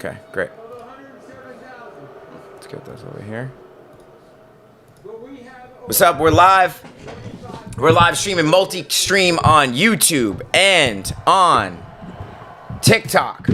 Okay, great. Let's get those over here. What's up? We're live. We're live streaming multi-stream on YouTube and on TikTok.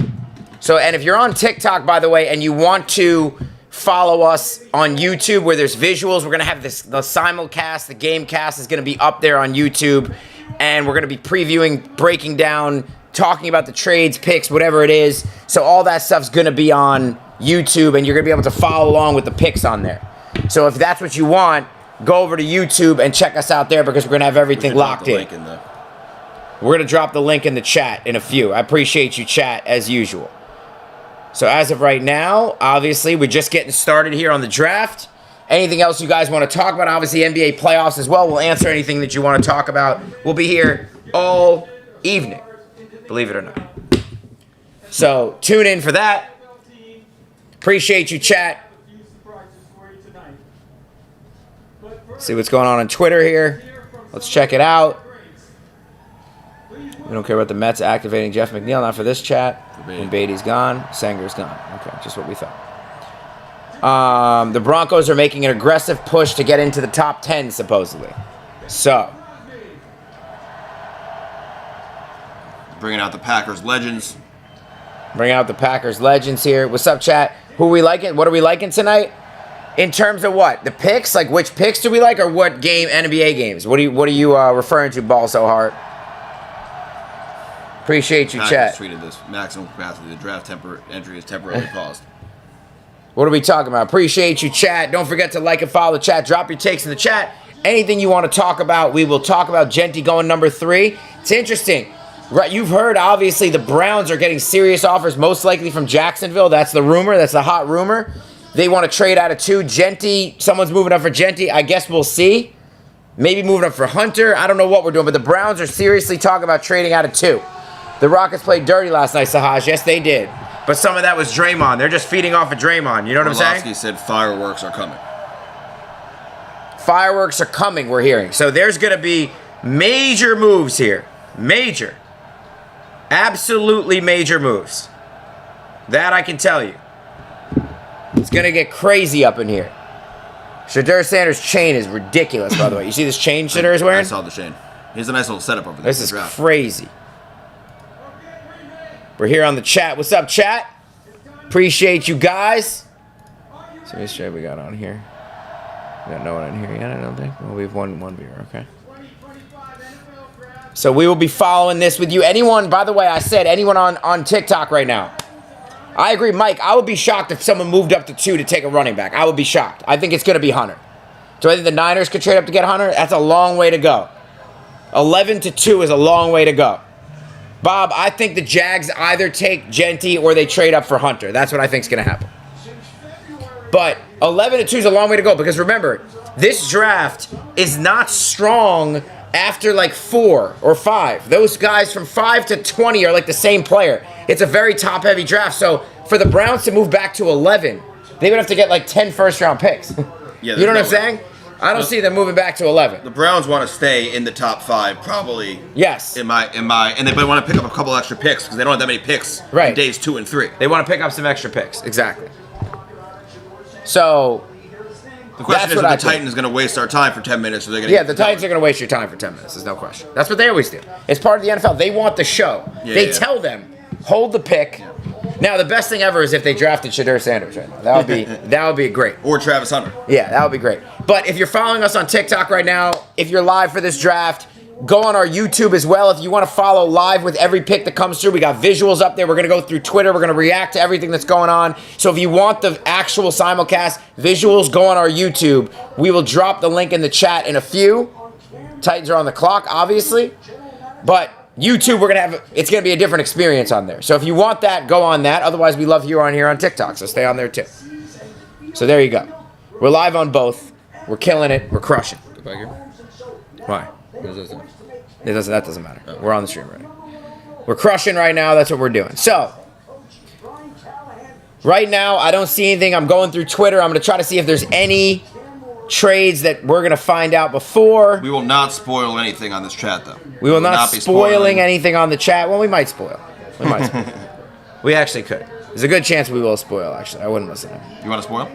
So, and if you're on TikTok, by the way, and you want to follow us on YouTube where there's visuals, we're going to have the simulcast, the game cast is going to be up there on YouTube. And we're going to be previewing, breaking down, talking about the trades, picks, whatever it is. So all that stuff's going to be on YouTube, and you're going to be able to follow along with the picks on there. So if that's what you want, go over to YouTube and check us out there because we're going to have everything locked in. We're going to drop the link in the chat in a few. I appreciate you, chat, as usual. So as of right now, obviously, we're just getting started here on the draft. Anything else you guys want to talk about? Obviously, NBA playoffs as well. We'll answer anything that you want to talk about. We'll be here all evening, believe it or not. So tune in for that. Appreciate you, chat. See what's going on Twitter here. Let's check it out. We don't care about the Mets activating Jeff McNeil. Not for this chat. When Beatty's gone, Sanger's gone. Okay, just what we thought. The Broncos are making an aggressive push to get into the top 10, supposedly. So. Bringing out the Packers legends. Bringing out the Packers legends here. What's up, chat? Who are we liking? What are we liking tonight? In terms of what? The picks? Like, which picks do we like, or what game? NBA games? What are you referring to, Ball So Hard? Appreciate you, chat. Treated this maximum capacity. The draft entry is temporarily paused. What are we talking about? Appreciate you, chat. Don't forget to like and follow the chat. Drop your takes in the chat. Anything you want to talk about, we will talk about. Genty going number 3. It's interesting. Right, you've heard, obviously, the Browns are getting serious offers, most likely from Jacksonville. That's the rumor. That's the hot rumor. They want to trade out of 2. Genty, someone's moving up for Genty. I guess we'll see. Maybe moving up for Hunter. I don't know what we're doing, but the Browns are seriously talking about trading out of 2. The Rockets played dirty last night, Sahaj. Yes, they did. But some of that was Draymond. They're just feeding off of Draymond. You know what I'm saying? Orlovsky said fireworks are coming. Fireworks are coming, we're hearing. So there's going to be major moves here. Major. Absolutely major moves. That I can tell you. It's going to get crazy up in here. Shadur Sanders' chain is ridiculous, by the way. You see this chain Shadur is wearing? I saw the chain. He has a nice little setup over there. This is crazy. We're here on the chat. What's up, chat? Appreciate you guys. So let's see what we got on here. We got no one in here yet, I don't think. Well, we have one viewer, okay. So we will be following this with you. Anyone, by the way, I said anyone on TikTok right now. I agree, Mike. I would be shocked if someone moved up to 2 to take a running back. I would be shocked. I think it's going to be Hunter. Do I think the Niners could trade up to get Hunter? That's a long way to go. 11 to 2 is a long way to go. Bob, I think the Jags either take Genty or they trade up for Hunter. That's what I think is going to happen. But 11 to 2 is a long way to go because remember, this draft is not strong after like 4 or 5. Those guys from 5 to 20 are like the same player. It's a very top-heavy draft. So for the Browns to move back to 11, they would have to get like 10 first-round picks. Yeah, you know what I'm saying? I don't see them moving back to 11. The Browns want to stay in the top 5, probably. Yes. And they want to pick up a couple extra picks because they don't have that many picks. Right. In days 2 and 3. They want to pick up some extra picks. Exactly. So the question is if the Titans is going to waste our time for 10 minutes. Or they're gonna the Titans are going to waste your time for 10 minutes. There's no question. That's what they always do. It's part of the NFL. They want the show. They tell them, hold the pick. Yeah. Now, the best thing ever is if they drafted Shadur Sanders right now. That would be great. Or Travis Hunter. Yeah, that would be great. But if you're following us on TikTok right now, if you're live for this draft, go on our YouTube as well. If you want to follow live with every pick that comes through, we got visuals up there. We're going to go through Twitter. We're going to react to everything that's going on. So if you want the actual simulcast visuals, go on our YouTube. We will drop the link in the chat in a few. Titans are on the clock, obviously. But YouTube, it's going to be a different experience on there. So if you want that, go on that. Otherwise, we love you on here on TikTok, so stay on there too. So there you go. We're live on both. We're killing it. We're crushing. Go back here. Why? That doesn't matter. Oh. We're on the stream already. We're crushing right now. That's what we're doing. So right now, I don't see anything. I'm going through Twitter. I'm going to try to see if there's any trades that we're going to find out before. We will not spoil anything on this chat, though. We will not be spoiling anything on the chat. Well, we might spoil. We actually could. There's a good chance we will spoil, actually. I wouldn't listen to him. You want to spoil?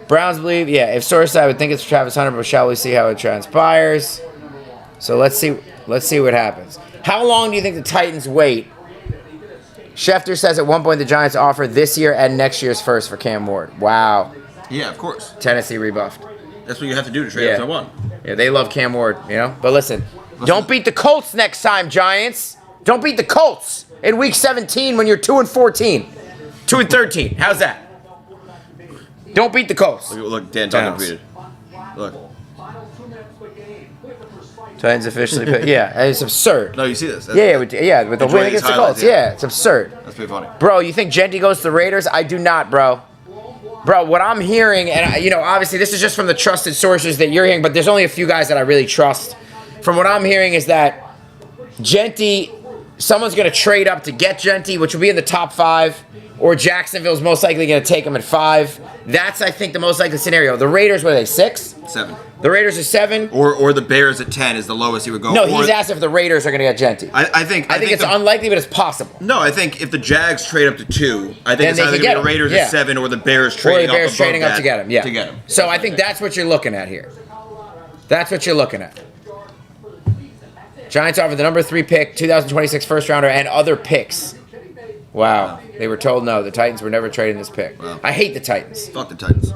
Browns believe, yeah, if source I would think it's Travis Hunter, but shall we see how it transpires? So let's see what happens. How long do you think the Titans wait? Schefter says at one point the Giants offered this year and next year's first for Cam Ward. Wow. Yeah, of course. Tennessee rebuffed. That's what you have to do to trade up to one. Yeah, they love Cam Ward, you know? But listen, don't beat the Colts next time, Giants. Don't beat the Colts in week 17 when you're 2-14. 2-13. How's that? Don't beat the Colts. Look, Dan Tucker tweeted. Look. Titans officially picked. Yeah, it's absurd. No, you see this? With the win against the Colts. Yeah, it's absurd. That's pretty funny. Bro, you think Genty goes to the Raiders? I do not, bro. Bro, what I'm hearing, and obviously this is just from the trusted sources that you're hearing, but there's only a few guys that I really trust. From what I'm hearing is that Genty, someone's going to trade up to get Genty, which will be in the top 5, or Jacksonville's most likely going to take him at 5. That's, I think, the most likely scenario. The Raiders, what are they, 6? 7. The Raiders are 7? Or the Bears at 10 is the lowest he would go. No, he's asked if the Raiders are going to get Genty. I think it's unlikely, but it's possible. No, I think if the Jags trade up to 2, I think Then it's they either could get the Raiders him. at 7 or the Bears trading up above that to get him. Yeah. To get him. So I think that's what you're looking at here. That's what you're looking at. Giants offer the number 3 pick, 2026 first rounder, and other picks. Wow. They were told no. The Titans were never trading this pick. Wow. I hate the Titans. Fuck the Titans.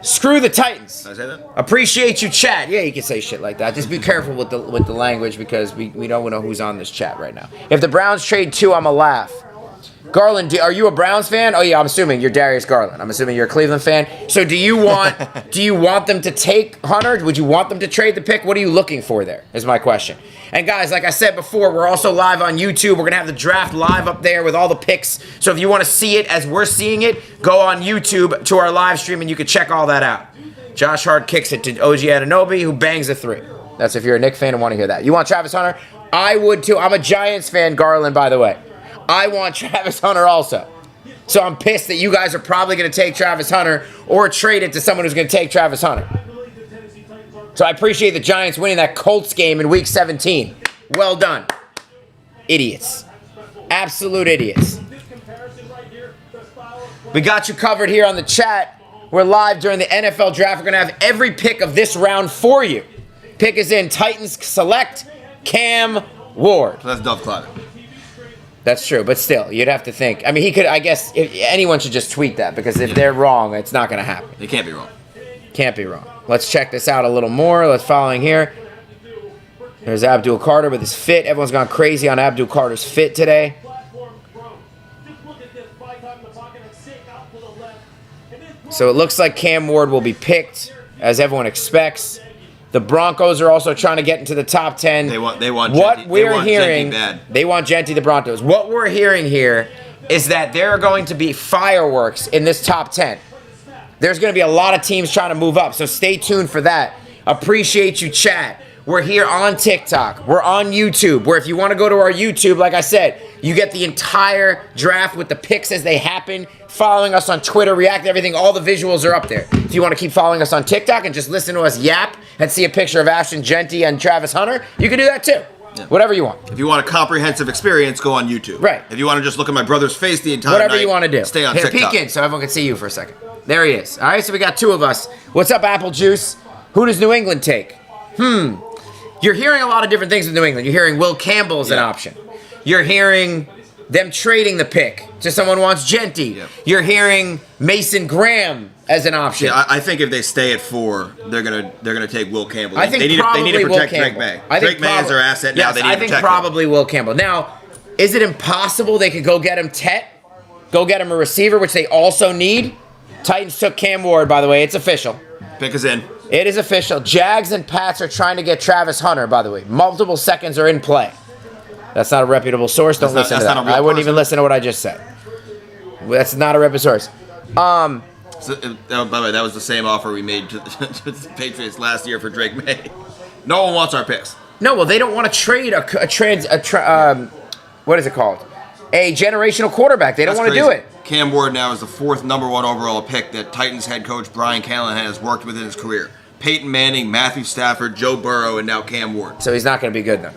Screw the Titans. Did I say that? Appreciate you, chat. Yeah, you can say shit like that. Just be careful with the language because we don't know who's on this chat right now. If the Browns trade 2, I'm a laugh. Garland, are you a Browns fan? Oh yeah, I'm assuming you're Darius Garland. I'm assuming you're a Cleveland fan. So do you want them to take Hunter? Would you want them to trade the pick? What are you looking for there? Is my question. And guys, like I said before, we're also live on YouTube. We're gonna have the draft live up there with all the picks. So if you want to see it as we're seeing it, go on YouTube to our live stream and you can check all that out. Josh Hart kicks it to OG Anunoby, who bangs a 3. That's if you're a Knicks fan and want to hear that. You want Travis Hunter? I would too. I'm a Giants fan, Garland, by the way. I want Travis Hunter also. So I'm pissed that you guys are probably going to take Travis Hunter or trade it to someone who's going to take Travis Hunter. So I appreciate the Giants winning that Colts game in week 17. Well done. Idiots. Absolute idiots. We got you covered here on the chat. We're live during the NFL draft. We're going to have every pick of this round for you. Pick is in. Titans select Cam Ward. So that's Dove Cloud. That's true, but still, you'd have to think. I mean, he could, I guess, anyone should just tweet that, because if they're wrong, it's not going to happen. It can't be wrong. Can't be wrong. Let's check this out a little more. Let's following here. There's Abdul Carter with his fit. Everyone's gone crazy on Abdul Carter's fit today. So it looks like Cam Ward will be picked, as everyone expects. The Broncos are also trying to get into the top 10. They want what Genty. we're hearing, bad. They want Genty, the Broncos. What we're hearing here is that there are going to be fireworks in this top 10. There's going to be a lot of teams trying to move up, so stay tuned for that. Appreciate you, chat. We're here on TikTok. We're on YouTube, where if you want to go to our YouTube, like I said, you get the entire draft with the picks as they happen. Following us on Twitter, React, everything, all the visuals are up there. If you want to keep following us on TikTok and just listen to us yap and see a picture of Ashton Genty and Travis Hunter, you can do that too. Yeah. Whatever you want. If you want a comprehensive experience, go on YouTube. Right. If you want to just look at my brother's face the entire Whatever night, you want to do. Stay on Here, TikTok. peek in so everyone can see you for a second. There he is. All right, so we got 2 of us. What's up, Apple Juice? Who does New England take? You're hearing a lot of different things with New England. You're hearing Will Campbell as an option. You're hearing them trading the pick to someone who wants Genty. Yep. You're hearing Mason Graham as an option. Yeah, I think if they stay at 4, they're gonna take Will Campbell. I think they need to protect Drake May. Drake May is their asset now. Yes, They need to protect probably Will Campbell. Now, is it impossible they could go get him go get him a receiver, which they also need? Titans took Cam Ward, by the way. It's official. Pick is in. It is official. Jags and Pats are trying to get Travis Hunter, by the way. Multiple seconds are in play. That's not a reputable source. Don't listen to that. I wouldn't even listen to what I just said. That's not a reputable source. So, by the way, that was the same offer we made to the Patriots last year for Drake May. No one wants our picks. No, well, they don't want to trade what is it called? A generational quarterback. They don't want to do it. Cam Ward now is the 4th number 1 overall pick that Titans head coach Brian Callahan has worked with in his career. Peyton Manning, Matthew Stafford, Joe Burrow, and now Cam Ward. So he's not going to be good then.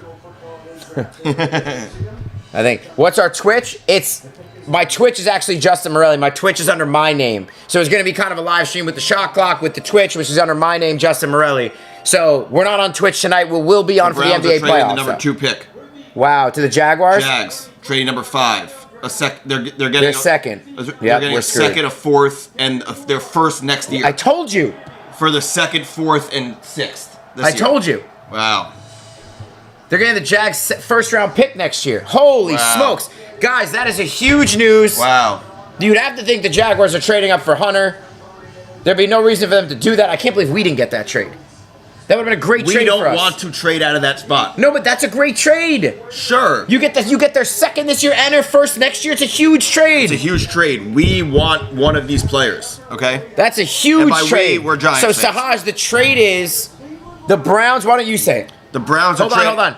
I think. What's our Twitch? It's my Twitch is actually Justin Morelli. My Twitch is under my name. So it's going to be kind of a live stream with the shot clock, with the Twitch, which is under my name, Justin Morelli. So we're not on Twitch tonight. We'll be on for the NBA playoffs. The number 2 pick. Wow, to the Jaguars? Jags, trading number 5. They're getting They're second. They're Yep, getting we're a second, a fourth, and their first next year. I told you. For the second, fourth, and sixth. I told you. Wow. They're getting the Jags first round pick next year. Holy smokes. Guys, that is a huge news. Wow. You'd have to think the Jaguars are trading up for Hunter. There'd be no reason for them to do that. I can't believe we didn't get that trade. That would have been a great trade for us. We don't want to trade out of that spot. No, but that's a great trade. Sure. You get their second this year and their first next year. It's a huge trade. It's a huge trade. We want one of these players, okay? That's a huge and by trade. we're Giants So, fans. Sahaj, the trade is the Browns. Why don't you say it? The Browns are Hold on.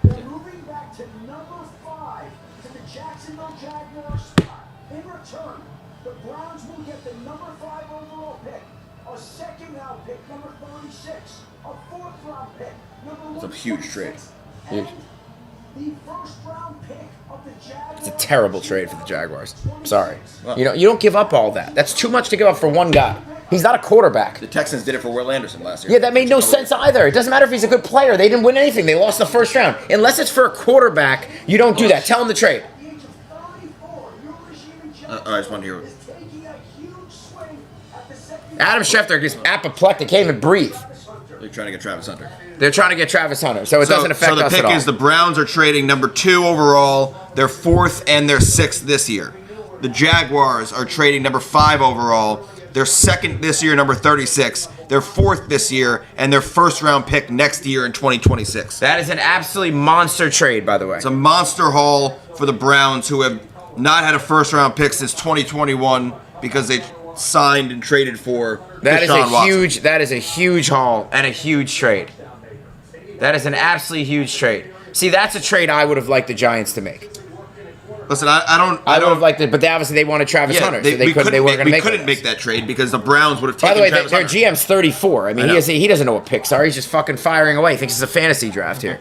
Moving back to number 5 to the Jacksonville Jaguars spot. In return, the Browns will get the number 5 overall pick, a second-round pick, number 36, a fourth-round pick, number 126. It's a huge trade. And the first-round pick of the Jaguars. It's a terrible trade for the Jaguars. Sorry. You don't give up all that. That's too much to give up for one guy. He's not a quarterback. The Texans did it for Will Anderson last year. Yeah, that made no sense either. It doesn't matter if he's a good player. They didn't win anything. They lost the first round. Unless it's for a quarterback, you don't do that. Tell him to trade. I just want to hear it. Adam Schefter is apoplectic. Can't even breathe. They're trying to get Travis Hunter. They're trying to get Travis Hunter, so it doesn't affect us at all. So the pick is the Browns are trading number 2 overall, their 4th and their 6th this year. The Jaguars are trading number 5 overall, their 2nd this year, number 36, their 4th this year, and their first-round pick next year in 2026. That is an absolutely monster trade, by the way. It's a monster haul for the Browns, who have not had a first-round pick since 2021 because they signed and traded for Deshaun Watson. That is a huge haul and a huge trade. That is an absolutely huge trade. See, that's a trade I would have liked the Giants to make. Listen, I would have liked it, but obviously they wanted Travis Hunter, so they weren't going to make it. We couldn't make that trade because the Browns would have taken By the way, Travis their Hunter. GM's 34. I mean, he doesn't know what picks are. He's just fucking firing away. He thinks it's a fantasy draft here.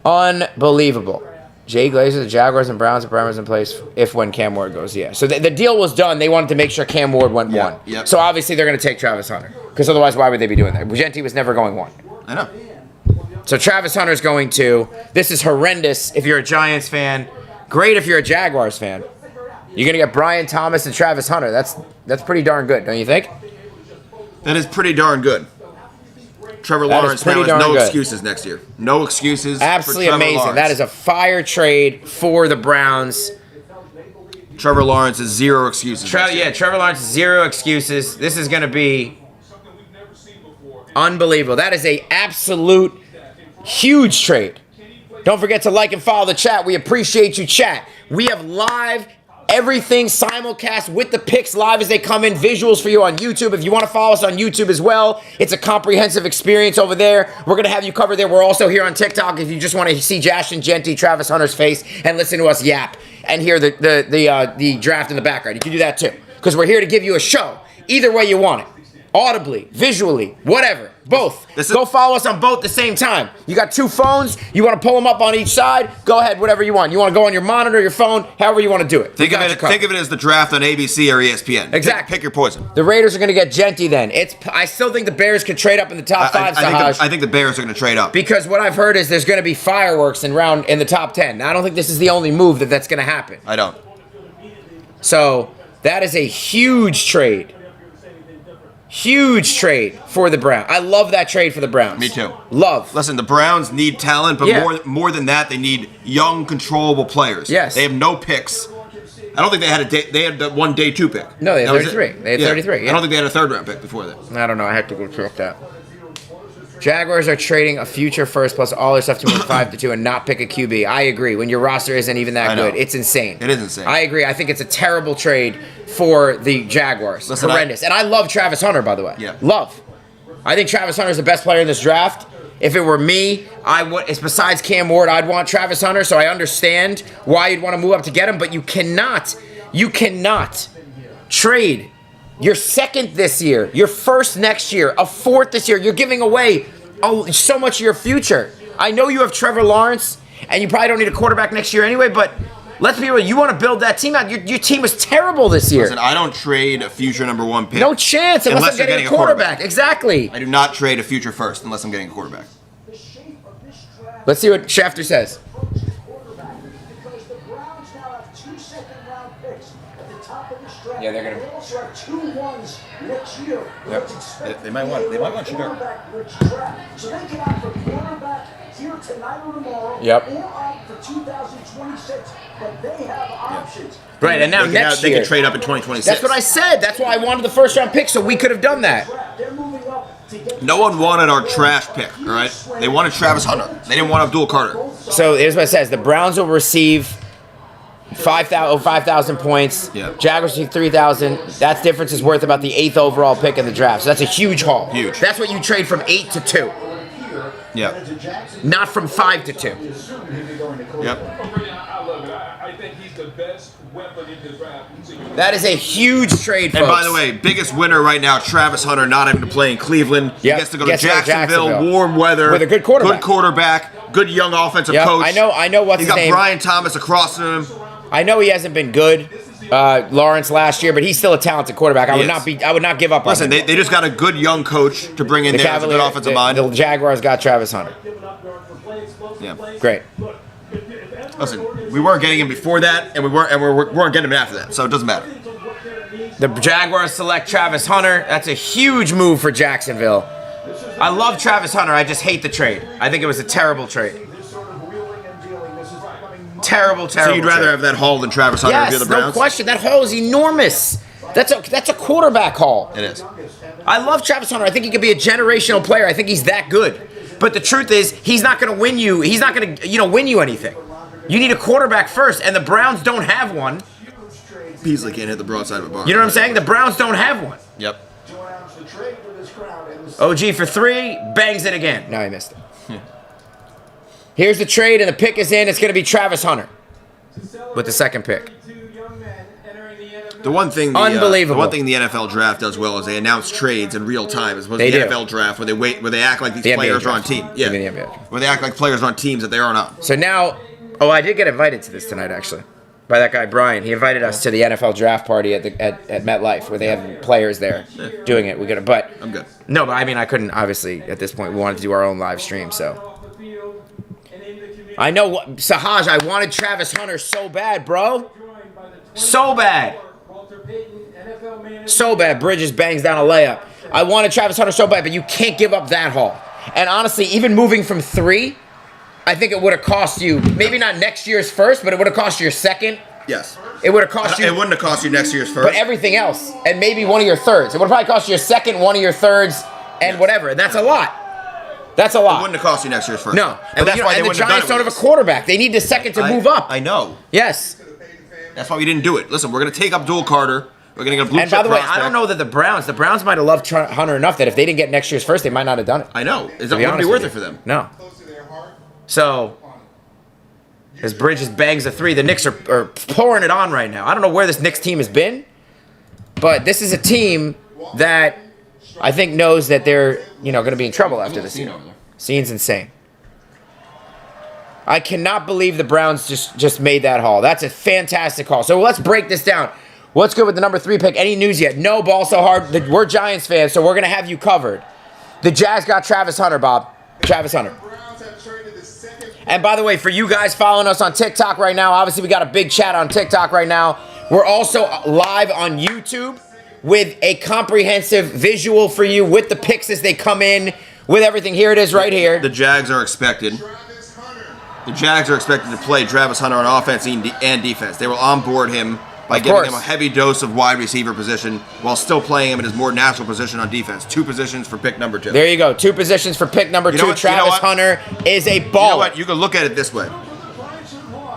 Unbelievable. Jay Glazer, the Jaguars and Browns and Browns in place when Cam Ward goes. Yeah. So the deal was done. They wanted to make sure Cam Ward went 1. Yep. So obviously they're going to take Travis Hunter. Because otherwise, why would they be doing that? Genti was never going 1. I know. So Travis Hunter's going 2. This is horrendous if you're a Giants fan. Great if you're a Jaguars fan. You're going to get Brian Thomas and Travis Hunter. That's pretty darn good, don't you think? That is pretty darn good. Trevor Lawrence now has no excuses next year. No excuses. Absolutely for Trevor amazing. Lawrence. That is a fire trade for the Browns. Trevor Lawrence is 0 excuses. Trevor Lawrence, 0 excuses. This is going to be unbelievable. That is a absolute huge trade. Don't forget to like and follow the chat. We appreciate you, chat. We have live everything simulcast with the picks live as they come in, visuals for you on YouTube. If you want to follow us on YouTube as well, it's a comprehensive experience over there. We're going to have you covered there. We're also here on TikTok if you just want to see Jash and Genti, Travis Hunter's face, and listen to us yap and hear the draft in the background. You can do that too, because we're here to give you a show. Either way you want it. Audibly, visually, whatever. Both. Go follow us on both at the same time. You got 2 phones. You want to pull them up on each side? Go ahead, whatever you want. You want to go on your monitor, your phone, however you want to do it. Think of it as the draft on ABC or ESPN. Exactly. Pick your poison. The Raiders are going to get Genti then. I still think the Bears could trade up in the top 5, I think the Bears are going to trade up. Because what I've heard is there's going to be fireworks in the top 10. Now, I don't think this is the only move that's going to happen. I don't. So, that is a huge trade. Huge trade for the Browns. I love that trade for the Browns. Me too. Love. Listen, the Browns need talent, but more than that, they need young, controllable players. Yes. They have no picks. I don't think they had the 1 day 2 pick. No, they had 33. They had 33. Yeah. I don't think they had a 3rd round pick before that. I don't know. I had to go check that. Jaguars are trading a future first plus all their stuff to move 5-2 and not pick a QB. I agree. When your roster isn't even that good, it's insane. It is insane. I agree. I think it's a terrible trade for the Jaguars. Listen, horrendous. And I love Travis Hunter, by the way. Yeah. Love. I think Travis Hunter is the best player in this draft. If it were me, it's besides Cam Ward, I'd want Travis Hunter, so I understand why you'd want to move up to get him, but you cannot trade your 2nd this year, your 1st next year, a 4th this year. You're giving away so much of your future. I know you have Trevor Lawrence, and you probably don't need a quarterback next year anyway, but Let's be real. You want to build that team out. Your team was terrible this year. Listen, I don't trade a future number 1 pick. No chance unless I'm you're getting a quarterback. Exactly. I do not trade a future first unless I'm getting a quarterback. The shape of this draft Let's see what Schefter says. approach to quarterback because the Browns now have 2 second-round picks at the top of this draft. Yeah, they're gonna- They also have 2 ones next year. Yep. It's expected They might want- to be they might a want Shador. quarterback-rich draft. So they can opt for quarterback here tonight or tomorrow, Yep. or opt for 2026, but they have options. Right, and now They next can year. trade up in 2026. That's what I said. That's why I wanted the first round pick, so we could have done that. They're moving up to get No one wanted our trash pick, all right? They wanted Travis Hunter. They didn't want Abdul Carter. So here's what it says: the Browns will receive 5,000 points. Yeah. Jaguars receive 3,000. That difference is worth about the 8th overall pick in the draft. So that's a huge haul. Huge. That's what you trade from 8 to 2, Yeah. not from 5 to 2. Yep. I love it. I think he's the best weapon in the draft. That is a huge trade, folks. And by the way, biggest winner right now, Travis Hunter, not having to play in Cleveland. Yep. He gets to go to Gets to go to Jacksonville, Jacksonville. warm weather. With a good quarterback. Good quarterback, good young offensive Yep, coach. I know what's He's his got name. Brian Thomas across from him. I know he hasn't been good, Lawrence last year, but he's still a talented quarterback. I He would is. I would not give up Listen, on him. they just got a good young coach to bring in The there as a good offensive mind. the Jaguars got Travis Hunter. Yeah. Great. Listen, we weren't getting him before that, and we weren't getting him after that, so it doesn't matter. The Jaguars select Travis Hunter. That's a huge move for Jacksonville. I love Travis Hunter. I just hate the trade. I think it was a terrible trade. Terrible. So you'd rather trade. have that haul than Travis Hunter if you're Yes, the Browns? no question. That haul is enormous. That's a quarterback haul. It is. I love Travis Hunter. I think he could be a generational player. I think he's that good. But the truth is, he's not going to win you. He's not going to, win you anything. You need a quarterback first, and the Browns don't have one. Beasley can't hit the broadside of a bar. You know what I'm saying? The Browns don't have one. Yep. OG for 3, bangs it again. No, he missed it. Here's the trade, and the pick is in. It's going to be Travis Hunter with the second pick. The one thing Unbelievable. The one thing the NFL draft does well is they announce trades in real time, as opposed They to the do. NFL draft where they act like these The NBA players are on draft. team. You Yeah. mean the NBA draft. Where they act like players are on teams that they aren't on. So now, I did get invited to this tonight, actually, by that guy Brian. He invited us to the NFL draft party at MetLife, where they have players there doing it. But I'm good. no, but I mean, I couldn't. Obviously, at this point, we wanted to do our own live stream. So I know what Sahaj. I wanted Travis Hunter so bad, bro. So bad. So bad. Bridges bangs down a layup. I wanted Travis Hunter so bad, but you can't give up that haul. And honestly, even moving from 3, I think it would have cost you, maybe not next year's first, but it would have cost you your second. Yes. It would have cost you, It wouldn't have cost you next year's first. but everything else, and maybe one of your thirds. It would have probably cost you your second, one of your thirds, and whatever. And that's a lot. That's a It lot. wouldn't have cost you next year's first. No. But that's why they and the wouldn't have done Giants it don't with have a us. quarterback. They need the second to move up. I know. Yes. That's why we didn't do it. Listen, we're going to take Abdul Carter. We're going to get a blue And by chip the way, I prospect. don't know that the Browns might have loved Hunter enough that if they didn't get next year's first, they might not have done it. I know. Is To that be wouldn't honest be worth with it for you. them? No. So, as Bridges bangs a 3, the Knicks are pouring it on right now. I don't know where this Knicks team has been, but this is a team that I think knows that they're, going to be in trouble after this year. Scene's insane. I cannot believe the Browns just made that haul. That's a fantastic haul. So let's break this down. What's good with the number 3 pick? Any news yet? No, ball so hard. We're Giants fans, so we're going to have you covered. The Jags got Travis Hunter, Bob. Travis Hunter. And by the way, for you guys following us on TikTok right now, obviously we got a big chat on TikTok right now. We're also live on YouTube with a comprehensive visual for you with the picks as they come in, with everything. Here it is right here. The Jags are expected. The Jags are expected to play Travis Hunter on offense and defense. They will onboard him by Of giving course. him a heavy dose of wide receiver position while still playing him in his more natural position on defense. 2 positions for pick number 2. There you go. 2 positions for pick number 2. know what? You know Travis what? Hunter is a You know baller. what? You can look at it this way.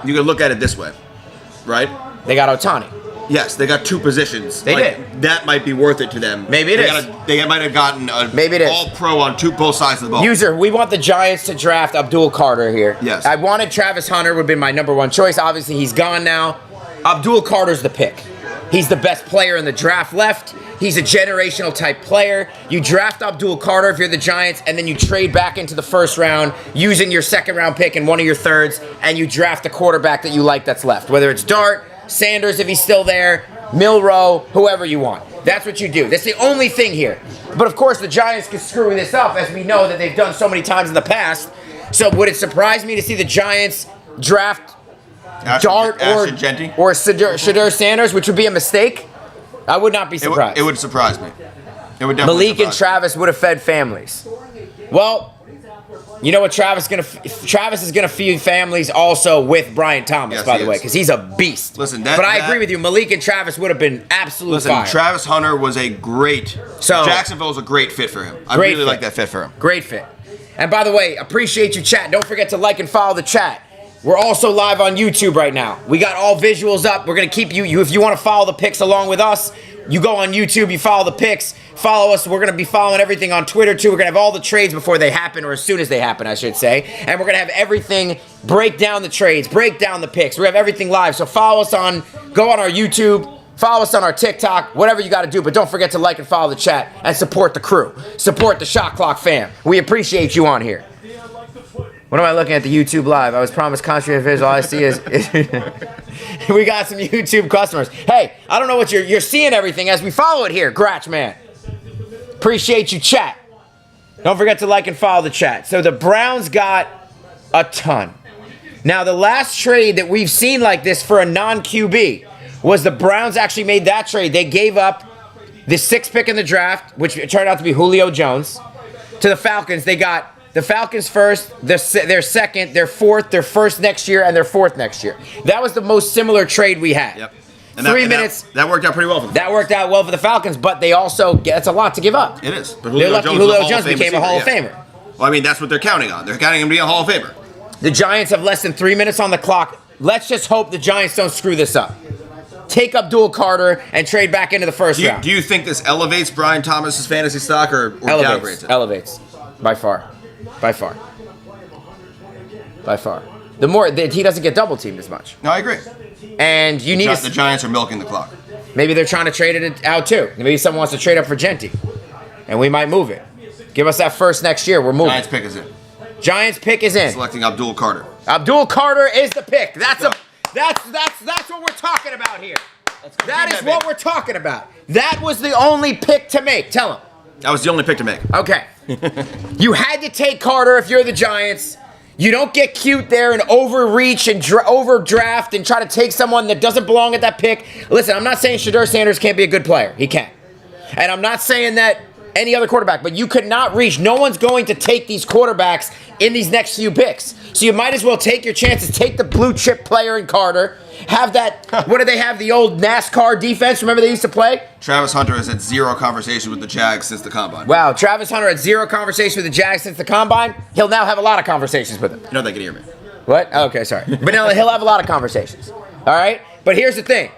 You can look at it this way, right? They got Otani. Yes, they got 2 positions. They Like, did. That might be worth it to them. Maybe it They is. They might have gotten a Maybe it is. all-pro on both sides of the ball. User, we want the Giants to draft Abdul Carter here. Yes. I wanted Travis Hunter would have been my number 1 choice. Obviously, he's gone now. Abdul Carter's the pick. He's the best player in the draft left. He's a generational type player. You draft Abdul Carter if you're the Giants, and then you trade back into the first round using your second round pick and one of your thirds, and you draft a quarterback that you like that's left. Whether it's Dart, Sanders if he's still there, Milroe, whoever you want. That's what you do. That's the only thing here. But of course, the Giants can screw this up, as we know that they've done so many times in the past. So would it surprise me to see the Giants draft Dart or Shedeur Sanders, which would be a mistake? I would not be surprised. It would surprise me. It would definitely Malik and Travis would have fed families. Well, you know what? Travis is gonna feed families also with Brian Thomas, Yes, by he the way, is. because he's a beast. Listen, but I agree with you. Malik and Travis would have been absolute fire. Travis Hunter was a great. Jacksonville's a great fit for him. I Great really fit. like that fit for him. Great fit. And by the way, appreciate you, chat. Don't forget to like and follow the chat. We're also live on YouTube right now. We got all visuals up. We're going to keep you if you want to follow the picks along with us, you go on YouTube, you follow the picks, follow us. We're going to be following everything on Twitter too. We're going to have all the trades before they happen, or as soon as they happen, I should say. And we're going to have everything, break down the trades, break down the picks. We have everything live. So follow us go on our YouTube, follow us on our TikTok, whatever you got to do. But don't forget to like and follow the chat and support the crew. Support the Shot Clock fam. We appreciate you on here. What am I looking at the YouTube live? I was promised country and visual. All I see is we got some YouTube customers. Hey, I don't know what you're seeing everything as we follow it here, Gratch man. Appreciate you, chat. Don't forget to like and follow the chat. So the Browns got a ton. Now the last trade that we've seen like this for a non-QB was the Browns actually made that trade. They gave up the 6th pick in the draft, which turned out to be Julio Jones, to the Falcons. They got the Falcons first, their second, their fourth, their first next year, and their fourth next year. That was the most similar trade we had. Yep. And 3 minutes. That worked out pretty well for them. That worked out well for the Falcons, but they also, that's a lot to give up. It is. But They're lucky Julio Jones became a Hall of Famer. Well, I mean, that's what they're counting on. They're counting him to be a Hall of Famer. The Giants have less than 3 minutes on the clock. Let's just hope the Giants don't screw this up. Take Abdul Carter and trade back into the first round. Do you think this elevates Brian Thomas's fantasy stock or downgrades it? Elevates. By far. By far. By far. The more he doesn't get double teamed as much. No, I agree. And you need The Giants are milking the clock. maybe they're trying to trade it out too. Maybe someone wants to trade up for Genti. And we might move it. Give us that first next year. We're moving. Giants pick is in. Giants pick is in. Selecting Abdul Carter. Abdul Carter is the pick. That's what we're talking about here. That is what we're talking about. That was the only pick to make. Tell him. That was the only pick to make. Okay. You had to take Carter if you're the Giants. You don't get cute there and overreach and overdraft and try to take someone that doesn't belong at that pick. Listen, I'm not saying Shedeur Sanders can't be a good player. He can. And I'm not saying that any other quarterback, but you could not reach. No one's going to take these quarterbacks in these next few picks. So you might as well take your chances. Take the blue chip player in Carter. Have that, what do they have, the old NASCAR defense? Remember they used to play? Travis Hunter has had zero conversation with the Jags since the Combine. Wow, Travis Hunter had zero conversation with the Jags since the Combine. He'll now have a lot of conversations with them. You know they can hear me. What? Okay, sorry. But no, he'll have a lot of conversations. All right? But here's the thing.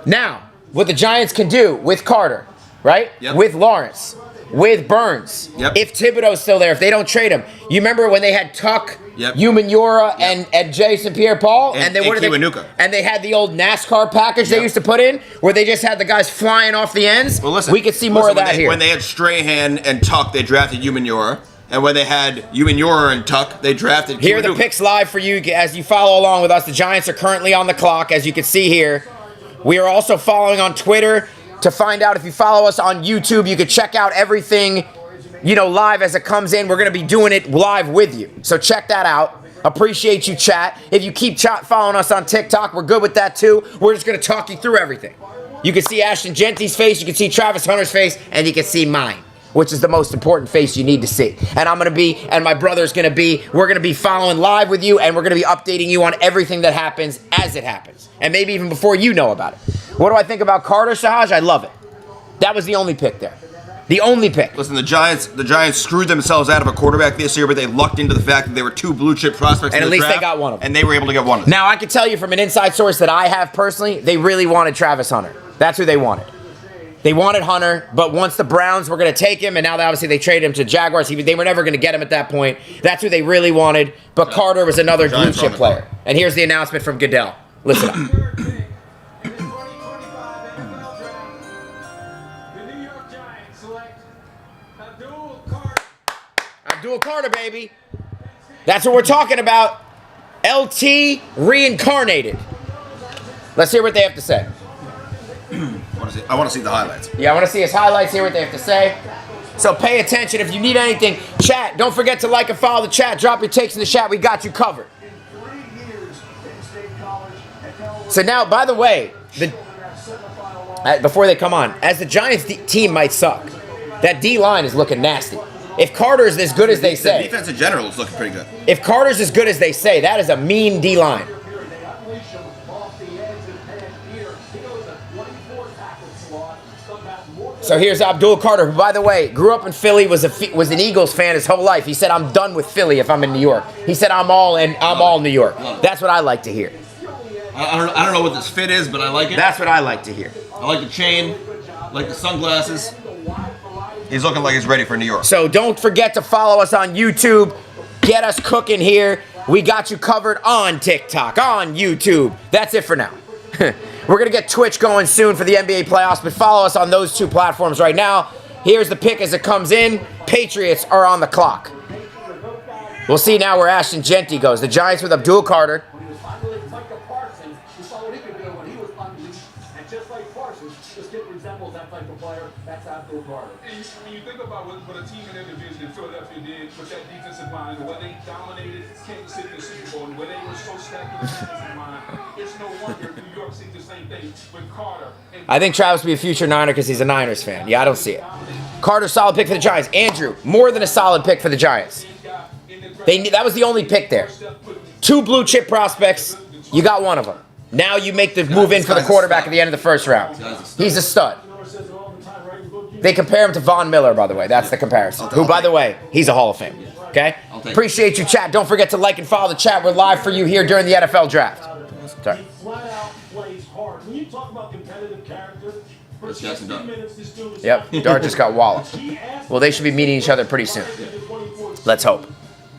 Now, what the Giants can do with Carter, right? Yep. With Lawrence, with Burns, Yep. if Thibodeau's still there, if they don't trade him. You remember when they had Tuck, Yep. Umanura, and Jason Pierre-Paul? And they Kiwanuka. And they had the old NASCAR package they Yep. used to put in, where they just had the guys flying off the ends. Well, listen. We could see more of that here. When they had Strahan and Tuck, they drafted Umanura. And when they had Umanura and Tuck, they drafted Here are the Kiwanuka. picks live for you as you follow along with us. The Giants are currently on the clock, as you can see here. We are also following on Twitter to find out if you follow us on YouTube. You can check out everything, live as it comes in. We're going to be doing it live with you. So check that out. Appreciate you, chat. If you keep following us on TikTok, we're good with that too. We're just going to talk you through everything. You can see Ashton Genti's face, you can see Travis Hunter's face, and you can see mine, which is the most important face you need to see. And I'm going to be, and my brother's going to be, we're going to be following live with you, and we're going to be updating you on everything that happens as it happens. And maybe even before you know about it. What do I think about Carter, Sahaj? I love it. That was the only pick there. The only pick. Listen, the Giants screwed themselves out of a quarterback this year, but they lucked into the fact that they were two blue chip prospects And in at the least draft, they got one of them. And they were able to get one of them. Now, I can tell you from an inside source that I have personally, they really wanted Travis Hunter. That's who they wanted. They wanted Hunter, but once the Browns were going to take him, and now obviously they traded him to Jaguars, they were never going to get him at that point. That's who they really wanted, but Carter was another blue chip player. And here's the announcement from Goodell. Listen up. Abdul Carter, baby. That's what we're talking about. LT reincarnated. Let's hear what they have to say. I want to see the highlights. Yeah, I want to see his highlights, hear what they have to say. So pay attention. If you need anything, chat. Don't forget to like and follow the chat. Drop your takes in the chat. We got you covered. So now, by the way, before they come on, as the Giants team might suck, that D-line is looking nasty. If Carter's as good as they The say, defense in general is looking pretty good. if Carter's as good as they say, that is a mean D-line. So here's Abdul Carter, who, by the way, grew up in Philly, was an Eagles fan his whole life. He said, "I'm done with Philly if I'm in New York." He said, "I'm all New York." That's what I like to hear. I don't know what this fit is, but I like it. That's what I like to hear. I like the chain, I like the sunglasses. He's looking like he's ready for New York. So don't forget to follow us on YouTube. Get us cooking here. We got you covered on TikTok, on YouTube. That's it for now. We're going to get Twitch going soon for the NBA playoffs, but follow us on those two platforms right now. Here's the pick as it comes in. Patriots are on the clock. We'll see now where Ashton Genty goes. The Giants with Abdul Carter. When you think about what a team in their division in Philadelphia did with that defensive line, the way they dominated Kansas City in the Super Bowl, and the way they were so stacked with the defensive line, it's no wonder New York sees the same thing with Carter. I think Travis will be a future Niner because he's a Niners fan. Yeah, I don't see it. Carter, solid pick for the Giants. Andrew, more than a solid pick for the Giants. That was the only pick there. 2 blue chip prospects. You got one of them. Now you make the move in for the quarterback at the end of the first round. He's a stud. They compare him to Von Miller, by the way. That's the comparison. Who, by the way, he's a Hall of Fame. Okay? Appreciate you, chat. Don't forget to like and follow the chat. We're live for you here during the NFL draft. Sorry. He flat out plays hard. When you talk about competitive character, for 60 minutes, this dude is Yep, Dart just got walloped. Well, they should be meeting each other pretty soon. Let's hope.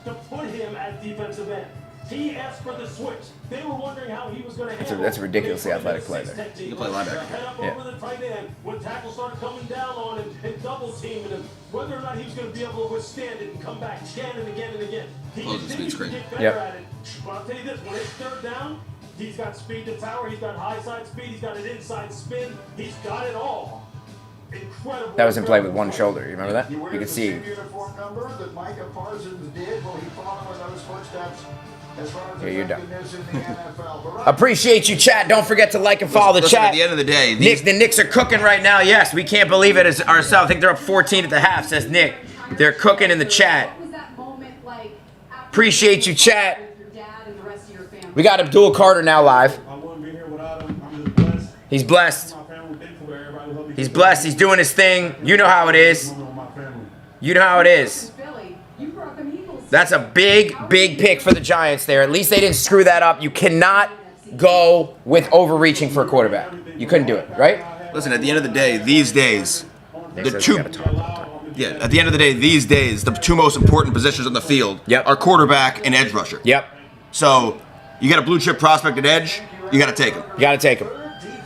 To put him at defensive end. He asked for the switch. They were wondering how he was going to handle That's a ridiculously athletic play there. You can play linebacker. Head up Yeah. over the tight end when tackles started coming down on him and double teaming him. Whether or not he was going to be able to withstand it and come back again and again and again. He Close the continued speed to screen. get better Yep. at it. But I'll tell you this, when it's third down, he's got speed to power, he's got high side speed, he's got an inside spin, he's got it all. Incredible. That was in play with one shoulder. You remember that? You could see. Uniform number that Micah Parsons did. Will he follow in those footsteps as far as Yeah, you're done. effectiveness in the NFL? But right Appreciate you, chat. Don't forget to like and follow the Listen, chat. at the end of the day, The Knicks are cooking right now. Yes, we can't believe it as ourselves. I think they're up 14 at the half, says Nick. They're cooking in the chat. What was that moment like? Appreciate you, chat. With your dad and the rest of your family? We got Abdul Carter now live. I wouldn't be here without him. I'm just blessed. He's blessed. My family thankful for everybody who helped me. He's blessed. He's doing his thing. You know how it is. My family. You know how it is. Philly, you grew up in Eagles. That's a big, big pick for the Giants there. At least they didn't screw that up. You cannot go with overreaching for a quarterback. You couldn't do it, right? listen, at the end of the day, these days, Nick the says two we gotta talk. yeah, at the end of the day, these days, the two most important positions on the field Yep. are quarterback and edge rusher. Yep. So you got a blue chip prospect at edge, you got to take him. You got to take him.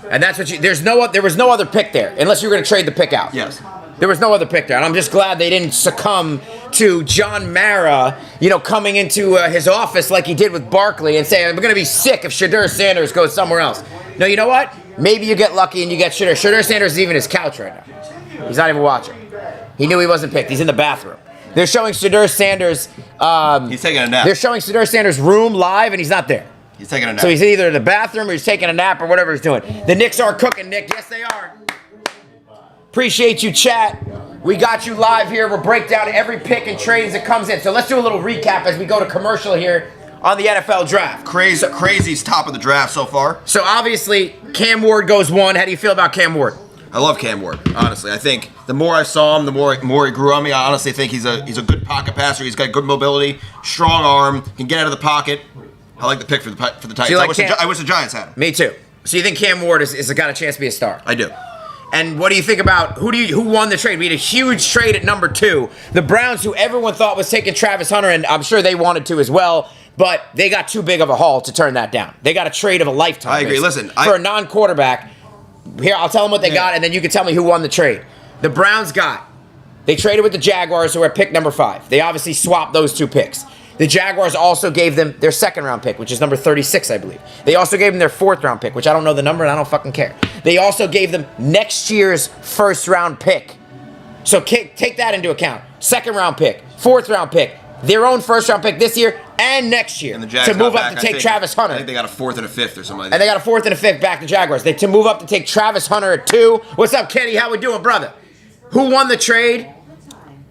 And that's what there was no other pick there, unless you were going to trade the pick out. Yes. There was no other pick there. And I'm just glad they didn't succumb to John Mara, coming into his office like he did with Barkley and saying, we're going to be sick if Shadur Sanders goes somewhere else. No, you know what? Maybe you get lucky and you get Shadur. Shadur Sanders is even his couch right now. He's not even watching. He knew he wasn't picked. He's in the bathroom. They're showing Shadur Sanders. He's taking a nap. They're showing Shadur Sanders' room live, and he's not there. He's taking a nap. So he's either in the bathroom or he's taking a nap or whatever he's doing. The Knicks are cooking, Nick. Yes, they are. Appreciate you, chat. We got you live here. We'll break down every pick and trade as it comes in. So let's do a little recap as we go to commercial here on the NFL draft. Crazy's top of the draft so far. So obviously, Cam Ward goes 1. How do you feel about Cam Ward? I love Cam Ward, honestly. I think the more I saw him, the more he grew on me. I honestly think he's a good pocket passer. He's got good mobility, strong arm, can get out of the pocket. I like the pick for the Titans. you like I wish the Giants had him. Me too. So you think Cam Ward is got a chance to be a star? I do. And what do you think about who won the trade? We had a huge trade at number 2. The Browns, who everyone thought was taking Travis Hunter, and I'm sure they wanted to as well, but they got too big of a haul to turn that down. They got a trade of a lifetime. I agree. basically. Listen, for a non-quarterback. Here, I'll tell them what they got, and then you can tell me who won the trade. The Browns got They traded with the Jaguars, who are pick number 5. They obviously swapped those 2 picks. The Jaguars also gave them their second-round pick, which is number 36, I believe. They also gave them their fourth-round pick, which I don't know the number and I don't fucking care. They also gave them next year's first-round pick. So take that into account. Second-round pick, fourth-round pick, their own first-round pick this year and next year And the Jags to move got up back, to take Travis Hunter. I think they got a 4th and a 5th or something like that. And they got a 4th and a 5th back to Jaguars. They to move up to take Travis Hunter at 2. What's up, Kenny? How we doing, brother? Who won the trade?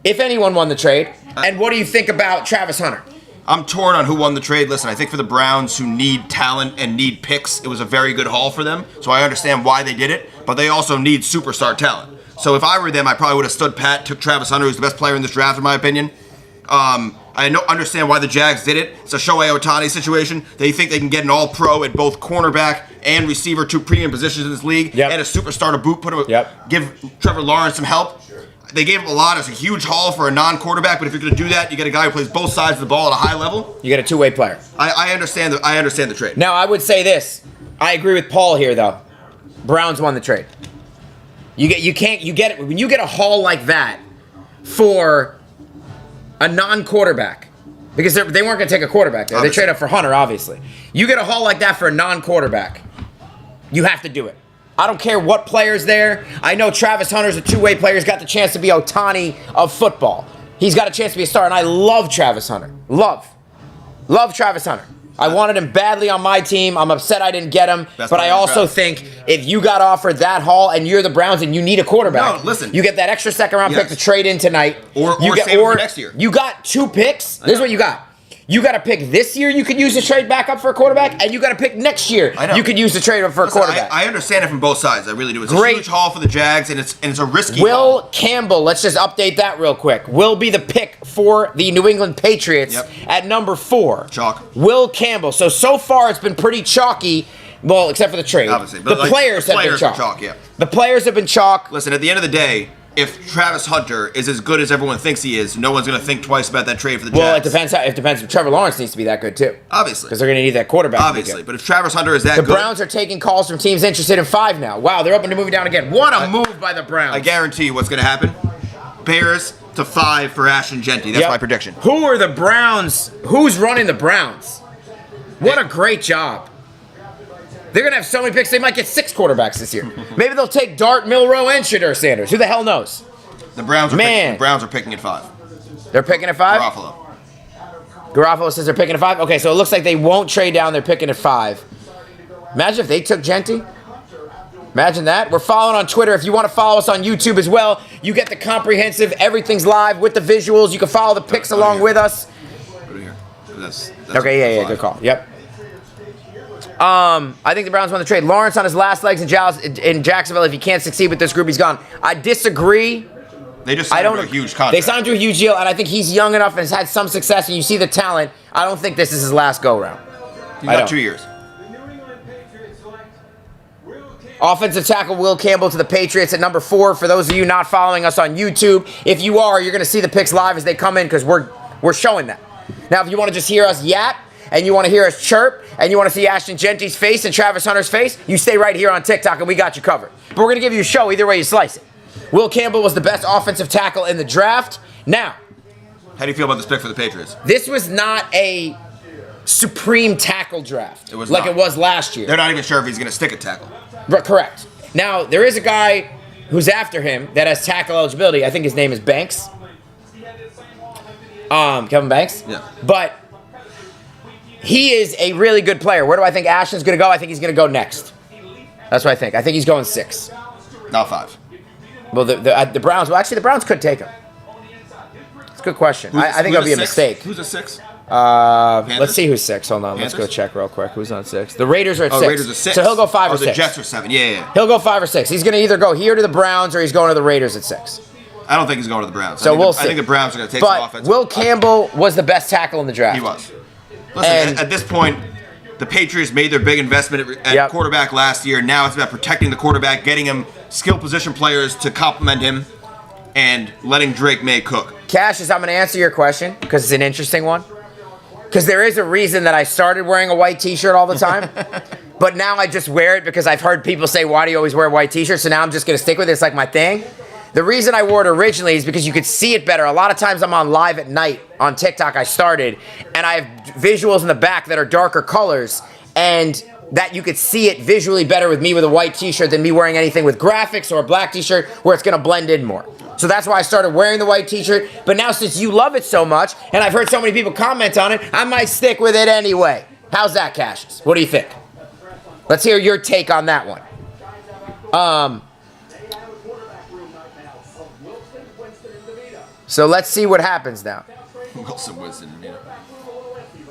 If anyone won the trade. And what do you think about Travis Hunter? I'm torn on who won the trade. Listen, I think for the Browns, who need talent and need picks, it was a very good haul for them. So I understand why they did it, but they also need superstar talent. So if I were them, I probably would have stood pat, took Travis Hunter, who's the best player in this draft, in my opinion. I understand why the Jags did it. It's a Shohei Ohtani situation. They think they can get an all-pro at both cornerback and receiver, 2 premium positions in this league, Yep. and a superstar to boot. Yep. Give Trevor Lawrence some help. They gave him a lot. It's a huge haul for a non-quarterback, but if you're going to do that, you get a guy who plays both sides of the ball at a high level. You get a two-way player. I understand the trade. Now, I would say this. I agree with Paul here, though. Browns won the trade. When you get a haul like that for a non-quarterback, because they weren't going to take a quarterback there. Obviously. They traded up for Hunter, obviously. You get a haul like that for a non-quarterback, you have to do it. I don't care what player's there. I know Travis Hunter's a two-way player. He's got the chance to be Ohtani of football. He's got a chance to be a star, and I love Travis Hunter. Love Travis Hunter. I wanted him badly on my team. I'm upset I didn't get him. Best But I player in the also draft. think if you got offered that haul and you're the Browns and you need a quarterback, No, listen. you get that extra second-round pick Yes. to trade in tonight. Or you save it for next year. You got 2 picks. This is what you got. You got a pick this year you could use to trade back up for a quarterback, and you got a pick next year I know. you could use to trade up for Listen, a quarterback. I understand it from both sides. I really do. It's Great. a huge haul for the Jags, and it's a risky haul. Will Campbell, let's just update that real quick, will be the pick for the New England Patriots Yep. at number 4. Chalk. Will Campbell. So far it's been pretty chalky, well, except for the trade. Obviously, The but, players have been are chalk. chalk, yeah. The players have been chalk. Listen, at the end of the day, if Travis Hunter is as good as everyone thinks he is, no one's going to think twice about that trade for the Jags. Well, it depends if Trevor Lawrence needs to be that good too. Obviously. Because they're going to need that quarterback to be Obviously. good. But if Travis Hunter is that The good, Browns are taking calls from teams interested in 5 now. Wow, they're open to moving down again. What a move by the Browns. I guarantee you what's going to happen. Bears to 5 for Ashton Genty. That's Yep. my prediction. Who are the Browns? Who's running the Browns? What a great job. They're going to have so many picks, they might get 6 quarterbacks this year. Maybe they'll take Dart, Milroe, and Shedeur Sanders. Who the hell knows? The Browns are Man. picking at 5. They're picking at 5? Garoppolo. Garoppolo says they're picking at 5? Okay, so it looks like they won't trade down. They're picking at 5. Imagine if they took Genty. Imagine that. We're following on Twitter. If you want to follow us on YouTube as well, you get the comprehensive, everything's live with the visuals. You can follow the picks along with us. Put it here. That's Okay, yeah, good call. Yep. I think the Browns won the trade. Lawrence on his last legs in Jacksonville. If he can't succeed with this group, he's gone. I disagree. They just I signed don't. him to a huge contract. They signed him to a huge deal, and I think he's young enough and has had some success. And you see the talent. I don't think this is his last go round. He's I got don't. 2 years. Offensive tackle Will Campbell to the Patriots at number 4. For those of you not following us on YouTube, if you are, you're going to see the picks live as they come in because we're showing that. Now, if you want to just hear us yap and you want to hear us chirp and you want to see Ashton Genty's face and Travis Hunter's face, you stay right here on TikTok and we got you covered. But we're going to give you a show either way you slice it. Will Campbell was the best offensive tackle in the draft. Now, How do you feel about this pick for the Patriots? this was not a supreme tackle draft It was like not. it was last year. They're not even sure if he's going to stick a tackle. Correct. Now, there is a guy who's after him that has tackle eligibility. I think his name is Banks. Kevin Banks? Yeah. But he is a really good player. Where do I think Ashton's going to go? I think he's going to go next. That's what I think. I think he's going 6. Not 5. Well, the Browns, well, actually, the Browns could take him. It's a good question. I think it'll be a mistake. Who's a 6? Let's see who's 6. Hold on. Let's go Panthers? check real quick. Who's on 6? The Raiders are at Oh, 6. Raiders are 6. So he'll go 5 or the 6. Jets are 7. Yeah. He'll go 5 or 6. He's going to either go here to the Browns or he's going to the Raiders at 6. I don't think he's going to the Browns. So we'll see. I think the Browns are going to take some But offense. Will Campbell was the best tackle in the draft. He was. Listen, And- at this point, the Patriots made their big investment at Yep. quarterback last year. Now it's about protecting the quarterback, getting him skill position players to complement him, and letting Drake May cook. Cassius, I'm going to answer your question because it's an interesting one. Because there is a reason that I started wearing a white t-shirt all the time. But now I just wear it because I've heard people say, why do you always wear a white t-shirt? So now I'm just going to stick with it. It's like my thing. The reason I wore it originally is because you could see it better. A lot of times I'm on live at night on TikTok. I started, and I have visuals in the back that are darker colors, and that you could see it visually better with me with a white t-shirt than me wearing anything with graphics or a black t-shirt where it's going to blend in more. So that's why I started wearing the white t-shirt. But now since you love it so much, and I've heard so many people comment on it, I might stick with it anyway. How's that, Cassius? What do you think? Let's hear your take on that one. So let's see what happens now. Wilson, yeah.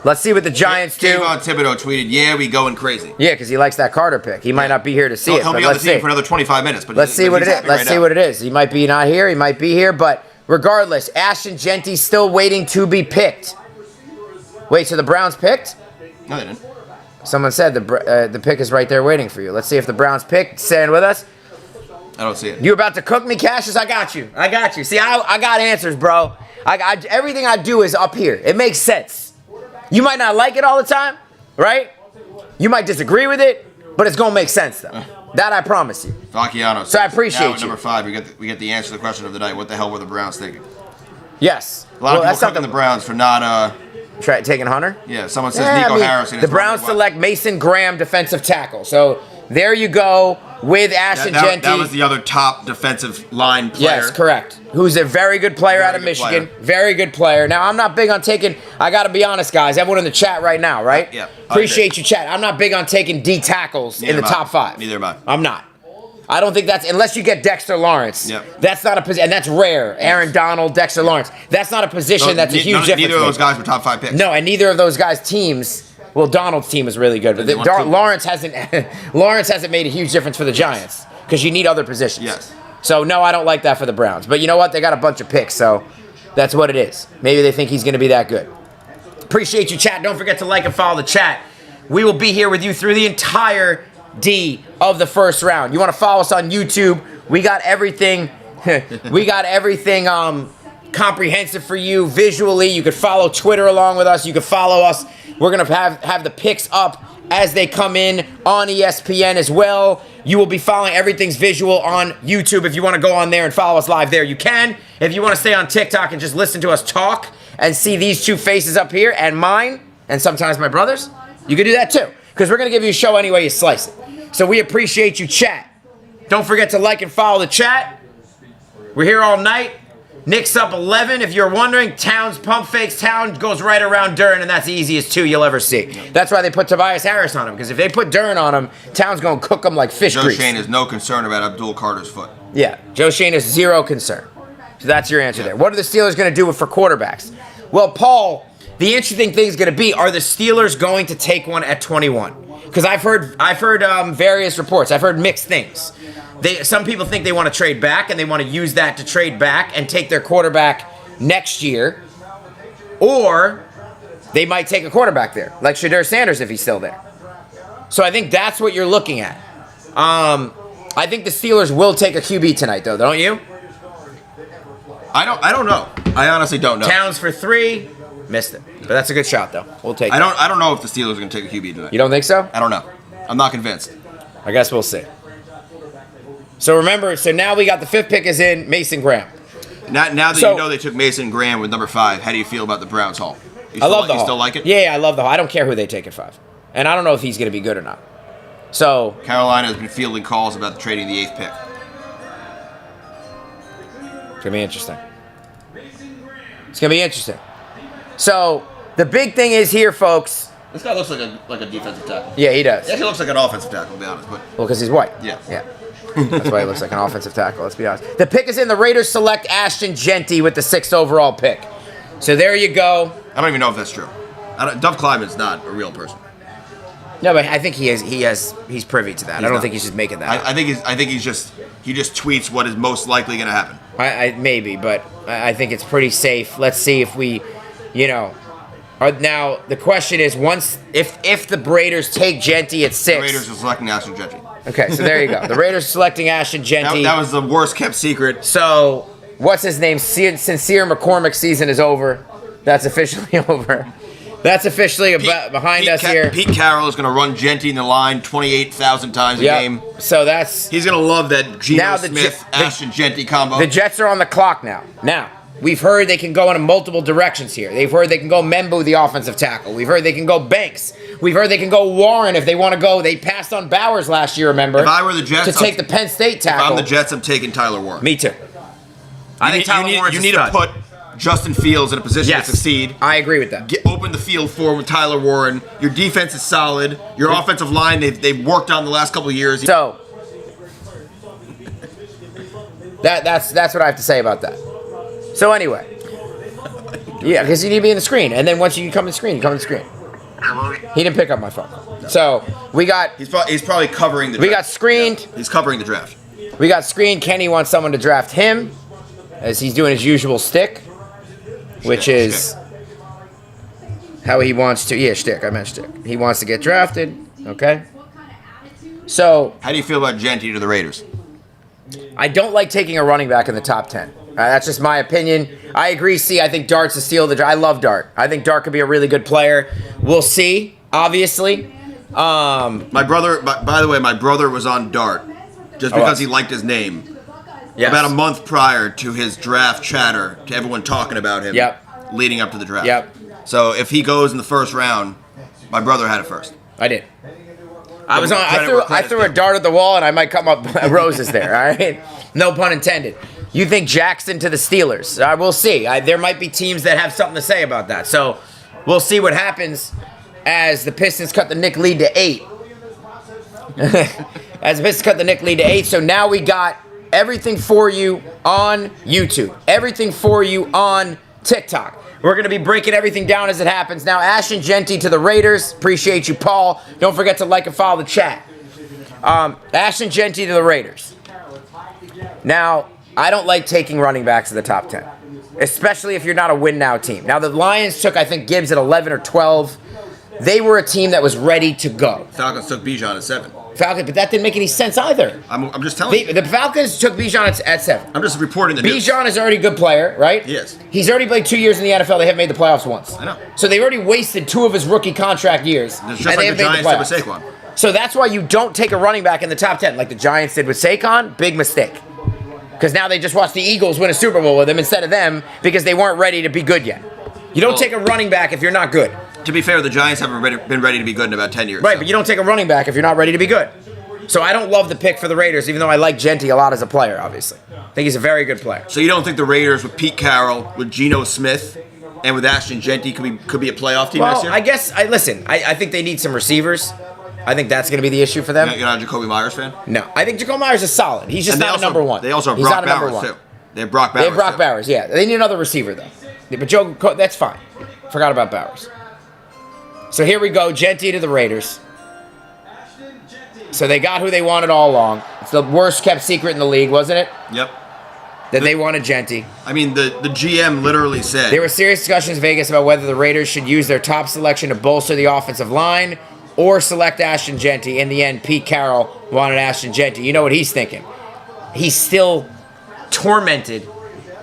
Let's see what the Giants do. Kayvon Thibodeau tweeted, "Yeah, we going crazy." Yeah, because he likes that Carter pick. He might not be here to see it, He'll but be on the let's team see. for another 25 minutes. But Let's see what it is. happy Let's right see now. what it is. He might be not here. He might be here. But regardless, Ashton Genty's still waiting to be picked. Wait, so the Browns picked? No, they didn't. Someone said the pick is right there waiting for you. Let's see if the Browns picked. Stand with us. I don't see it. You about to cook me, Cassius? I got you. I got you. See, I got answers, bro. Everything I do is up here. It makes sense. You might not like it all the time, right? You might disagree with it, but it's gonna make sense though. That I promise you. Vacchiano. So I appreciate now at you. number 5, we get the answer to the question of the night. What the hell were the Browns thinking? Yes. A lot of that's people not cooking the Browns for not. taking Hunter. Yeah, someone says Yeah, Nico I mean, Harrison. The is Browns running select Mason Graham, defensive tackle. So there you go with Ashton Genty. That was the other top defensive line player. Yes, correct. Who's a very good player Very out of good Michigan. player. Very good player. Now, I'm not big on taking, I got to be honest, guys. Everyone in the chat right now, right? Yeah, I Appreciate agree. you, chat. I'm not big on taking D tackles in Neither the am I. top 5. Neither am I. I'm not. I don't think that's, unless you get Dexter Lawrence. Yep. That's not a position, and that's rare. Aaron Donald, Dexter Lawrence. That's not a position that's a huge difference. Neither of those maker. guys were top 5 picks. No, and neither of those guys' teams. Well, Donald's team is really good, but They won 2. Lawrence hasn't. Lawrence hasn't made a huge difference for the Giants because you need other positions. Yes. So no, I don't like that for the Browns. But you know what? They got a bunch of picks, so that's what it is. Maybe they think he's going to be that good. Appreciate you, chat. Don't forget to like and follow the chat. We will be here with you through the entire D of the first round. You want to follow us on YouTube? We got everything. We got everything comprehensive for you visually. You could follow Twitter along with us. You could follow us. We're gonna have the picks up as they come in on ESPN as well. You will be following everything's visual on YouTube. If you want to go on there and follow us live there, you can. If you want to stay on TikTok and just listen to us talk and see these two faces up here and mine and sometimes my brother's, you can do that too. Because we're gonna give you a show any way you slice it. So we appreciate you, chat. Don't forget to like and follow the chat. We're here all night. Knicks up 11. If you're wondering, Towns pump fakes. Town goes right around Dern, and that's the easiest 2 you'll ever see. That's why they put Tobias Harris on him, because if they put Dern on him, Town's going to cook him like fish Joe grease. Shane has no concern about Abdul Carter's foot. Yeah, Joe Shane has zero concern. So that's your answer there. What are the Steelers going to do for quarterbacks? Well, Paul, the interesting thing is going to be, are the Steelers going to take one at 21? Because I've heard various reports. I've heard mixed things. Some people think they want to trade back, and they want to use that to trade back and take their quarterback next year. Or they might take a quarterback there, like Shadur Sanders if he's still there. So I think that's what you're looking at. I think the Steelers will take a QB tonight, though, don't you? I don't know. I honestly don't know. Towns for 3, missed it. But that's a good shot, though. We'll take it. I don't know if the Steelers are going to take a QB tonight. You don't think so? I don't know. I'm not convinced. I guess we'll see. So remember, now we got the 5th pick is in Mason Graham. Now that So- you know they took Mason Graham with number 5, how do you feel about the Browns haul? I love the You haul. still like it? Yeah, I love the haul. I don't care who they take at 5. And I don't know if he's going to be good or not. So, Carolina has been fielding calls about trading the 8th pick. it's going to be interesting. It's going to be interesting. So, the big thing is here, folks. This guy looks like a defensive tackle. Yeah, he does. He actually looks like an offensive tackle, to be honest. But Well, because he's white. Yeah. Yeah. That's why he looks like an offensive tackle, let's be honest. The pick is in. The Raiders select Ashton Genty with the 6th overall pick. So there you go. I don't even know if that's true. Dov Kleiman's not a real person. No, but I think he's privy to that. I don't not. think he's just making that up. I think he just tweets what is most likely going to happen. Maybe, but I think it's pretty safe. Let's see if we, now the question is, if the Raiders take Genty at 6. The Raiders are selecting Ashton Genty. Okay, so there you go. The Raiders selecting Ashton Genty. That was the worst kept secret. So what's his name? Sincere McCormick season is over. That's officially over. That's officially behind us here. Pete Carroll is going to run Genty in the line 28,000 times a game. So that's He's going to love that Geno Now Smith, Ashton Genty combo. the Jets are on the clock now. Now, we've heard they can go in multiple directions here. They've heard they can go Membu, the offensive tackle. We've heard they can go Banks. We've heard they can go Warren if they want to go. They passed on Bowers last year, remember? If I were the Jets, to take the Penn State if tackle. I'm the Jets, I'm taking Tyler Warren. Me too. I think Tyler Warren's you a need to stud. put Justin Fields in a position Yes, to succeed. I agree with that. Open the field for him with Tyler Warren. Your defense is solid. Your offensive line, they've worked on the last couple of years. So that's what I have to say about that. So anyway, yeah, because you need to be in the screen, and then once you come in the screen, you come in the screen. He didn't pick up my phone. So we got He's probably covering the we draft. got screened. He's covering the draft. We got screened. Kenny wants someone to draft him, as he's doing his usual stick, which is how he wants to. Yeah, shtick. I meant shtick. He wants to get drafted. Okay. So How do you feel about Genty to the Raiders? I don't like taking a running back in the top 10. That's just my opinion. I agree, I think Dart's a steal of the draft. I love Dart. I think Dart could be a really good player. We'll see, obviously. My brother, by the way, my brother was on Dart just because he liked his name. Yes. About a month prior to his draft chatter, to everyone talking about him, Yep. leading up to the draft. Yep. So if he goes in the first round, my brother had it first. I did. I was on. Credit where I threw a credit's due. dart at the wall, and I might come up roses there. All right, no pun intended. You think Jackson to the Steelers? We'll see. There might be teams that have something to say about that. So we'll see what happens as the Pistons cut the Nick lead to 8. As the Pistons cut the Nick lead to 8. So now we got everything for you on YouTube. Everything for you on TikTok. We're going to be breaking everything down as it happens. Now, Ashton Genty to the Raiders. Appreciate you, Paul. Don't forget to like and follow the chat. Ashton Genty to the Raiders. Now, I don't like taking running backs in the top 10, especially if you're not a win-now team. Now, the Lions took, I think, Gibbs at 11 or 12. They were a team that was ready to go. Falcons took Bijan at 7. Falcons, but that didn't make any sense either. I'm just telling you. The Falcons took Bijan at 7. I'm just reporting the news. Bijan is already a good player, right? Yes. He's already played 2 years in the NFL. They haven't made the playoffs once. I know. So they've already wasted 2 of his rookie contract years. It's and just they like haven't the made Giants did with playoffs. Saquon. So that's why you don't take a running back in the top 10, like the Giants did with Saquon. Big mistake. Because now they just watched the Eagles win a Super Bowl with him instead of them because they weren't ready to be good yet. You don't take a running back if you're not good. To be fair, the Giants haven't been ready to be good in about 10 years. Right, so. but you don't take a running back if you're not ready to be good. So I don't love the pick for the Raiders, even though I like Genty a lot as a player, obviously. I think he's a very good player. So you don't think the Raiders with Pete Carroll, with Geno Smith, and with Ashton Genty could be a playoff team next Well, year? I guess, I think they need some receivers. I think that's going to be the issue for them. You're not a Jacoby Myers fan? No, I think Jacoby Myers is solid. He's just And not a number one. They also have He's Brock not a number Bowers, one. too. They have Brock Bowers. They have Brock too. Bowers, yeah. They need another receiver, though. Yeah, but that's fine. Forgot about Bowers. So here we go, Genty to the Raiders. So they got who they wanted all along. It's the worst kept secret in the league, wasn't it? Yep. That they wanted Genty. I mean, the GM literally said... There were serious discussions in Vegas about whether the Raiders should use their top selection to bolster the offensive line or select Ashton Genty. In the end, Pete Carroll wanted Ashton Genty. You know what he's thinking? He's still tormented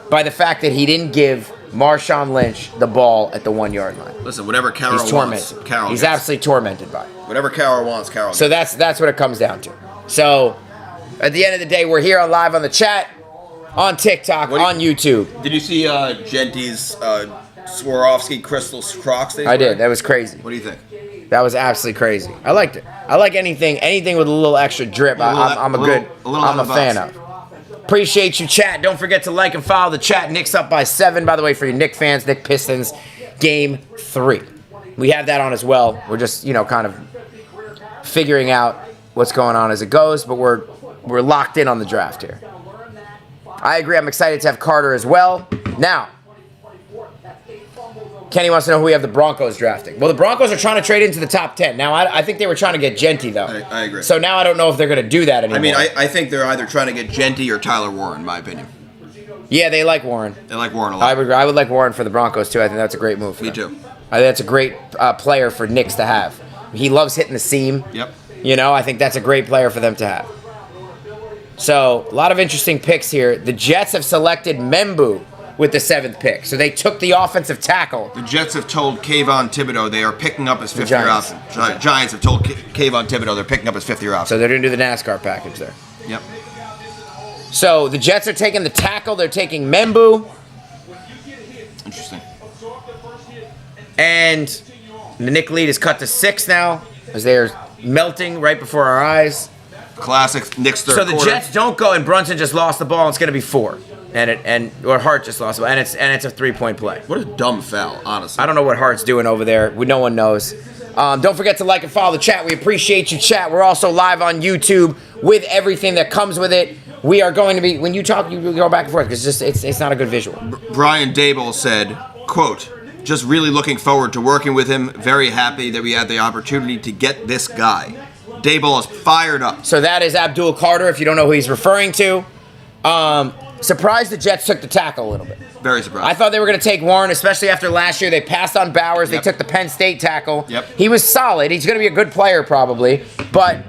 by the fact that he didn't give Marshawn Lynch the ball at the 1 yard line. Listen, whatever Carroll He's wants, tormented. Carroll He's gets. absolutely tormented by it. Whatever Carroll wants, Carroll So gets. that's what it comes down to. So at the end of the day, we're here live on the chat, on TikTok, What do you- on YouTube. Did you see Genty's Swarovski crystal Crocs thing? I did. That was crazy. What do you think? That was absolutely crazy. I liked it. I like anything with a little extra drip. I'm a fan of. Appreciate you, chat. Don't forget to like and follow the chat. Nick's up by 7, by the way, for you Nick fans. Nick Pistons, Game 3. We have that on as well. We're just, kind of figuring out what's going on as it goes, but we're locked in on the draft here. I agree. I'm excited to have Carter as well. Now, Kenny wants to know who we have the Broncos drafting. Well, the Broncos are trying to trade into the top 10. Now, I think they were trying to get Genty, though. I agree. So now I don't know if they're going to do that anymore. I mean, I think they're either trying to get Genty or Tyler Warren, in my opinion. Yeah, they like Warren. They like Warren a lot. I would like Warren for the Broncos, too. I think that's a great move for Me them. too. I think that's a great player for Knicks to have. He loves hitting the seam. Yep. I think that's a great player for them to have. So, a lot of interesting picks here. The Jets have selected Membu, with the 7th pick. So they took the offensive tackle. The Jets have told Kayvon Thibodeau they are picking up his fifth-year Giants. option. Giants have told Kayvon Thibodeau they're picking up his fifth-year option. So they're going to do the NASCAR package there. Yep. So the Jets are taking the tackle. They're taking Membu. Interesting. And the Nick lead is cut to 6 now as they are melting right before our eyes. Classic Knicks third So the quarter. Jets don't go, and Brunson just lost the ball. And it's going to be 4, or Hart just lost the ball, and it's a 3-point play. What a dumb foul, honestly. I don't know what Hart's doing over there. No one knows. Don't forget to like and follow the chat. We appreciate you, chat. We're also live on YouTube with everything that comes with it. We are going to be, when you talk, you go back and forth because it's not a good visual. Brian Dable said, quote, just really looking forward to working with him. Very happy that we had the opportunity to get this guy. Dable is fired up. So that is Abdul Carter, if you don't know who he's referring to. Surprised the Jets took the tackle a little bit. Very surprised. I thought they were going to take Warren, especially after last year. They passed on Bowers. Yep. They took the Penn State tackle. Yep. He was solid. He's going to be a good player probably, but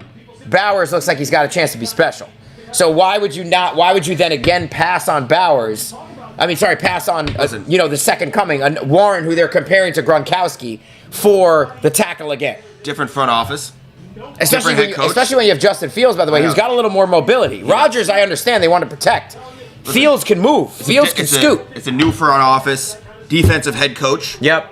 Bowers looks like he's got a chance to be special. So why would you then again pass on Bowers? Pass on Listen. the second coming, Warren, who they're comparing to Gronkowski, for the tackle again. Different front office. Especially Different head coach. especially when you have Justin Fields, by the way, I who's know. got a little more mobility. Rodgers, I understand they want to protect. Fields can move. Fields can scoot. It's a new front office, defensive head coach, Yep.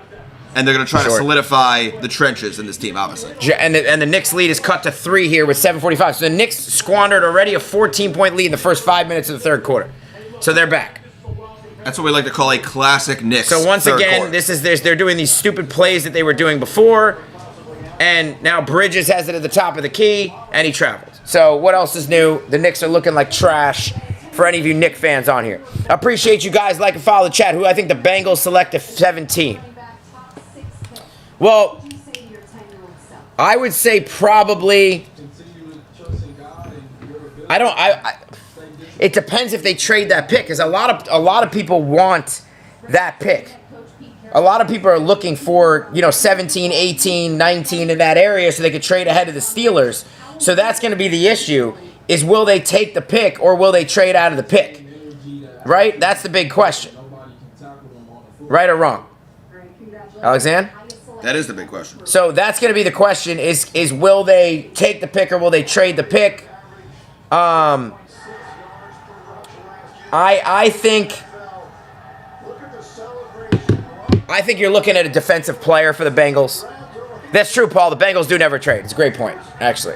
and they're going to try to Sure. solidify the trenches in this team, obviously. And the Knicks lead is cut to 3 here with 7:45. So the Knicks squandered already a 14-point lead in the first 5 minutes of the third quarter. So they're back. That's what we like to call a classic Knicks. So once third again, quarter. they're doing these stupid plays that they were doing before, and now Bridges has it at the top of the key, and he travels. So what else is new? The Knicks are looking like trash for any of you Knicks fans on here. Appreciate you guys. Like and follow the chat. Who I think the Bengals select at 17. Well, I would say probably. It depends if they trade that pick, because a lot of people want that pick. A lot of people are looking for 17, 18, 19 in that area so they could trade ahead of the Steelers. So that's going to be the issue: is will they take the pick or will they trade out of the pick? Right? That's the big question. Right or wrong, Alexander? That is the big question. So that's going to be the question: is will they take the pick or will they trade the pick? I think you're looking at a defensive player for the Bengals. That's true, Paul. The Bengals do never trade. It's a great point, actually.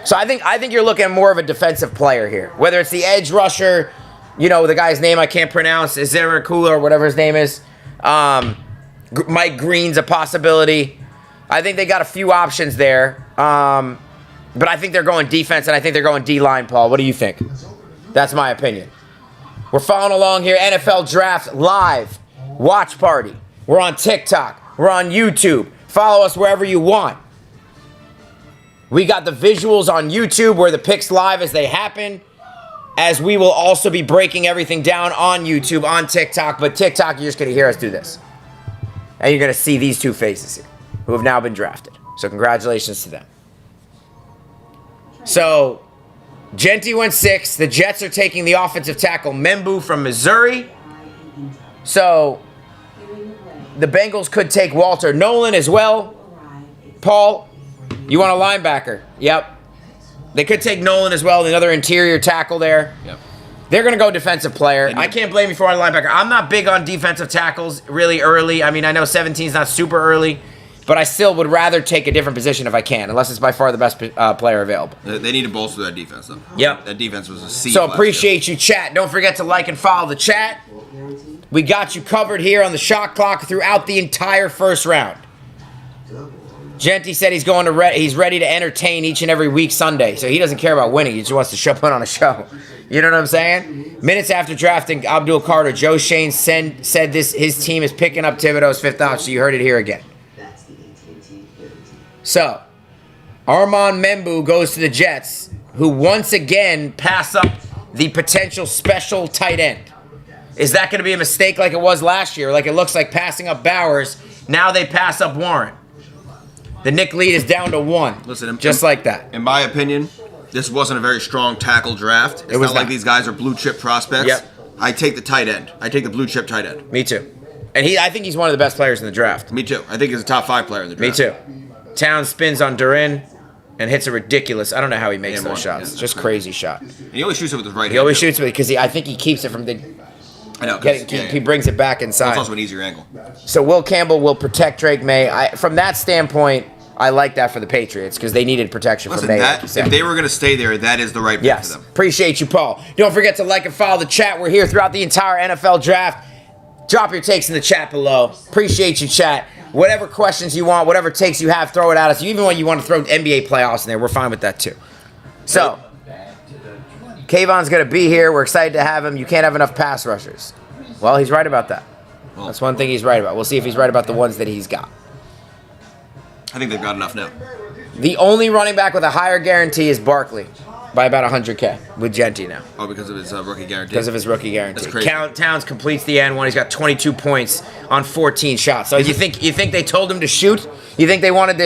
So I think you're looking at more of a defensive player here. Whether it's the edge rusher, the guy's name I can't pronounce, Izirikula or whatever his name is. Mike Green's a possibility. I think they got a few options there. But I think they're going defense, and I think they're going D-line, Paul. What do you think? That's my opinion. We're following along here. NFL Draft Live. Watch party. We're on TikTok. We're on YouTube. Follow us wherever you want. We got the visuals on YouTube where the picks live as they happen, as we will also be breaking everything down on YouTube, on TikTok. But TikTok, you're just going to hear us do this. And you're going to see these two faces here who have now been drafted. So congratulations to them. So Genti went 6. The Jets are taking the offensive tackle Membu from Missouri. So the Bengals could take Walter Nolan as well. Paul, you want a linebacker? Yep. They could take Nolan as well, another interior tackle there. Yep. They're going to go defensive player. I can't blame you for a linebacker. I'm not big on defensive tackles really early. I mean, I know 17 is not super early, but I still would rather take a different position if I can, unless it's by far the best player available. They need to bolster that defense, though. Yep. That defense was a C. So appreciate you, chat. Don't forget to like and follow the chat. We got you covered here on the shot clock throughout the entire first round. Genti said he's ready to entertain each and every week Sunday, so he doesn't care about winning. He just wants to put on a show. You know what I'm saying? Minutes after drafting Abdul Carter, Joe Shane said his team is picking up Thibodeau's 5th option. So you heard it here again. So Armand Membu goes to the Jets, who once again pass up the potential special tight end. Is that going to be a mistake like it was last year? Like it looks like passing up Bowers. Now they pass up Warren. The Nick lead is down to 1. Listen, just like that. In my opinion, this wasn't a very strong tackle draft. It's was not like not. these guys are blue chip prospects Yep. I take the tight end. I take the blue chip tight end. Me too. And I think he's one of the best players in the draft. Me too. I think he's a top 5 player in the Me draft. too. Towns spins on Durin and hits a ridiculous. I don't know how he makes And those one, shots. yeah. Just crazy shot. And he always shoots it with his right hand. He always too. shoots with it because I think he keeps it from the. I know. He brings it back It's inside. also an easier angle. So Will Campbell will protect Drake May. From that standpoint, I like that for the Patriots because they needed protection Listen, from May. that, like you said. if they were going to stay there, that is the right pick Yes. for them. Appreciate you, Paul. Don't forget to like and follow the chat. We're here throughout the entire NFL draft. Drop your takes in the chat below. Appreciate you, chat. Whatever questions you want, whatever takes you have, throw it at us. Even when you want to throw NBA playoffs in there, we're fine with that too. So, Kayvon's going to be here. We're excited to have him. You can't have enough pass rushers. Well, he's right about that. That's one thing he's right about. We'll see if he's right about the ones that he's got. I think they've got enough now. The only running back with a higher guarantee is Barkley by about $100K with Genty now. Oh, because of his rookie guarantee? Because of his rookie guarantee. That's crazy. Towns completes the end one. He's got 22 points on 14 shots. So you think they told him to shoot? You think they wanted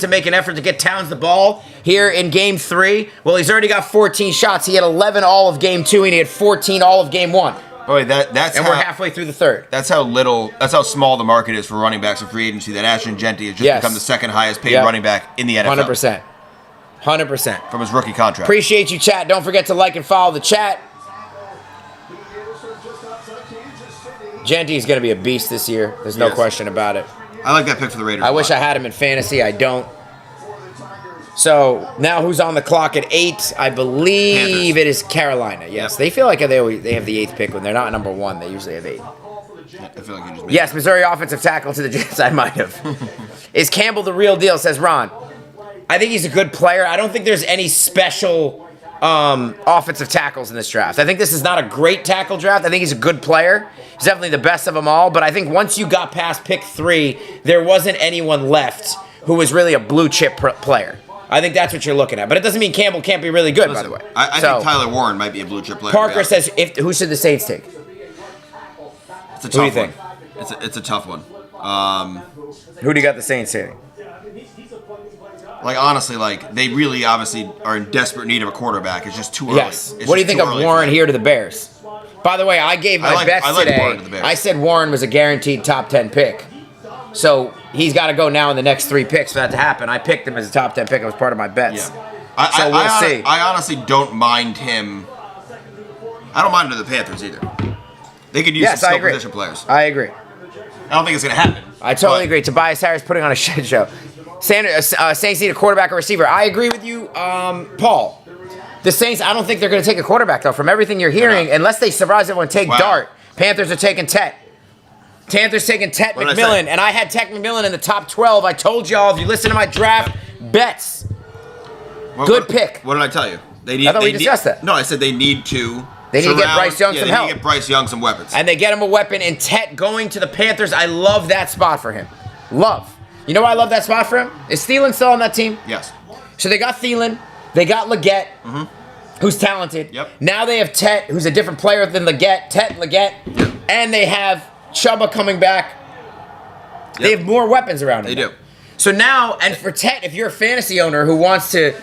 to make an effort to get Towns the ball here in Game 3? Well, he's already got 14 shots. He had 11 all of Game 2, and he had 14 all of Game 1. Oh, wait, that's And we're halfway through the third. That's how small the market is for running backs in free agency. That Ashton Genty has just Yes. become the second highest paid Yep. running back in the NFL. 100%. 100%. From his rookie contract. Appreciate you, chat. Don't forget to like and follow the chat. Genty's going to be a beast this year. There's no Yes. question about it. I like that pick for the Raiders. I a wish lot. I had him in fantasy. I don't. So now who's on the clock at 8? I believe Panthers. it is Carolina. Yes, Yep. they feel like they have the 8th pick when they're not number 1. They usually have 8. I feel like you just made Yes, Missouri offensive tackle to the Jets. I might have. Is Campbell the real deal? Says Ron. I think he's a good player. I don't think there's any special offensive tackles in this draft. I think this is not a great tackle draft. I think he's a good player. He's definitely the best of them all. But I think once you got past pick 3, there wasn't anyone left who was really a blue chip player. I think that's what you're looking at. But it doesn't mean Campbell can't be really good, by the way. I So, think Tyler Warren might be a blue chip player. Parker yeah. says, who should the Saints take? It's a tough do you one. think? It's a tough one. Who do you got the Saints hitting? Like honestly, like they really obviously are in desperate need of a quarterback. It's just too early. Yes. It's What do you just think too of early Warren for here to the Bears? By the way, I gave my bets I like today. Warren to the Bears. I said Warren was a guaranteed top 10 pick. So he's got to go now in the next 3 picks for that to happen. I picked him as a top 10 pick. It was part of my bets. Yeah. So we'll see. I honestly don't mind him. I don't mind him to the Panthers either. They could use Yes, some I skill agree. position players. I agree. I don't think it's gonna happen. I totally but agree. Tobias Harris putting on a shit show. Saints need a quarterback or receiver. I agree with you, Paul. The Saints, I don't think they're going to take a quarterback, though, from everyone you're hearing, not. unless they surprise everyone and take Wow. Dart. Panthers are taking Tet. Panthers taking Tet What did I McMillan, say? and I had Tet McMillan in the top 12. I told y'all, if you listen to my draft bets, good pick. What did I tell you? They need. I thought we they discussed need, that. No, I said they need to. They need to get surround- Bryce Young some they help. Need to get Bryce Young some weapons. and they get him a weapon, and Tet going to the Panthers, I love that spot for him. Love. You know why I love that spot for him? Is Thielen still on that team? Yes. So they got Thielen, they got Leggett, who's talented. Yep. Now they have Tet, who's a different player than Leggett, Tet and Leggett, and they have Chuba coming back. They Yep. have more weapons around him. They do. So now, and for Tet, if you're a fantasy owner who wants to,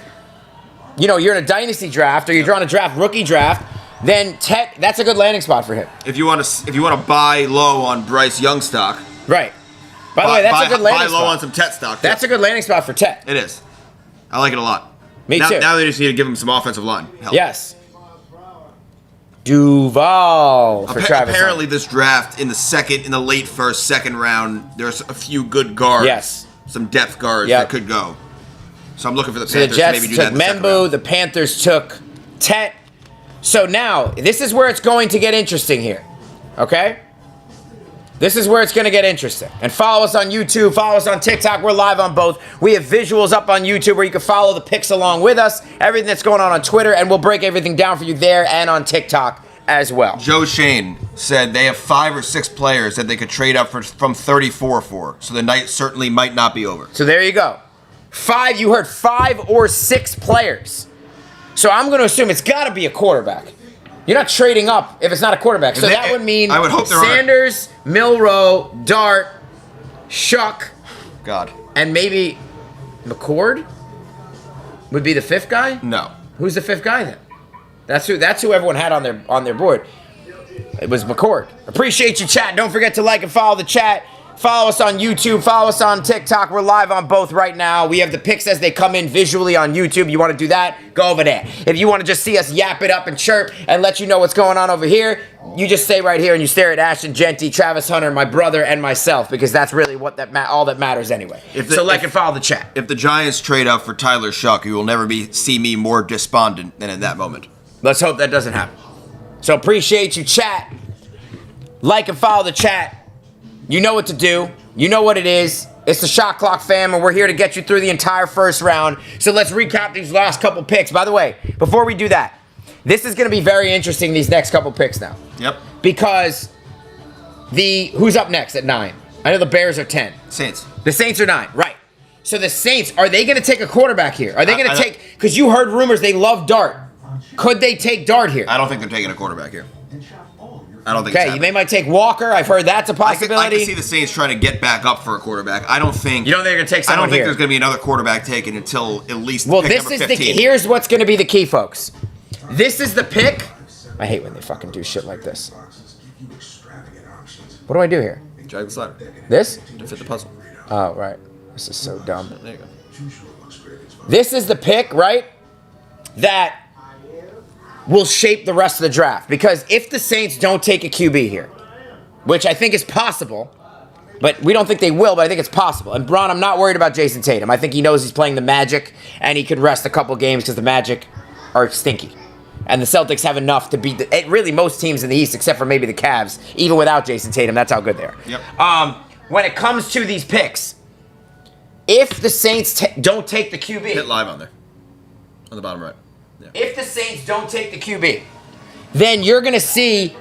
you're in a dynasty draft or you're trying to draft rookie draft, then Tet, that's a good landing spot for him. If you want to buy low on Bryce Young stock, Right. By the way, that's a good landing buy low spot. on some Tet stock. That's a good landing spot for Tet. It is. I like it a lot. Me now, too. Now they just need to give him some offensive line help. Yes. Duval for Travis. Apparently, this draft in the late first, second round, there's a few good guards. Yes. Some depth guards Yep. that could go. So I'm looking for the So the Panthers to Jets maybe do that took in the second Membu, round. the Panthers took Tet. So now, this is where it's going to get interesting here. Okay? This is where it's going to get interesting. And follow us on YouTube, follow us on TikTok. We're live on both. We have visuals up on YouTube where you can follow the picks along with us, everything that's going on Twitter, and we'll break everything down for you there and on TikTok as well. Joe Shane said they have 5 or 6 players that they could trade up from 34 for. So the night certainly might not be over. So there you go. You heard 5 or 6 players. So I'm going to assume it's got to be a quarterback. You're not trading up if it's not a quarterback. So that would mean I would hope there are. Sanders, Milroe, Dart, Shuck, God. and maybe McCord would be the 5th guy. No. Who's the 5th guy then? That's who everyone had on their board. It was McCord. Appreciate you, chat. Don't forget to like and follow the chat. Follow us on YouTube. Follow us on TikTok. We're live on both right now. We have the picks as they come in visually on YouTube. You want to do that? Go over there. If you want to just see us yap it up and chirp and let you know what's going on over here, you just stay right here and you stare at Ashton Genty, Travis Hunter, my brother, and myself, because that's really what all that matters anyway. So like and follow the chat. If the Giants trade up for Tyler Shuck, you will never see me more despondent than in that moment. Let's hope that doesn't happen. So appreciate you, chat. Like and follow the chat. You know what to do. You know what it is. It's the Shot Clock fam, and we're here to get you through the entire first round. So let's recap these last couple picks. By the way, before we do that, this is going to be very interesting, these next couple picks now. Yep. Because who's up next at 9? I know the Bears are 10. Saints. The Saints are 9, right. So the Saints, are they going to take a quarterback here? Are they going to take, because you heard rumors they love Dart. Could they take Dart here? I don't think they're taking a quarterback here. I don't think Okay, they might take Walker. I've heard that's a possibility. I can see the Saints trying to get back up for a quarterback. I don't think. You don't think they're going to take someone I don't think here? there's going to be another quarterback taken until at least Well, pick this number is 15. here's what's going to be the key, folks. This is the pick. I hate when they fucking do shit like this. What do I do here? Drag the slider This? to fit the puzzle. Oh, right. This is so dumb. There you go. This is the pick, right? That will shape the rest of the draft. Because if the Saints don't take a QB here, which I think is possible, but we don't think they will, but I think it's possible. And Bron, I'm not worried about Jason Tatum. I think he knows he's playing the Magic, and he could rest a couple games because the Magic are stinky. And the Celtics have enough to beat really most teams in the East, except for maybe the Cavs. Even without Jason Tatum, that's how good they are. Yep. When it comes to these picks, if the Saints don't take the QB... Hit live on there. On the bottom right. Yeah. If the Saints don't take the QB, then you're going to see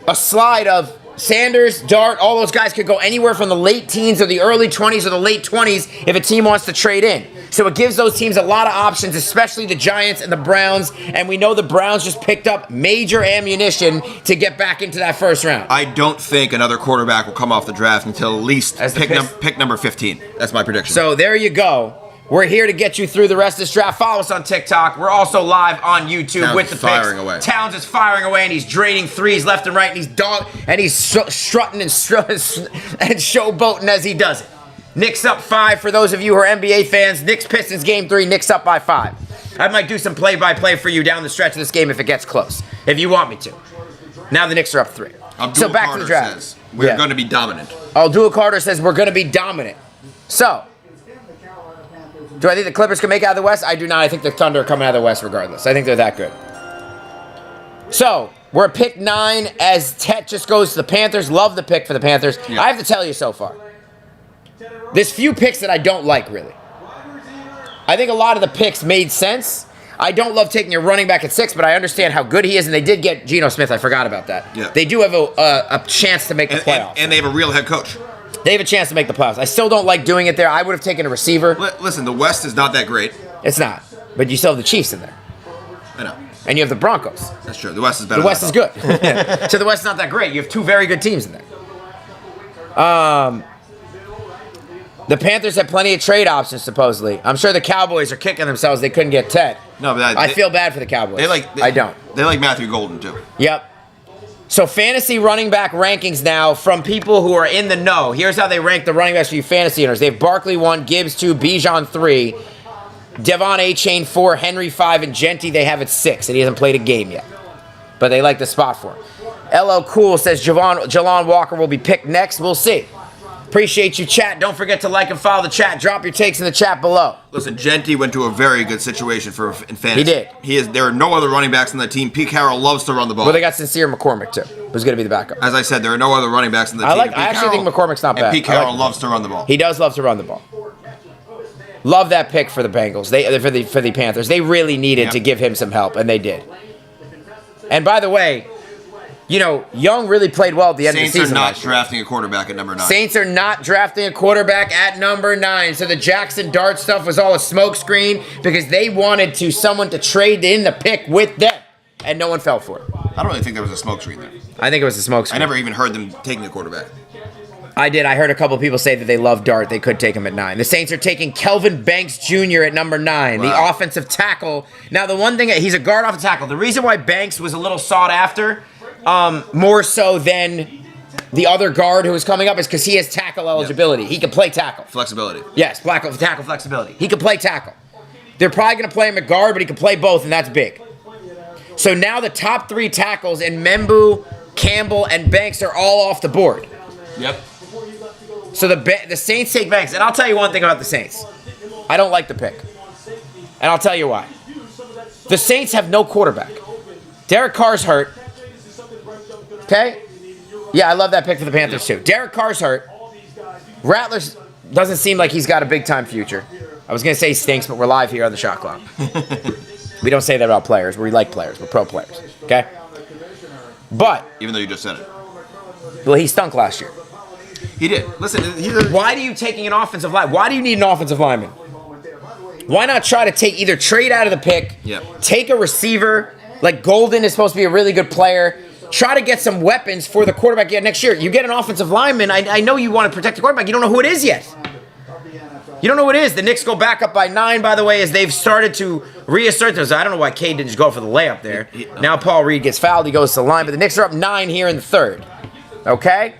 a slide of Sanders, Dart, all those guys could go anywhere from the late teens or the early 20s or the late 20s if a team wants to trade in. So it gives those teams a lot of options, especially the Giants and the Browns. And we know the Browns just picked up major ammunition to get back into that first round. I don't think another quarterback will come off the draft until at least pick number 15. That's my prediction. So there you go. We're here to get you through the rest of this draft. Follow us on TikTok. We're also live on YouTube Towns with the is firing picks. away. Towns is firing away, and he's draining threes left and right, and he's strutting and showboating as he does it. Knicks up 5 for those of you who are NBA fans. Knicks Pistons game 3. Knicks up by 5. I might do some play-by-play for you down the stretch of this game if it gets close, if you want me to. Now the Knicks are up 3. Abdul back Carter to the draft. says we're going to be dominant. Abdul Carter says we're going to be dominant. So, do I think the Clippers can make it out of the West? I do not. I think the Thunder are coming out of the West regardless. I think they're that good. So, we're at pick 9 as Tet just goes to the Panthers. Love the pick for the Panthers. Yeah. I have to tell you so far, there's few picks that I don't like, really. I think a lot of the picks made sense. I don't love taking your running back at 6, but I understand how good he is, and they did get Geno Smith. I forgot about that. Yeah. They do have a chance to make the playoffs. And they have a real head coach. They have a chance to make the playoffs. I still don't like doing it there. I would have taken a receiver. Listen, the West is not that great. It's not. But you still have the Chiefs in there. I know. And you have the Broncos. That's true. The West is better. The West is good. So the West is not that great. You have 2 very good teams in there. The Panthers have plenty of trade options, supposedly. I'm sure the Cowboys are kicking themselves they couldn't get Ted. No, but I feel bad for the Cowboys. I don't. They like Matthew Golden, too. Yep. So fantasy running back rankings now from people who are in the know. Here's how they rank the running backs for you fantasy owners. They have Barkley 1, Gibbs 2, Bijan 3, Devon A-Chain 4, Henry 5, and Genty they have at 6, and he hasn't played a game yet. But they like the spot for him. LL Cool says Jalon Walker will be picked next. We'll see. Appreciate you, chat. Don't forget to like and follow the chat. Drop your takes in the chat below. Listen, Genty went to a very good situation in fantasy. He did. There are no other running backs on the team. Pete Carroll loves to run the ball. Well, they got Sincere McCormick, too, who's going to be the backup. As I said, there are no other running backs on the team. I actually think McCormick's not bad. And Pete Carroll loves to run the ball. He does love to run the ball. Love that pick for the Bengals. For the Panthers. They really needed to give him some help, and they did. And by the way, you know, Young really played well at the end of the season. Saints are not drafting a quarterback at number 9. Saints are not drafting a quarterback at number 9. So the Jackson Dart stuff was all a smokescreen because they wanted someone to trade in the pick with them, and no one fell for it. I don't really think there was a smokescreen there. I think it was a smokescreen. I never even heard them taking a quarterback. I did. I heard a couple people say that they love Dart. They could take him at 9. The Saints are taking Kelvin Banks Jr. at number 9, the offensive tackle. Now, the one thing, he's a guard offensive tackle. The reason why Banks was a little sought after more so than the other guard who is coming up is because he has tackle eligibility. He can play tackle. Flexibility. Yes, tackle flexibility. He can play tackle. They're probably going to play him at guard, but he can play both, and that's big. So now the top 3 tackles in Membu, Campbell, and Banks are all off the board. Yep. So the Saints take Banks, and I'll tell you one thing about the Saints. I don't like the pick, and I'll tell you why. The Saints have no quarterback. Derek Carr's hurt. Okay? Yeah, I love that pick for the Panthers too. Derek Carr's hurt. Rattlers doesn't seem like he's got a big-time future. I was going to say he stinks, but we're live here on the Shot Clock. We don't say that about players. We like players. We're pro players. Okay? But, Even though you just said it. well, he stunk last year. He did. Listen, Why do you taking an offensive line? Why do you need an offensive lineman? Why not try to take either trade out of the pick, take a receiver, like Golden is supposed to be a really good player, try to get some weapons for the quarterback yet next year. You get an offensive lineman, I know you want to protect the quarterback. You don't know who it is yet. You don't know who it is. The Knicks go back up by 9, by the way, as they've started to reassert those. I don't know why Cade didn't just go for the layup there. Now Paul Reed gets fouled. He goes to the line, but the Knicks are up 9 here in the 3rd. Okay?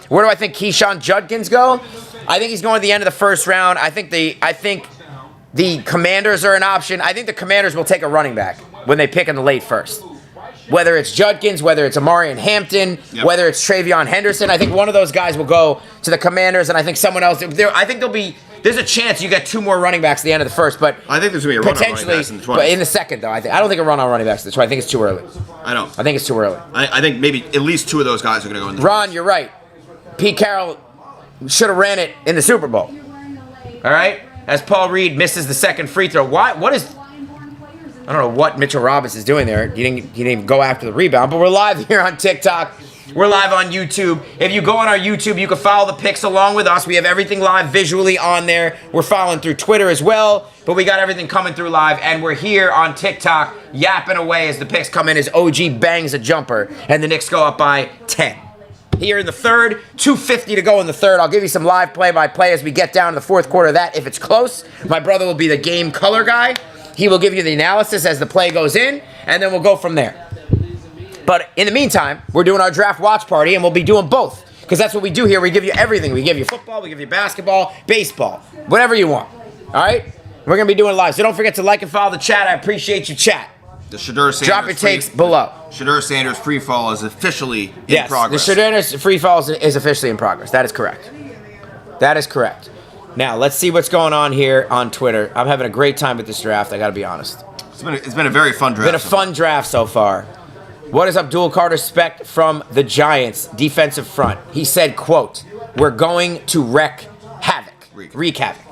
Where do I think Keyshawn Judkins go? I think he's going to the end of the 1st round. I think the Commanders are an option. I think the Commanders will take a running back when they pick in the late 1st. Whether it's Judkins, whether it's Amarian Hampton, whether it's Travion Henderson, I think one of those guys will go to the Commanders, and I think someone else. I think there's a chance you get 2 more running backs at the end of the 1st, but I think there's going to be a run on running backs in the 20s. But in the 2nd, though, I don't think a run on running backs in the 20s. I think it's too early. I think it's too early. I think maybe at least 2 of those guys are going to go in the 20s. Ron, you're right. Pete Carroll should have ran it in the Super Bowl. All right? As Paul Reed misses the 2nd free throw. What is... I don't know what Mitchell Roberts is doing there. He didn't even go after the rebound. But we're live here on TikTok. We're live on YouTube. If you go on our YouTube, you can follow the picks along with us. We have everything live visually on there. We're following through Twitter as well. But we got everything coming through live. And we're here on TikTok yapping away as the picks come in as OG bangs a jumper. And the Knicks go up by 10. Here in the 3rd, 2:50 to go in the 3rd. I'll give you some live play-by-play as we get down to the 4th quarter of that. If it's close, my brother will be the game color guy. He will give you the analysis as the play goes in, and then we'll go from there. But in the meantime, we're doing our draft watch party, and we'll be doing both. Because that's what we do here. We give you everything. We give you football, we give you basketball, baseball, whatever you want. All right? We're going to be doing it live. So don't forget to like and follow the chat. I appreciate you, chat. The Shedeur Sanders Drop your takes below. Shedeur Sanders free fall is officially in progress. The Shedeur free fall is officially in progress. That is correct. That is correct. Now, let's see what's going on here on Twitter. I'm having a great time with this draft, I got to be honest. It's been a very fun draft. It's been a fun draft so far. What does Abdul Carter expect from the Giants defensive front? He said, quote, "We're going to wreak havoc." Wreak havoc.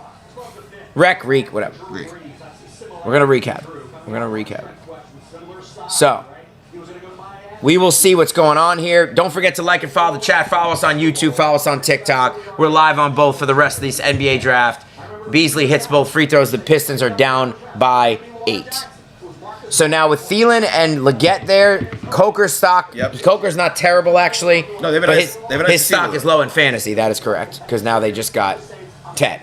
Wreak, whatever. We're going to wreak havoc. So, we will see what's going on here. Don't forget to like and follow the chat. Follow us on YouTube. Follow us on TikTok. We're live on both for the rest of this NBA draft. Beasley hits both free throws. The Pistons are down by 8. So now with Thielen and Leggett there, Coker's stock. Coker's not terrible, actually. No, they've been his stock is low in fantasy. That is correct, because now they just got Ted.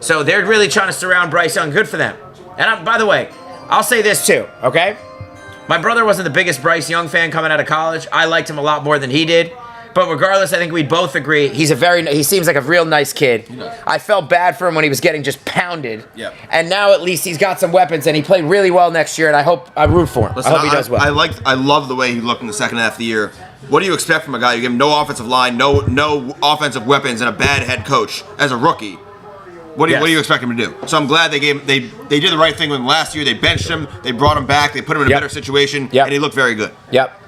So they're really trying to surround Bryce Young. Good for them. And by the way, I'll say this too, okay? My brother wasn't the biggest Bryce Young fan coming out of college. I liked him a lot more than he did. But regardless, I think we both agree he seems like a real nice kid. I felt bad for him when he was getting just pounded. Yep. And now at least he's got some weapons and he played really well next year, and I root for him. Listen, I hope he does well. I love the way he looked in the second half of the year. What do you expect from a guy? You give him no offensive line, no offensive weapons, and a bad head coach as a rookie. What do you expect him to do? So I'm glad they did the right thing with him last year. They benched him, they brought him back, they put him in a better situation, and he looked very good. Yep.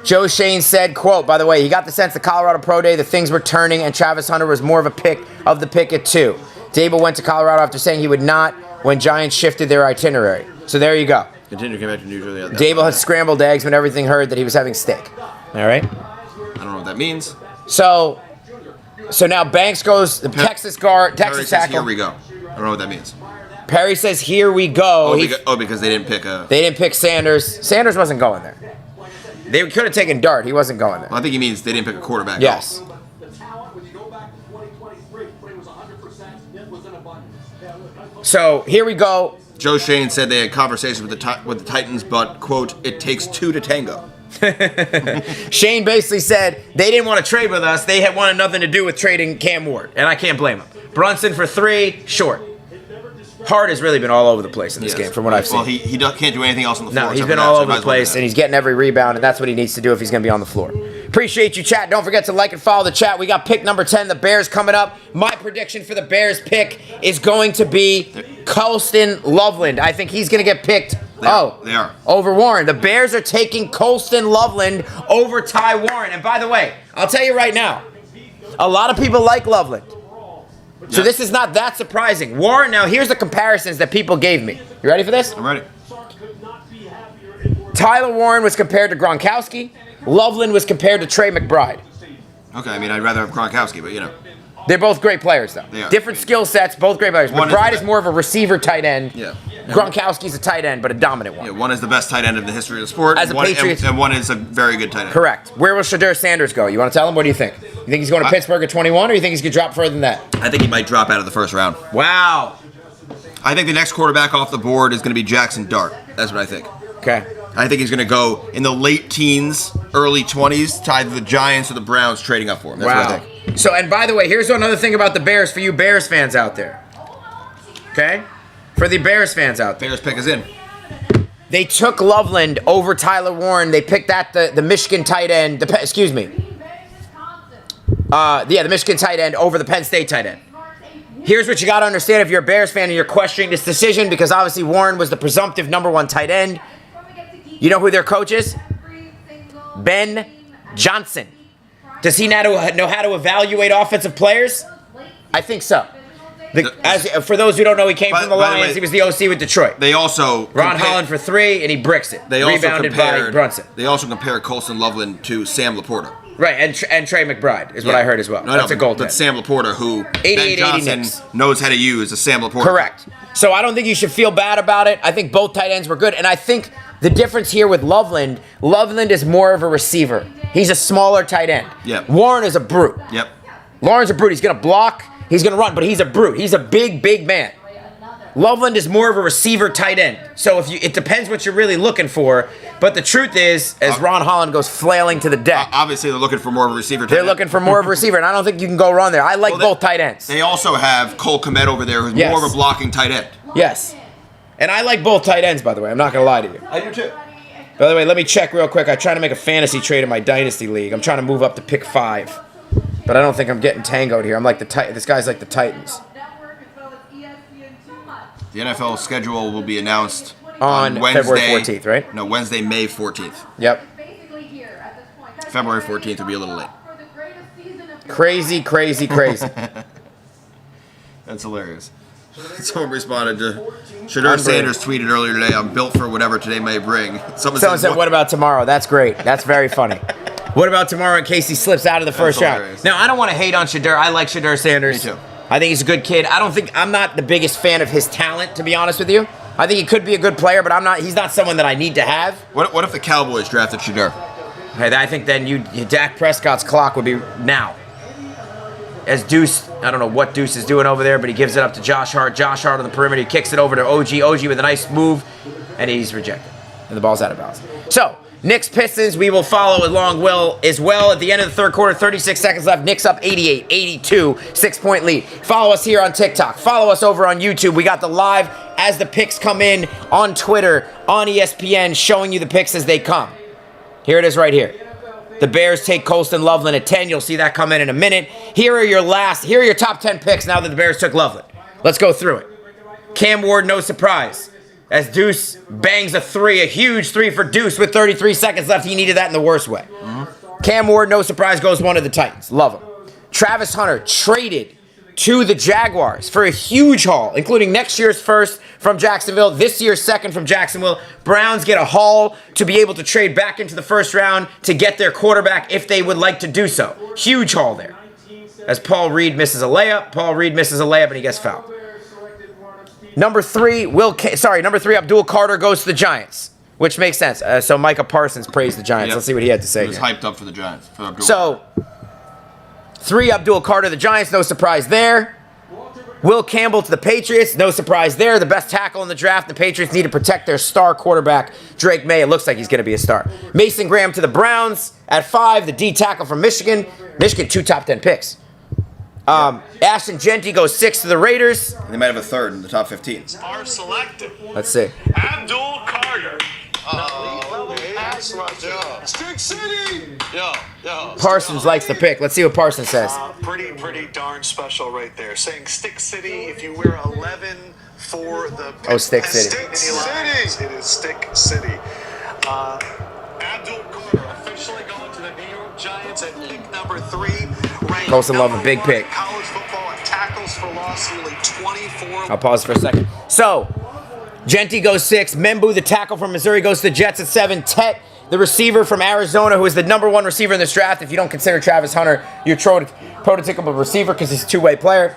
Joe Shane said, quote, by the way, he got the sense the Colorado Pro Day, the things were turning, and Travis Hunter was more of a pick of the pick at 2. Dable went to Colorado after saying he would not when Giants shifted their itinerary. So there you go. Continue to come back to New Jersey. Dable had scrambled eggs when everything heard that he was having steak. All right? I don't know what that means. So now Banks goes, the Texas guard, Texas tackle. Here we go. I don't know what that means. Perry says, here we go. Because they didn't pick a... They didn't pick Sanders. Sanders wasn't going there. They could have taken Dart. He wasn't going there. Well, I think he means they didn't pick a quarterback. Yes. So here we go. Joe Shane said they had conversations with the Titans, but, quote, it takes 2 to tango. Shane basically said they didn't want to trade with us. They had wanted nothing to do with trading Cam Ward, and I can't blame him. Brunson for 3, short. Hart has really been all over the place in this game, from what I've seen. Well, he can't do anything else on the floor. No, he's except been for that, all so over might the as well do place, that. and he's getting every rebound, and that's what he needs to do if he's going to be on the floor. Appreciate you, chat. Don't forget to like and follow the chat. We got pick number 10, the Bears coming up. My prediction for the Bears pick is going to be Colston Loveland. I think he's going to get picked. They are. Over Warren. The Bears are taking Colston Loveland over Ty Warren. And by the way, I'll tell you right now, a lot of people like Loveland. So Yeah. this is not that surprising. Warren, now here's the comparisons that people gave me. You ready for this? I'm ready. Tyler Warren was compared to Gronkowski. Loveland was compared to Trey McBride. Okay, I mean, I'd rather have Gronkowski, but you know. They're both great players, though. They are. Different skill sets, both great players. One is McBride the is more of a receiver tight end. Yeah. Gronkowski's a tight end, but a dominant one. Yeah, one is the best tight end in the history of the sport. As a one, Patriots- and one is a very good tight end. Correct. Where will Shadur Sanders go? You want to tell him? What do you think? You think he's going to Pittsburgh at 21, or you think he's going to drop further than that? I think he might drop out of the first round. Wow. I think the next quarterback off the board is going to be Jackson Dart. That's what I think. Okay. I think he's going to go in the late teens, early 20s, tied to the Giants or the Browns trading up for him. That's what I Wow. think. So, and by the way, here's another thing about the Bears for you Bears fans out there. Okay? For the Bears fans out there. Bears pick is in. They took Loveland over Tyler Warren. They picked that the Michigan tight end. The Michigan tight end over the Penn State tight end. Here's what you got to understand if you're a Bears fan and you're questioning this decision, because obviously Warren was the presumptive #1 tight end. You know who their coach is? Ben Johnson. Does he know how to evaluate offensive players? I think so. For those who don't know, he came from the by the Lions. way, He was the OC with Detroit. They also Ron Holland for 3, and he bricks it. They also Rebounded by compared Brunson. They also compared Colston Loveland to Sam Laporta. Right, and Trey McBride is what I heard as well. No, That's a goal. But Sam Laporta, who 88, Ben 80 Johnson Knicks. knows how to use, is Sam Laporta. Correct. So I don't think you should feel bad about it. I think both tight ends were good. And I think the difference here with Loveland is more of a receiver. He's a smaller tight end. Yep. Warren is a brute. Yep. Lauren's a brute. He's going to block. He's going to run, but he's a brute. He's a big, big man. Loveland is more of a receiver tight end. So it depends what you're really looking for. But the truth is, as Ron Holland goes flailing to the deck, Obviously, they're looking for more of a receiver. they're looking for more of a receiver, and I don't think you can go wrong there. I like both tight ends. They also have Cole Kmet over there, who's Yes. more of a blocking tight end. Yes. And I like both tight ends, by the way. I'm not going to lie to you. I do too. By the way, let me check real quick. I try to make a fantasy trade in my Dynasty League. I'm trying to move up to pick 5. But I don't think I'm getting tangoed here. I'm like this guy's like the Titans. The NFL schedule will be announced On Wednesday, February 14th, right? No, Wednesday, May 14th. Yep. February 14th would be a little late. Crazy, crazy, crazy. That's hilarious. Someone responded to Shadur Sanders tweeted earlier today, "I'm built for whatever today may bring." Someone said, what about tomorrow? That's great. That's very funny. What about tomorrow in case he slips out of the first round? hilarious. Now, I don't want to hate on Shadur. I like Shadur Sanders. Me too. I think he's a good kid. I'm not the biggest fan of his talent, to be honest with you. I think he could be a good player, but he's not someone that I need to have. What if the Cowboys drafted Shadur? Okay, I think then Dak Prescott's clock would be now. As Deuce, I don't know what Deuce is doing over there, but he gives it up to Josh Hart. Josh Hart on the perimeter, he kicks it over to OG. OG with a nice move, and he's rejected. And the ball's out of bounds. So, Knicks Pistons, we will follow along as well. At the end of the third quarter, 36 seconds left. Knicks up 88-82, 6-point lead. Follow us here on TikTok. Follow us over on YouTube. We got the live as the picks come in on Twitter, on ESPN, showing you the picks as they come. Here it is right here. The Bears take Colston Loveland at 10. You'll see that come in a minute. Here are your top 10 picks now that the Bears took Loveland. Let's go through it. Cam Ward, no surprise. As Deuce bangs a 3, a huge 3 for Deuce with 33 seconds left. He needed that in the worst way. Cam Ward, no surprise, goes one of the Titans. Love him. Travis Hunter traded to the Jaguars for a huge haul, including next year's first from Jacksonville, this year's second from Jacksonville. Browns get a haul to be able to trade back into the first round to get their quarterback if they would like to do so. Huge haul there. As Paul Reed misses a layup. Paul Reed misses a layup and he gets fouled. Number 3, Abdul Carter goes to the Giants, which makes sense. So Micah Parsons praised the Giants. Yep. Let's see what he had to say He was here. hyped up for the Giants. For Abdul. So, 3, Abdul Carter, the Giants, no surprise there. Will Campbell to the Patriots. No surprise there. The best tackle in the draft. The Patriots need to protect their star quarterback, Drake May. It looks like he's going to be a star. Mason Graham to the Browns. At 5, the D tackle from Michigan. Michigan, 2 top 10 picks. Ashton Genty goes 6 to the Raiders. They might have a third in the top 15. Are selected. Let's see. Abdul Carter. Stick City! Yo. Parsons likes the pick. Let's see what Parsons says. Pretty darn special right there. Saying Stick City, if you wear 11 for the Oh, Stick City. Stick City. It is Stick City. Abdul Carter officially going to the New York Giants at pick number 3. Colson Love, a big pick. College football and tackles for loss, nearly 24. I'll pause for a second. So, Genty goes 6. Membu, the tackle from Missouri, goes to the Jets at 7. Tet, the receiver from Arizona, who is the number 1 receiver in this draft. If you don't consider Travis Hunter your prototypical receiver because he's a two-way player.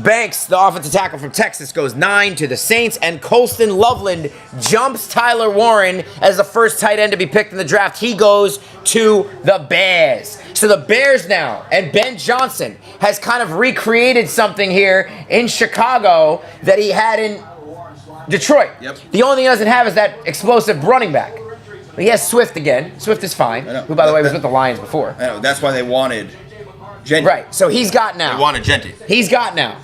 Banks, the offensive tackle from Texas, goes 9 to the Saints. And Colston Loveland jumps Tyler Warren as the first tight end to be picked in the draft. He goes to the Bears. So the Bears now, and Ben Johnson has kind of recreated something here in Chicago that he had in Detroit. Yep. The only thing he doesn't have is that explosive running back. He has Swift again. Swift is fine. I know. Who, by the way, was with the Lions before. I know, that's why they wanted Genty. Right. So he's got now. They wanted Genty. He's got now.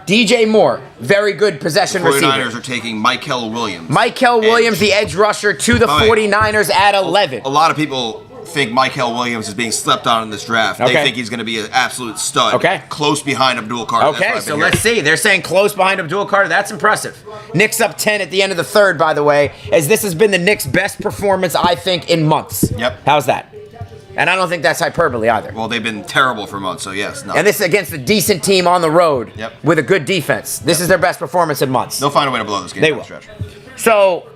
DJ Moore, very good possession 49ers receiver. are taking Michael Williams. Michael Williams, the edge rusher, to the By the way, 49ers at 11. A lot of people think Michael Williams is being slept on in this draft. Okay. They think he's going to be an absolute stud. Okay. Close behind Abdul Carter. That's what Okay, I've so been let's hearing. see. They're saying close behind Abdul Carter. That's impressive. Knicks up 10 at the end of the third, by the way, as this has been the Knicks' best performance, I think, in months. Yep. How's that? And I don't think that's hyperbole either. Well, they've been terrible for months, so yes. No. And this is against a decent team on the road Yep. with a good defense. This is their best performance in months. They'll find a way to blow this game They down will. the stretch. So,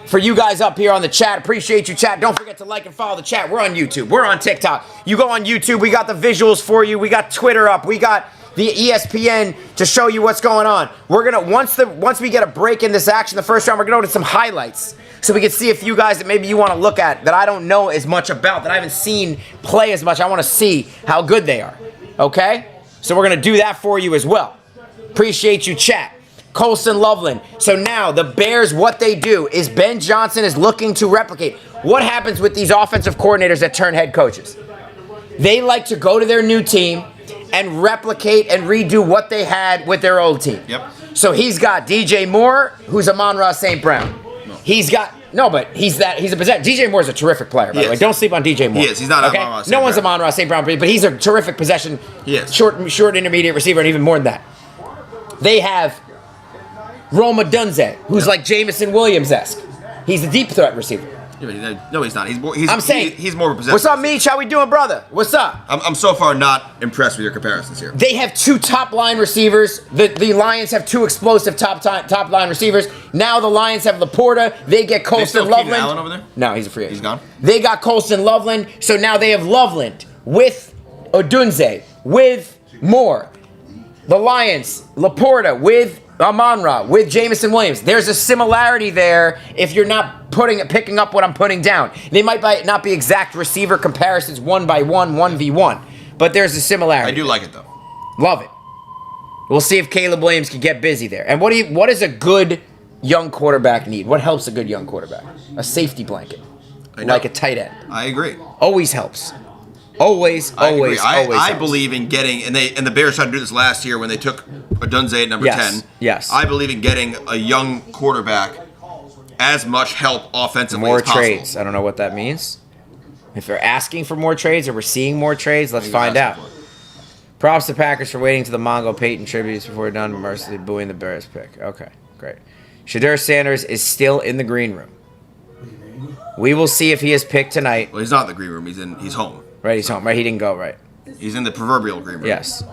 for you guys up here on the chat, appreciate you, chat. Don't forget to like and follow the chat. We're on YouTube. We're on TikTok. You go on YouTube. We got the visuals for you. We got Twitter up. We got the ESPN to show you what's going on. We're gonna once we get a break in this action, the first round, we're gonna go to some highlights so we can see a few guys that maybe you want to look at that I don't know as much about, that I haven't seen play as much. I want to see how good they are. Okay? So we're gonna do that for you as well. Appreciate you, chat. Colston Loveland. So now the Bears, what they do is Ben Johnson is looking to replicate. What happens with these offensive coordinators that turn head coaches? They like to go to their new team and replicate and redo what they had with their old team. Yep. So he's got DJ Moore, who's Amon-Ra St. Brown. He's got he's a possession. DJ Moore's a terrific player, by the way. is. Don't sleep on DJ Moore. He is. He's not Amon-Ra St. No one's Brown. Amon-Ra St. Brown, but he's a terrific possession. He is. Short intermediate receiver, and even more than that. They have Roma Dunze, who's like Jamison Williams-esque. He's a deep threat receiver. No, he's not. I'm saying he's more of a possession. What's up, Meech? How we doing, brother? What's up? I'm so far not impressed with your comparisons here. They have 2 top line receivers. The Lions have 2 explosive top line receivers. Now the Lions have Laporta. They get They Colston still have Keenan Loveland. Allen over there? No, he's a free agent. He's gone? They got Colston Loveland. So now they have Loveland with Odunze, with Moore. The Lions, Laporta with Amon-Ra, with Jamison Williams. There's a similarity there if you're not picking up what I'm putting down. They might not be exact receiver comparisons 1-by-1, 1v1, but there's a similarity. I do like it though. Love it. We'll see if Caleb Williams can get busy there. And what does a good young quarterback need? What helps a good young quarterback? A safety blanket, I know. like a tight end. I agree. Always helps. Always I helps. believe in getting, and the Bears tried to do this last year when they took Odunze at number Yes, 10. yes. I believe in getting a young quarterback as much help offensively More as possible. trades. I don't know what that means. If they're asking for more trades or we're seeing more trades, let's find out. Props to Packers for waiting to the Mongo Peyton tributes before done, mercilessly booing the Bears pick. Okay, great. Shadur Sanders is still in the green room. We will see if he is picked tonight. Well, he's not in the green room. He's home. Right, he's home. Right, he didn't go. Right. He's in the proverbial green room. Yes.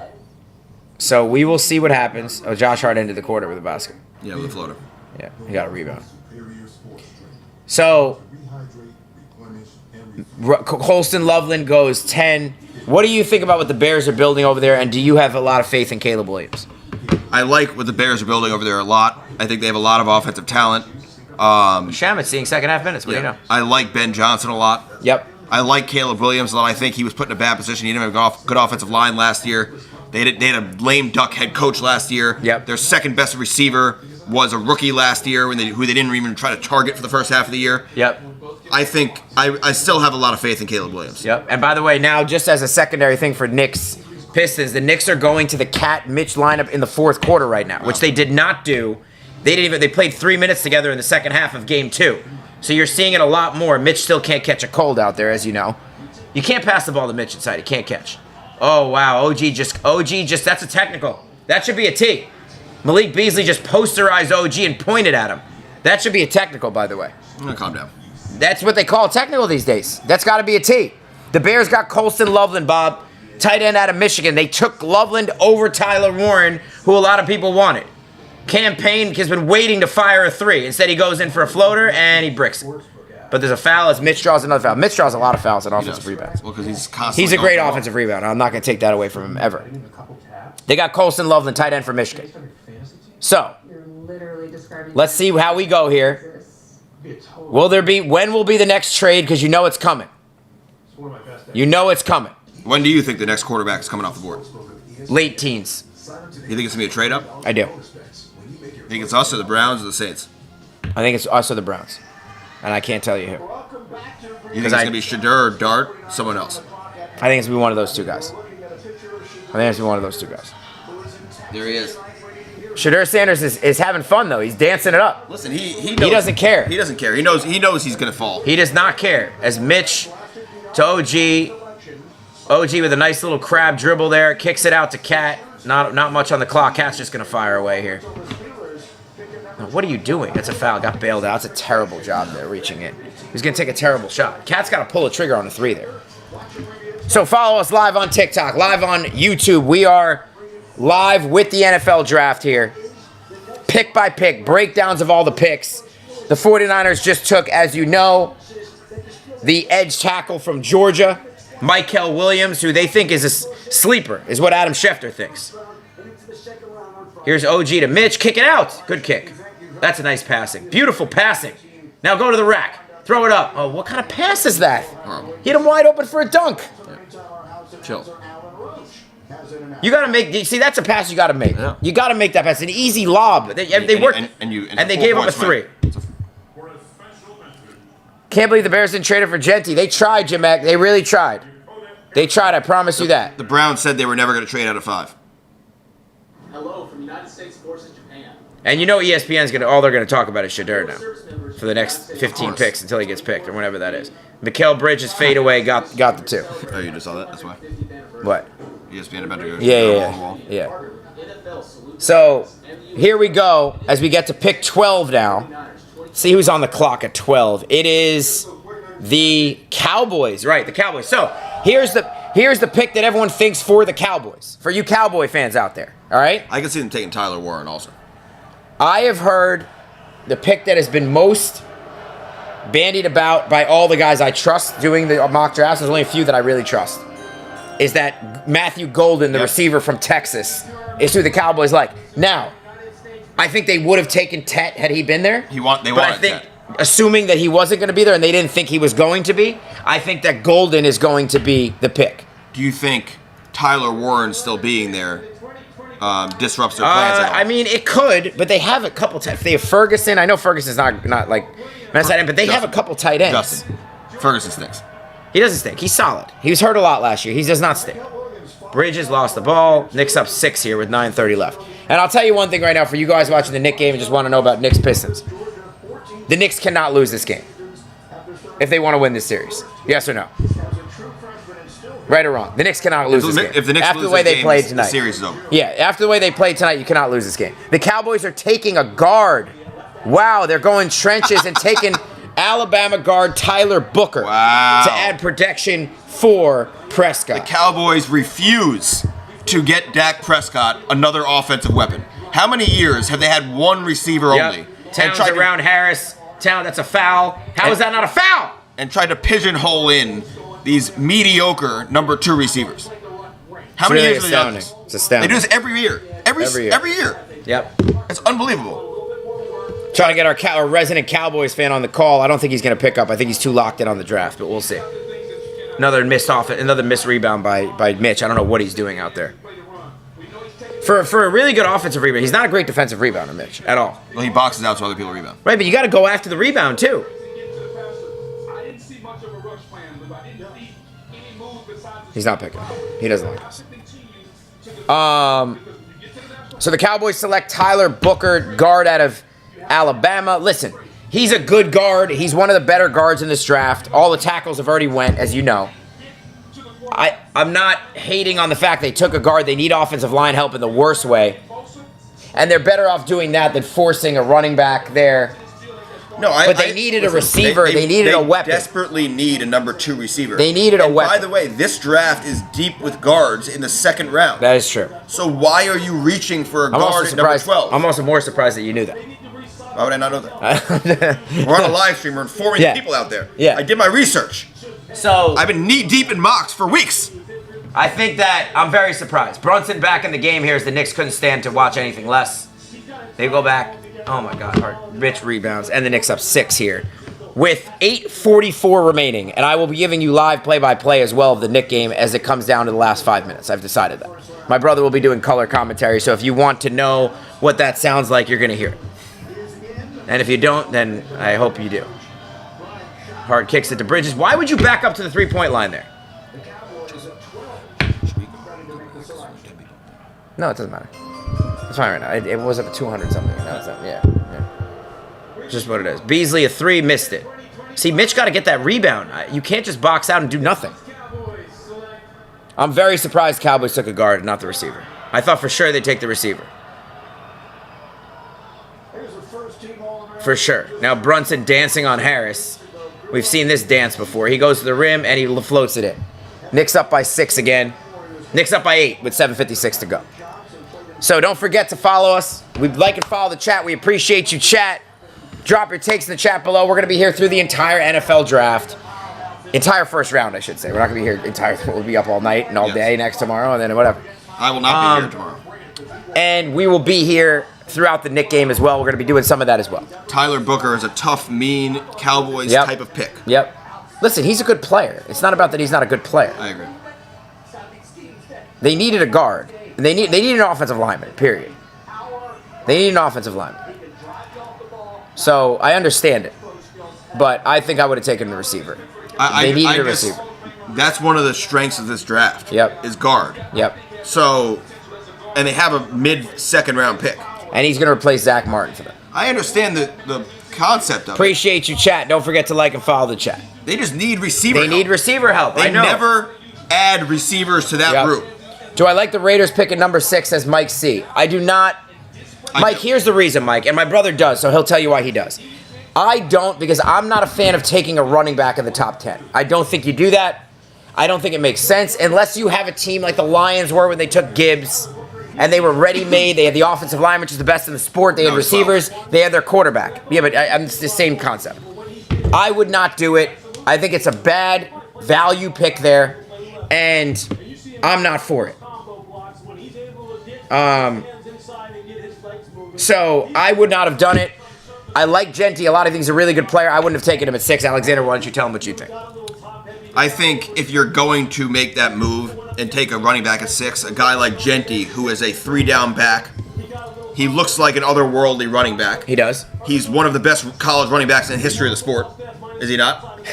So we will see what happens. Oh, Josh Hart ended the quarter with a basket. Yeah, with the floater. Yeah, he got a rebound. So Colston Loveland goes 10. What do you think about what the Bears are building over there, and do you have a lot of faith in Caleb Williams? I like what the Bears are building over there a lot. I think they have a lot of offensive talent. Shamit's seeing second half minutes. What do you know? I like Ben Johnson a lot. Yep. I like Caleb Williams a lot. I think he was put in a bad position. He didn't have a good offensive line last year. They had a lame duck head coach last year. Yep. Their second best receiver was a rookie last year who they didn't even try to target for the first half of the year. Yep. I think I still have a lot of faith in Caleb Williams. Yep. And by the way, now just as a secondary thing for Knicks Pistons, the Knicks are going to the Cat Mitch lineup in the fourth quarter right now, which they did not do. They played 3 minutes together in the second half of game 2. So you're seeing it a lot more. Mitch still can't catch a cold out there, as you know. You can't pass the ball to Mitch inside. He can't catch. Oh, wow. OG just, that's a technical. That should be a T. Malik Beasley just posterized OG and pointed at him. That should be a technical, by the way. I'm going to calm down. That's what they call a technical these days. That's got to be a T. The Bears got Colston Loveland, Bob, tight end out of Michigan. They took Loveland over Tyler Warren, who a lot of people wanted. Cam Payne has been waiting to fire a 3. Instead, he goes in for a floater, and he bricks it. But there's a foul as Mitch draws another foul. Mitch draws a lot of fouls on offensive rebounds. Well, because he's constantly He's a great going for offensive rebounder. I'm not going to take that away from him ever. They got Colston Loveland, tight end for Michigan. So, You're literally describing. let's see how we go here. When will be the next trade? Because you know it's coming. You know it's coming. When do you think the next quarterback is coming off the board? Late teens. You think it's going to be a trade-up? I do. You think it's us or the Browns or the Saints? I think it's us or the Browns. And I can't tell you who. You think it's going to be Shadur or Dart, someone else? I think it's going to be one of those two guys. I think it's going to be one of those two guys. There he is. Shadur Sanders is having fun, though. He's dancing it up. Listen, he knows, doesn't care. He doesn't care. He knows he's going to fall. He does not care. As Mitch to OG. OG with a nice little crab dribble there. Kicks it out to Cat. Not much on the clock. Cat's just going to fire away here. Now, what are you doing? That's a foul. Got bailed out. That's a terrible job there, reaching it. He's going to take a terrible shot. Cat's got to pull a trigger on a 3 there. So follow us live on TikTok, live on YouTube. We are live with the NFL draft here. Pick by pick, breakdowns of all the picks. The 49ers just took, as you know, the edge tackle from Georgia, Michael Williams, who they think is a sleeper, is what Adam Schefter thinks. Here's OG to Mitch. Kick it out. Good kick. That's a nice passing. Beautiful passing. Now go to the rack. Throw it up. Oh, what kind of pass is that? Hit him wide open for a dunk. Chill. You got to make, see, that's a pass you got to make. Yeah. You got to make that pass. An easy lob. They worked, and they gave him a 3. Can't believe the Bears didn't trade it for Genti. They tried, Jim Mack. They really tried. They tried, I promise you that. The Browns said they were never going to trade out of 5. Hello from United States Forces Japan. And you know ESPN's all they're going to talk about is Shadur now for the next 15 picks until he gets picked or whenever that is. Mikal Bridges fade away got the 2. Oh, you just saw that? That's why. What? ESPN about to go. Yeah. So here we go as we get to pick 12 now. See who's on the clock at 12. It is the Cowboys, right? The Cowboys. So here's the pick that everyone thinks for the Cowboys. For you Cowboy fans out there, all right? I can see them taking Tyler Warren also. I have heard the pick that has been most bandied about by all the guys I trust doing the mock drafts. There's only a few that I really trust. Is that Matthew Golden, the receiver from Texas, is who the Cowboys like. Now, I think they would have taken Tet had he been there. But I think, assuming that he wasn't going to be there and they didn't think he was going to be, I think that Golden is going to be the pick. Do you think Tyler Warren still being there disrupts their plans at all? I mean, it could, but they have a couple. They have Ferguson. I know Ferguson's not like tight end, but they have a couple tight ends. Justin. Ferguson stinks. He doesn't stink. He's solid. He was hurt a lot last year. He does not stink. Bridges lost the ball. Knicks up 6 here with 9:30 left. And I'll tell you one thing right now for you guys watching the Knicks game and just want to know about Knicks Pistons. The Knicks cannot lose this game if they want to win this series. Yes or no? Right or wrong? The Knicks cannot lose this game. If the Knicks after lose the way this they game, played the tonight. series is over. Yeah, after the way they played tonight, you cannot lose this game. The Cowboys are taking a guard. Wow, they're going trenches and taking Alabama guard Tyler Booker to add protection for Prescott. The Cowboys refuse to get Dak Prescott another offensive weapon. How many years have they had one receiver only? Towns around Harris. That's a foul. How is that not a foul? And tried to pigeonhole in these mediocre number 2 receivers. How many years have they done this? It's astounding. They do this every year. Every year. Yep. It's unbelievable. Trying to get our resident Cowboys fan on the call. I don't think he's going to pick up. I think he's too locked in on the draft, but we'll see. Another missed rebound by Mitch. I don't know what he's doing out there. For a really good offensive rebound, he's not a great defensive rebounder, Mitch, at all. Well, he boxes out so other people rebound. Right, but you got to go after the rebound too. I didn't see much of a rush plan, but I didn't see any move besides He's not picking. He doesn't like us. So the Cowboys select Tyler Booker, guard out of Alabama. Listen, he's a good guard. He's one of the better guards in this draft. All the tackles have already went, as you know. I'm not hating on the fact they took a guard. They need offensive line help in the worst way. And they're better off doing that than forcing a running back there. No, But they needed a receiver. They needed a weapon. Desperately need a number 2 receiver. They needed a weapon. By the way, this draft is deep with guards in the second round. That is true. So why are you reaching for a I'm also guard at number surprised. 12? I'm also more surprised that you knew that. Why would I not know that? We're on a live stream. We're informing Yeah. people out there. Yeah. I did my research. So I've been knee deep in mocks for weeks. I think that I'm very surprised. Brunson back in the game here as the Knicks couldn't stand to watch anything less. They go back. Oh my God, rich rebounds. And the Knicks up 6 here with 8:44 remaining. And I will be giving you live play-by-play as well of the Knick game as it comes down to the last 5 minutes. I've decided that. My brother will be doing color commentary, so if you want to know what that sounds like, you're going to hear it. And if you don't, then I hope you do. Hard kicks it to Bridges. Why would you back up to the three-point line there? No, it doesn't matter. It's fine right now. It was up at 200 something. Now it's not. Yeah. Just what it is. Beasley a 3, missed it. See, Mitch got to get that rebound. You can't just box out and do nothing. I'm very surprised Cowboys took a guard, not the receiver. I thought for sure they'd take the receiver. For sure. Now Brunson dancing on Harris. We've seen this dance before. He goes to the rim and he floats it in. Knicks up by 6 again. Knicks up by 8 with 7:56 to go. So don't forget to follow us. We'd like and follow the chat. We appreciate you, chat. Drop your takes in the chat below. We're going to be here through the entire NFL draft. Entire first round, I should say. We're not going to be here entire. We'll be up all night and all day next tomorrow and then whatever. I will not be here tomorrow. And we will be here throughout the Knick game as well. We're going to be doing some of that as well. Tyler Booker is a tough, mean Cowboys type of pick. Yep. Listen, he's a good player. It's not about that he's not a good player. I agree. They needed a guard. They needed an offensive lineman, period. They need an offensive lineman. So I understand it. But I think I would have taken the receiver. They needed a receiver. That's one of the strengths of this draft. Yep. Is guard. Yep. So, and they have a mid-second round pick. And he's going to replace Zach Martin for them. I understand the concept of it. Appreciate you, chat. Don't forget to like and follow the chat. They just need receiver help. They need receiver help. They I know. never add receivers to that group. Do I like the Raiders picking number 6 as Mike C? I do not. Mike, here's the reason, Mike, and my brother does, so he'll tell you why he does. I don't, because I'm not a fan of taking a running back in the top 10. I don't think you do that. I don't think it makes sense unless you have a team like the Lions were when they took Gibbs and they were ready-made. They had the offensive line, which is the best in the sport. They had receivers. They had their quarterback. Yeah, but it's the same concept. I would not do it. I think it's a bad value pick there, and I'm not for it. So I would not have done it. I like Genty. A lot of things. He's a really good player. I wouldn't have taken him at 6. Alexander, why don't you tell him what you think? I think if you're going to make that move and take a running back at 6, a guy like Genty, who is a 3-down back, he looks like an otherworldly running back. He does. He's one of the best college running backs in the history of the sport. Is he not?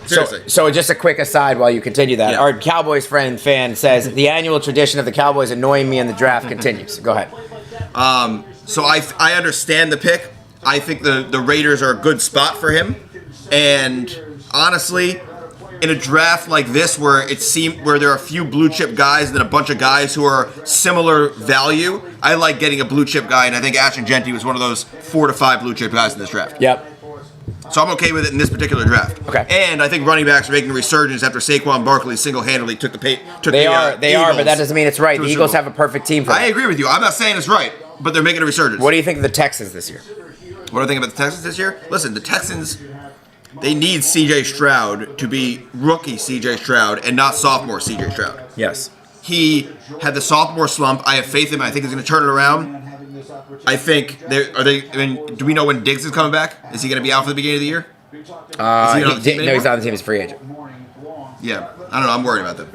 Seriously. So just a quick aside while you continue that. Yeah. Our Cowboys fan says, the annual tradition of the Cowboys annoying me in the draft continues. Go ahead. So I understand the pick. I think the Raiders are a good spot for him. And honestly, in a draft like this where where there are a few blue chip guys and then a bunch of guys who are similar value, I like getting a blue chip guy, and I think Ashton Genty was one of those 4 to 5 blue chip guys in this draft. Yep. So I'm okay with it in this particular draft. Okay. And I think running backs are making a resurgence after Saquon Barkley single-handedly took the They are, but that doesn't mean it's right. The Eagles have a perfect team for that. I agree with you. I'm not saying it's right, but they're making a resurgence. What do you think of the Texans this year? What do I think about the Texans this year? Listen, the Texans, they need C.J. Stroud to be rookie C.J. Stroud and not sophomore C.J. Stroud. Yes. He had the sophomore slump. I have faith in him. I think he's going to turn it around. I think do we know when Diggs is coming back? Is he going to be out for the beginning of the year? No, he's not on the team. He's a free agent. Yeah, I don't know. I'm worried about them.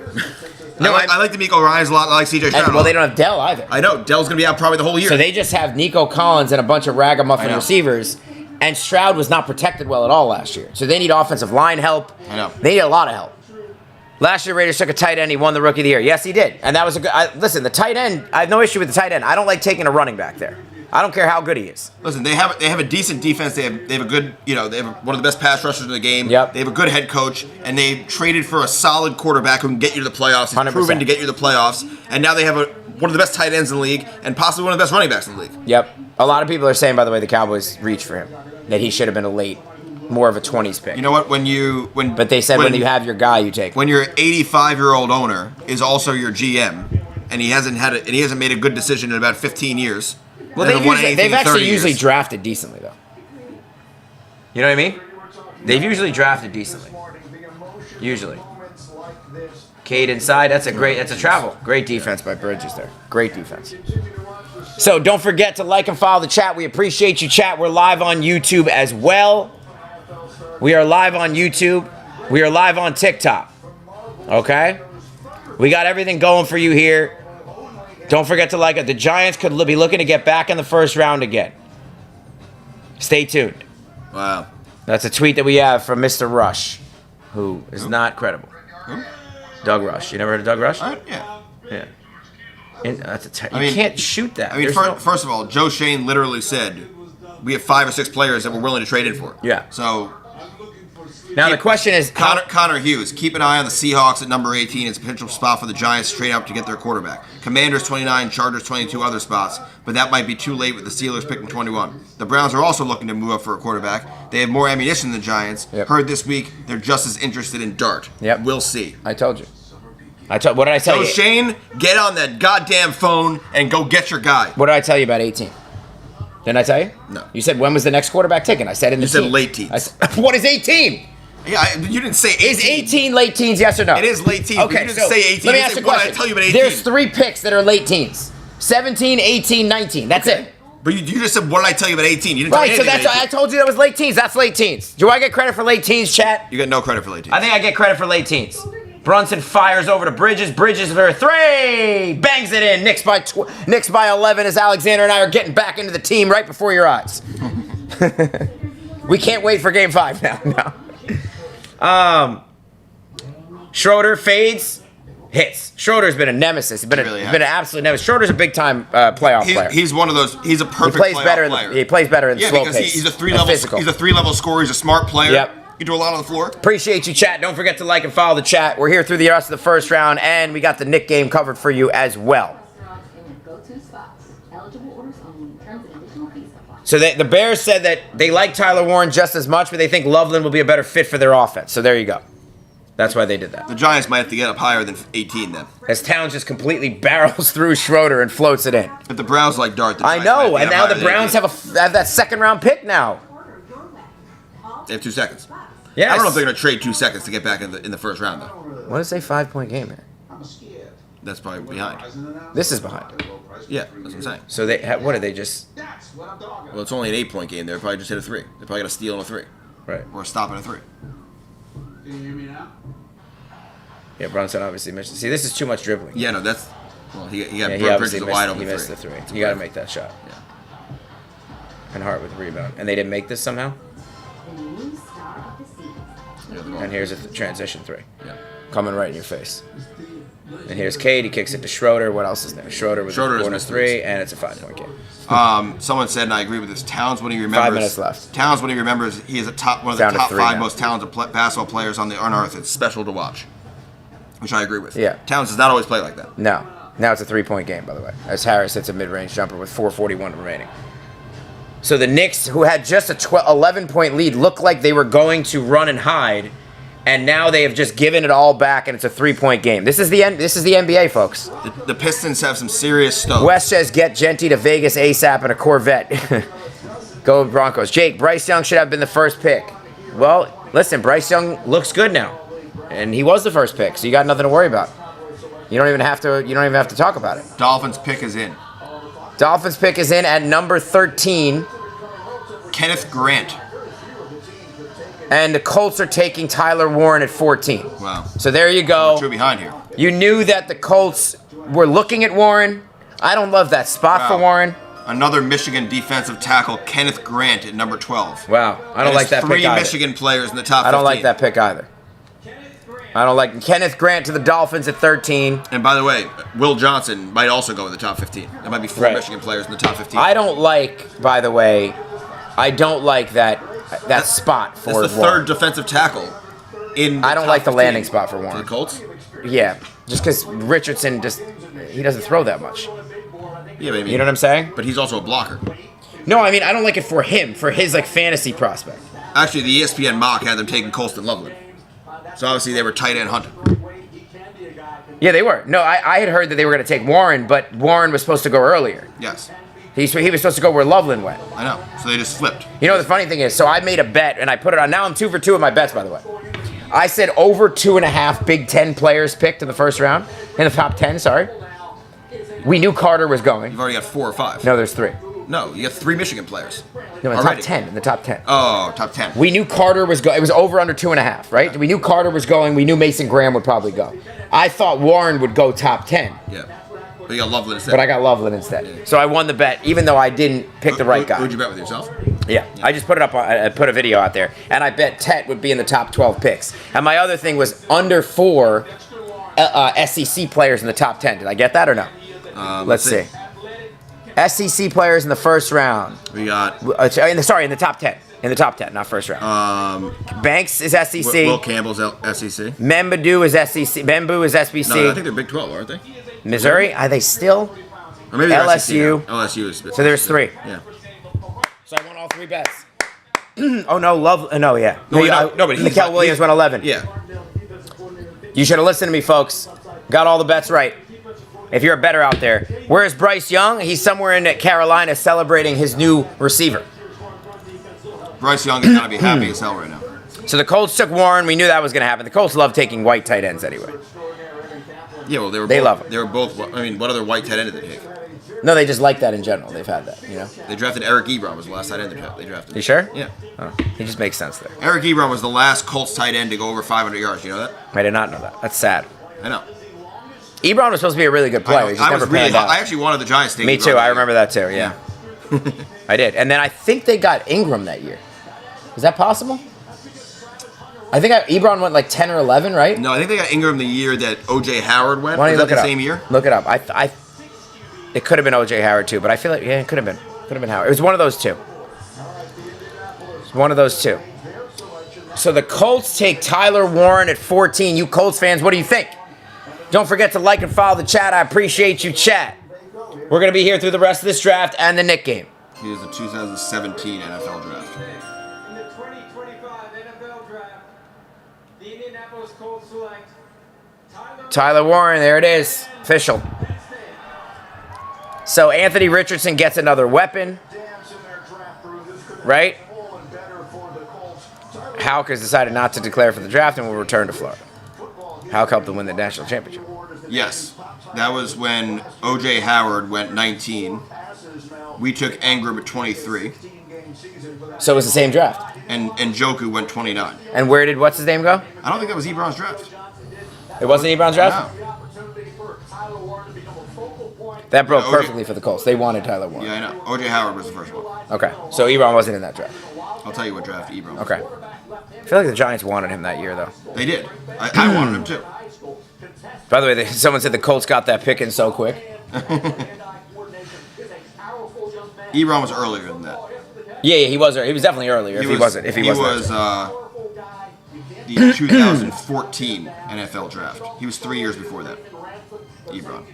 No, I like D'Amico Ryans a lot. I like CJ Stroud. And, well, they don't have Dell either. I know Dell's gonna be out probably the whole year. So they just have Nico Collins and a bunch of I ragamuffin know. receivers. And Stroud was not protected well at all last year. So they need offensive line help. I know. They need a lot of help. Last year, Raiders took a tight end. He won the Rookie of the Year. Yes, he did. And that was a good... listen, the tight end, I have no issue with the tight end. I don't like taking a running back there. I don't care how good he is. Listen, they have a decent defense. They have a good, they have one of the best pass rushers in the game. Yep. They have a good head coach, and they traded for a solid quarterback who can get you to the playoffs. He's 100%. proven to get you to the playoffs, and now they have one of the best tight ends in the league, and possibly one of the best running backs in the league. Yep. A lot of people are saying, by the way, the Cowboys reached for him. That he should have been a late, more of a 20s pick. You know what? But they said when you have your guy, you take him. when your 85-year-old owner is also your GM, and he hasn't made a good decision in about 15 years. Well, and hasn't won anything they've in 30 actually usually years. drafted decently, though. You know what I mean? They've usually drafted decently. Usually. Cade inside. That's a travel. Great defense by Bridges there. Great defense. So don't forget to like and follow the chat. We appreciate you, chat. We're live on YouTube as well. We are live on YouTube. We are live on TikTok. Okay? We got everything going for you here. Don't forget to like it. The Giants could be looking to get back in the first round again. Stay tuned. Wow. That's a tweet that we have from Mr. Rush, who is not credible. Who? Doug Rush. You never heard of Doug Rush? Yeah. Yeah. And that's you mean- can't shoot that. I mean, There's first of all, Joe Shane literally said we have 5 or 6 players that we're willing to trade in for. Yeah. So Now the question is, Connor Hughes, keep an eye on the Seahawks at number 18. It's a potential spot for the Giants to trade out to get their quarterback. Commanders 29, Chargers 22 other spots, but that might be too late with the Steelers picking 21. The Browns are also looking to move up for a quarterback. They have more ammunition than the Giants. Yep. Heard this week they're just as interested in Dart. Yep. We'll see. I told you. What did I tell So you? Shane, get on that goddamn phone and go get your guy. What did I tell you about 18? Didn't I tell you? No. You said when was the next quarterback taken? I said in the You said teens. late teens. I said, what is 18? Yeah, you didn't say 18. Is 18 late teens? Yes or no? It is late teens, but Okay, you didn't so say 18. let me You ask said, you a what did I question. tell you about 18? There's 3 picks that are late teens: 17, 18, 19. That's it. But you just said, what did I tell you about 18? You didn't tell me Right. So anything that's about I 18. told you that was late teens. That's late teens. Do I get credit for late teens, chat? You got no credit for late teens. I think I get credit for late teens. Brunson fires over to Bridges. Bridges for 3. Bangs it in. Knicks by 11 as Alexander and I are getting back into the team right before your eyes. We can't wait for game 5 now. No. Schroeder fades, hits. Schroeder's been a nemesis. He's been, Really been an absolute nemesis. Schroeder's a big time playoff player. He's one of those. He's a He perfect plays playoff better. player. He plays better in the Yeah, slow because pace. he's a and 3-level. physical. He's a 3-level scorer. He's a smart player. Yep. He do a lot on the floor. Appreciate you, chat. Don't forget to like and follow the chat. We're here through the rest of the first round, and we got the Nick game covered for you as well. Go-to spots. Eligible orders only. Terms and additional fees apply. So the Bears said that they like Tyler Warren just as much, but they think Loveland will be a better fit for their offense. So there you go. That's why they did that. The Giants might have to get up higher than 18 then. As Towns just completely barrels through Schroeder and floats it in. If the Browns like Dart, the I Giants know, might and get now up the higher than Browns 18. have that second round pick now. They have 2 seconds. Yes. I don't know if they're going to trade 2 seconds to get back in the first round though. What is a 5-point game here? I'm scared. That's probably behind. This is behind. Yeah, that's what I'm saying. So what did they just? That's what I'm talking Well, it's only an 8-point game. They're probably just hit a 3. They probably got a steal and a 3, Right. or a stop and a 3. Can you hear me now? Yeah, Brunson obviously missed. See, this is too much dribbling. Yeah, no, that's. Well, he got Yeah, he Bridges obviously a missed, wide he open missed 3. the 3. You got to make that shot. Yeah. And Hart with the rebound. And they didn't make this somehow? The new star of the season. Yeah, the ball. And here's a transition 3. Yeah. Coming right in your face. And here's Cade. He kicks it to Schroeder. What else is there? Schroeder with Schroeder the has corner missed 3, and it's a 5-point game. Someone said, and I agree with this. Towns, when he remembers, 5 minutes left. Towns, when he remembers, he is one of the Down to top 3 5 now. most talented basketball players on earth. It's special to watch, which I agree with. Yeah. Towns does not always play like that. No. Now it's a 3-point game, by the way, as Harris hits a mid-range jumper with 4:41 remaining. So the Knicks, who had just a 11-point lead, looked like they were going to run and hide, and now they have just given it all back, and it's a 3-point game. This is the NBA, folks. The Pistons have some serious stuff. Wes says, get Genty to Vegas ASAP in a Corvette. Go Broncos. Jake, Bryce Young should have been the first pick. Well, listen, Bryce Young looks good now, and he was the first pick, so you got nothing to worry about. You don't even have to talk about it. Dolphins pick is in. Dolphins pick is in at number 13. Kenneth Grant. And the Colts are taking Tyler Warren at 14. Wow. So there you go. Two behind here. You knew that the Colts were looking at Warren. I don't love that spot for Wow. Warren. Another Michigan defensive tackle, Kenneth Grant at number 12. Wow. I don't like that pick Three either. Michigan players in the top 15. I don't like that pick either. I don't like Kenneth Grant to the Dolphins at 13. And by the way, Will Johnson might also go in the top 15. There might be 4 Right. Michigan players in the top 15. I don't like, by the way, I don't like that spot for That's the Warren. third defensive tackle in I don't top like the 15. landing spot for For Warren. the Colts? Yeah, just because Richardson he doesn't throw that much. Yeah, maybe. You know what I'm saying? But he's also a blocker. No, I mean I don't like it for him, for his like fantasy prospect. Actually, the ESPN mock had them taking Colston Loveland. So obviously they were tight end hunting. Yeah, they were. No, I had heard that they were going to take Warren, but Warren was supposed to go earlier. Yes, He was supposed to go where Loveland went. I know. So they just flipped. You know the funny thing is, so I made a bet and I put it on. Now I'm 2 for 2 with my bets, by the way. I said over 2.5 Big Ten players picked in the first round, in the top 10. Sorry. We knew Carter was going. You've already got 4 or 5. No, there's 3. No, you got 3 Michigan players. No, in the Already. top 10. In the top 10. Oh, top 10. We knew Carter was going. It was over under 2.5, right? We knew Carter was going. We knew Mason Graham would probably go. I thought Warren would go top 10, Yeah. But you got Loveland instead. but I got Loveland instead. So I won the bet, even though I didn't pick the right guy. Who'd you bet with yourself? Yeah, I just put it up. I put a video out there, and I bet Tet would be in the top 12 picks. And my other thing was under 4 SEC players in the top 10. Did I get that or no? Let's see. SEC players in the first round. We got In the top 10. In the top 10, not first round. Banks is SEC. Will Campbell's SEC. Membadou is SEC. Bamboo is SBC. No, I think they're Big 12, aren't they? Missouri, are they still? Or maybe they're LSU. SEC now. LSU is. So there's 3. Yeah. So I won all 3 bets. Oh no, no, yeah. No, but he's Mikael not- Williams went 11. Yeah. You should have listened to me, folks. Got all the bets right. If you're a bettor out there. Where's Bryce Young? He's somewhere in Carolina celebrating his new receiver. Bryce Young is gonna be happy as hell right now. So the Colts took Warren. We knew that was going to happen. The Colts love taking white tight ends anyway. Yeah, well, they They both, love him. They were both. I mean, what other white tight end did they take? No, they just like that in general. They've had that, you know? They drafted Eric Ebron was the last tight end they drafted. You sure? Yeah. Oh, he just makes sense there. Eric Ebron was the last Colts tight end to go over 500 yards. You know that? I did not know that. That's sad. I know. Ebron was supposed to be a really good player. He just I was never really. panned out. I actually wanted the Giants to take Me Ebron too. that I year. remember that too. Yeah, I did. And then I think they got Ingram that year. Is that possible? I think Ebron went like 10 or 11, right? No, I think they got Ingram the year that O.J. Howard went. Why don't Was you look that it the up? same year? Look it up. It could have been O.J. Howard too, but I feel like it could have been. Could have been Howard. It was one of those two. It's one of those two. So the Colts take Tyler Warren at 14. You Colts fans, what do you think? Don't forget to like and follow the chat. I appreciate you, chat. We're going to be here through the rest of this draft and the Nick game. He was the 2017 NFL draft. In the 2025 NFL Draft, the Indianapolis Colts select Tyler Warren, there it is. Official. So Anthony Richardson gets another weapon, right? Houck has decided not to declare for the draft and will return to Florida. Houck helped them win the national championship. Yes, that was when O.J. Howard went 19. We took Ingram at 23, So it was the same draft. and Njoku went 29. And where did what's his name go? I don't think that was Ebron's draft. It wasn't Ebron's draft? No. That broke Yeah, OJ perfectly for the Colts. They wanted Tyler Warren. Yeah, I know. O.J. Howard was the first one. Okay. So Ebron wasn't in that draft. I'll tell you what draft Ebron was. Okay. I feel like the Giants wanted him that year, though. They did. I wanted him too. By the way, someone said the Colts got that pick in so quick. Ebron was earlier than that. Yeah, he was. He was definitely earlier. If he wasn't He was the 2014 NFL draft. He was 3 years before that. Ebron.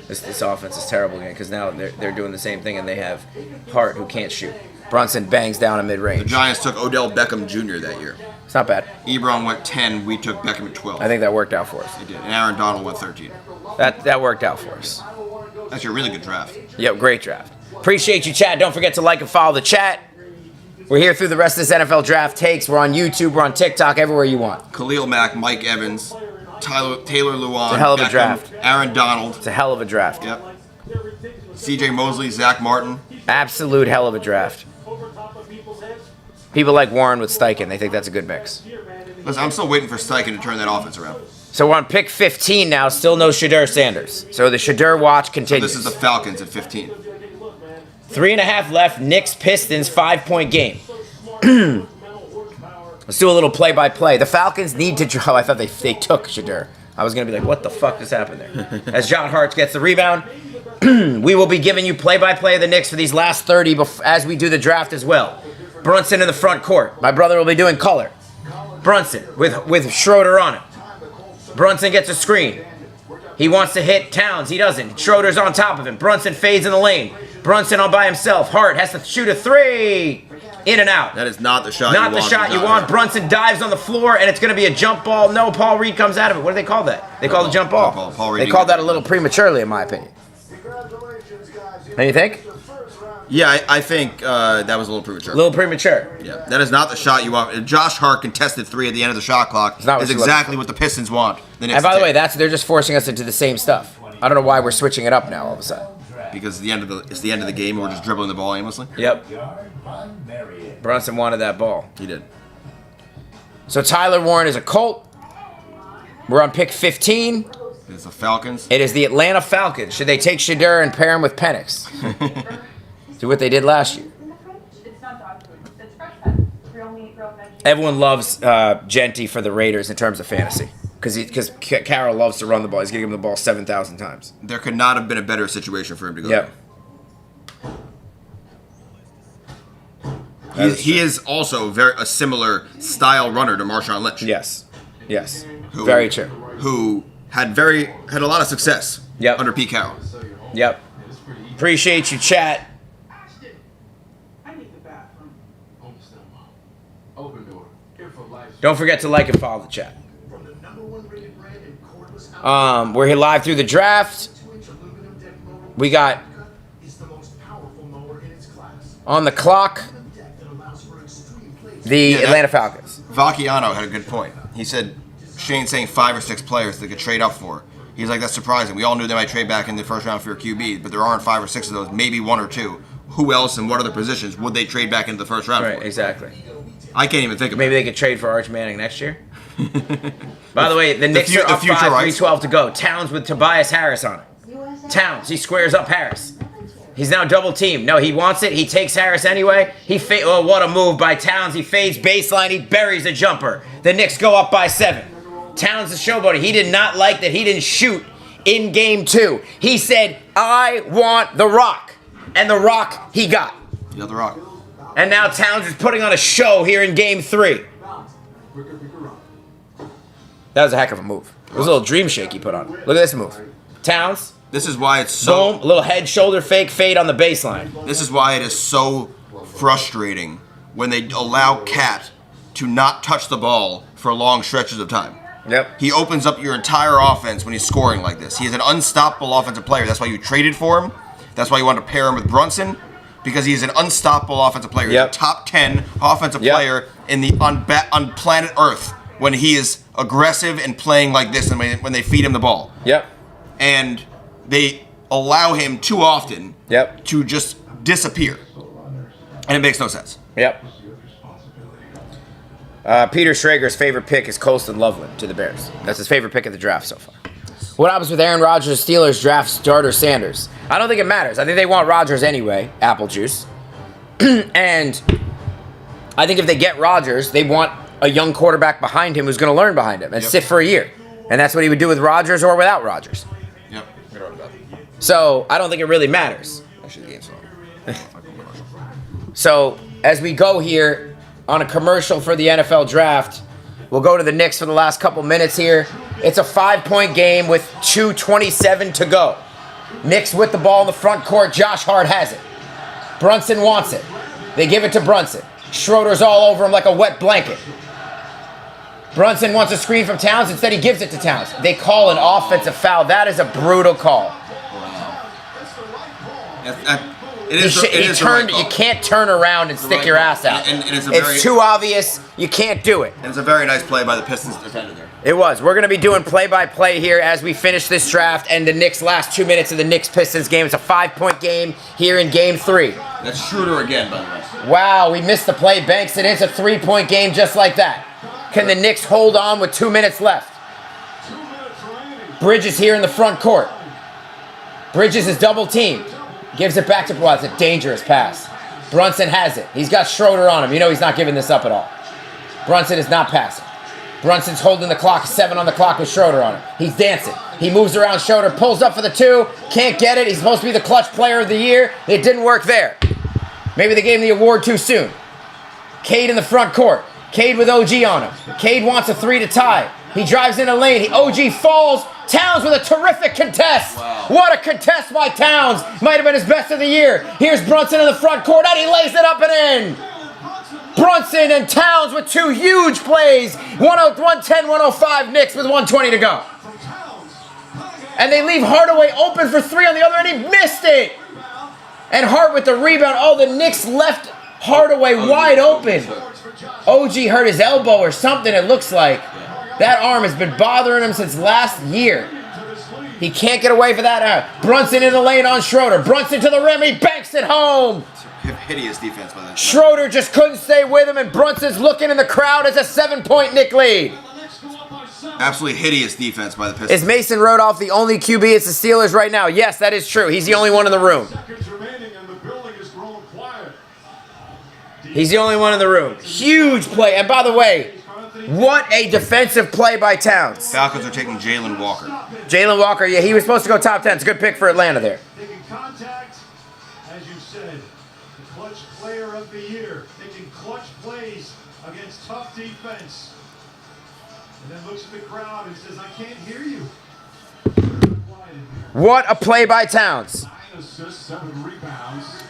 This offense is terrible again because now they're doing the same thing and they have Hart who can't shoot. Brunson bangs down a The mid-range. Giants took Odell Beckham Jr. that year. It's not bad. Ebron went 10. We took Beckham at 12. I think that worked out for us. They did. And Aaron Donald went 13. That worked out for us. That's a really good draft. Yep, great draft. Appreciate you, chat. Don't forget to like and follow the chat. We're here through the rest of this NFL draft takes. We're on YouTube. We're on TikTok. Everywhere you want. Khalil Mack, Mike Evans, Taylor Lewan, It's a hell of a Beckham, draft. Aaron Donald. It's a hell of a draft. Yep. C.J. Mosley, Zach Martin. Absolute hell of a draft. People like Warren with Steichen. They think that's a good mix. Listen, I'm still waiting for Steichen to turn that offense around. So we're on pick 15 now. Still no Shedeur Sanders. So the Shedeur watch continues. This is the Falcons at 15. 3.5 left. Knicks Pistons 5-point game. Let's do a little play-by-play. The Falcons need to draw. I thought they took Shedeur. I was going to be like, what the fuck just happened there? As John Hart gets the rebound, we will be giving you play-by-play of the Knicks for these last 30 as we do the draft as well. Brunson in the front court. My brother will be doing color. Brunson with Schroeder on it. Brunson gets a screen. He wants to hit Towns. He doesn't. Schroeder's on top of him. Brunson fades in the lane. Brunson all by himself. Hart has to shoot a three. In and out. That is not the shot Not the shot you want. Brunson dives on the floor, and it's going to be a jump ball. No, Paul Reed comes out of it. What do they call that? They call it a jump ball. Paul Reed They called that a little prematurely, in my opinion. Don't you think? Yeah, I think that was a little premature. A little premature. Yeah, that is not the shot you want. Josh Hart contested 3 at the end of the shot clock. Not what is you're exactly what the Pistons want. And by the way, they're just forcing us into the same stuff. I don't know why we're switching it up now all of a sudden. Because it's the end of the game, and we're just dribbling the ball aimlessly. Yep. Brunson wanted that ball. He did. So Tyler Warren is a Colt. We're on pick 15. It's the Falcons. It is the Atlanta Falcons. Should they take Shedeur and pair him with Penix? Do what they did last year. Everyone loves Genty for the Raiders in terms of fantasy. Because Carroll loves to run the ball. He's getting him the ball 7,000 times. There could not have been a better situation for him to go. Yep. He is also a similar style runner to Marshawn Lynch. Yes. Yes. Very true. Who had a lot of success under Pete Carroll. Yep. Appreciate you, chat. Don't forget to like and follow the chat. We're here live through the draft. We got on the clock the Atlanta Falcons. Vacchiano had a good point. He said Shane's saying 5 or 6 players they could trade up for. He's like, that's surprising. We all knew they might trade back in the first round for a QB, but there aren't 5 or 6 of those, maybe 1 or 2. Who else and what other positions would they trade back into the first round Right, for? exactly. I can't even think of Maybe they could trade for Arch Manning next year. By the way, the Knicks are up 5, 3-12 to go. Towns with Tobias Harris on it. Towns, he squares up Harris. He's now double teamed. No, he wants it. He takes Harris anyway. Oh, what a move by Towns. He fades baseline. He buries a jumper. The Knicks go up by 7. Towns the showboater. He did not like that he didn't shoot in game 2. He said, I want the rock. And the rock he got. You got the rock. And now Towns is putting on a show here in game 3. That was a heck of a move. It was a little dream shake he put on. Look at this move. Towns. This is why it's so... Boom. A little head, shoulder, fake, fade on the baseline. This is why it is so frustrating when they allow Cat to not touch the ball for long stretches of time. Yep. He opens up your entire offense when he's scoring like this. He is an unstoppable offensive player. That's why you traded for him. That's why you wanted to pair him with Brunson. Because he's an unstoppable offensive player. Yep. He's a top 10 offensive player in the on planet Earth when he is aggressive and playing like this and when they feed him the ball. Yep. And they allow him too often to just disappear. And it makes no sense. Yep. Peter Schrager's favorite pick is Colston Loveland to the Bears. That's his favorite pick of the draft so far. What happens with Aaron Rodgers' Steelers draft starter Sanders? I don't think it matters. I think they want Rodgers anyway, apple juice. And I think if they get Rodgers, they want a young quarterback behind him who's going to learn behind him and sit for a year. And that's what he would do with Rodgers or without Rodgers. Yep. So I don't think it really matters. Actually, the game's So as we go here on a commercial for the NFL draft, we'll go to the Knicks for the last couple minutes here. It's a 5-point game with 2:27 to go. Knicks with the ball in the front court. Josh Hart has it. Brunson wants it. They give it to Brunson. Schroeder's all over him like a wet blanket. Brunson wants a screen from Towns. Instead, he gives it to Towns. They call an offensive foul. That is a brutal call. You can't turn around and stick your ass out. And it's too obvious. You can't do it. And it's a very nice play by the Pistons defender there. It was. We're going to be doing play-by-play here as we finish this draft and the Knicks' last 2 minutes of the Knicks-Pistons game. It's a 5-point game here in Game 3. That's Schroeder again, by the way. Wow, we missed the play. Banks it in. It's a 3-point game just like that. Can the Knicks hold on with 2 minutes left? Bridges here in the front court. Bridges is double teamed. Gives it back to Brunson. It's a dangerous pass. Brunson has it. He's got Schroeder on him. You know he's not giving this up at all. Brunson is not passing. Brunson's holding the clock. 7 on the clock with Schroeder on him. He's dancing. He moves around Schroeder. Pulls up for the 2. Can't get it. He's supposed to be the clutch player of the year. It didn't work there. Maybe they gave him the award too soon. Cade in the front court. Cade with OG on him. Cade wants a 3 to tie. He drives in a lane. OG falls. Towns with a terrific contest. Wow. What a contest by Towns. Might have been his best of the year. Here's Brunson in the front court, and he lays it up and in. Brunson and Towns with 2 huge plays. 110-105 Knicks with 1:20 to go. And they leave Hardaway open for 3 on the other end. He missed it. And Hart with the rebound. Oh, the Knicks left Hardaway wide open. OG hurt his elbow or something, it looks like. That arm has been bothering him since last year. He can't get away from that. Brunson in the lane on Schroeder. Brunson to the rim. He banks it home. Hideous defense by that. Schroeder just couldn't stay with him, and Brunson's looking in the crowd as a 7-point Knick lead. Absolutely hideous defense by the Pistons. Is Mason Rudolph the only QB it's the Steelers right now? Yes, that is true. He's the only one in the room. He's the only one in the room. Huge play. And by the way, what a defensive play by Towns. Falcons are taking Jalen Walker. Jalen Walker, yeah, he was supposed to go top 10. It's a good pick for Atlanta there. Taking contact, as you said, the clutch player of the year, making clutch plays against tough defense. And then looks at the crowd and says, I can't hear you. What a play by Towns. 9 assists, 7 rebounds.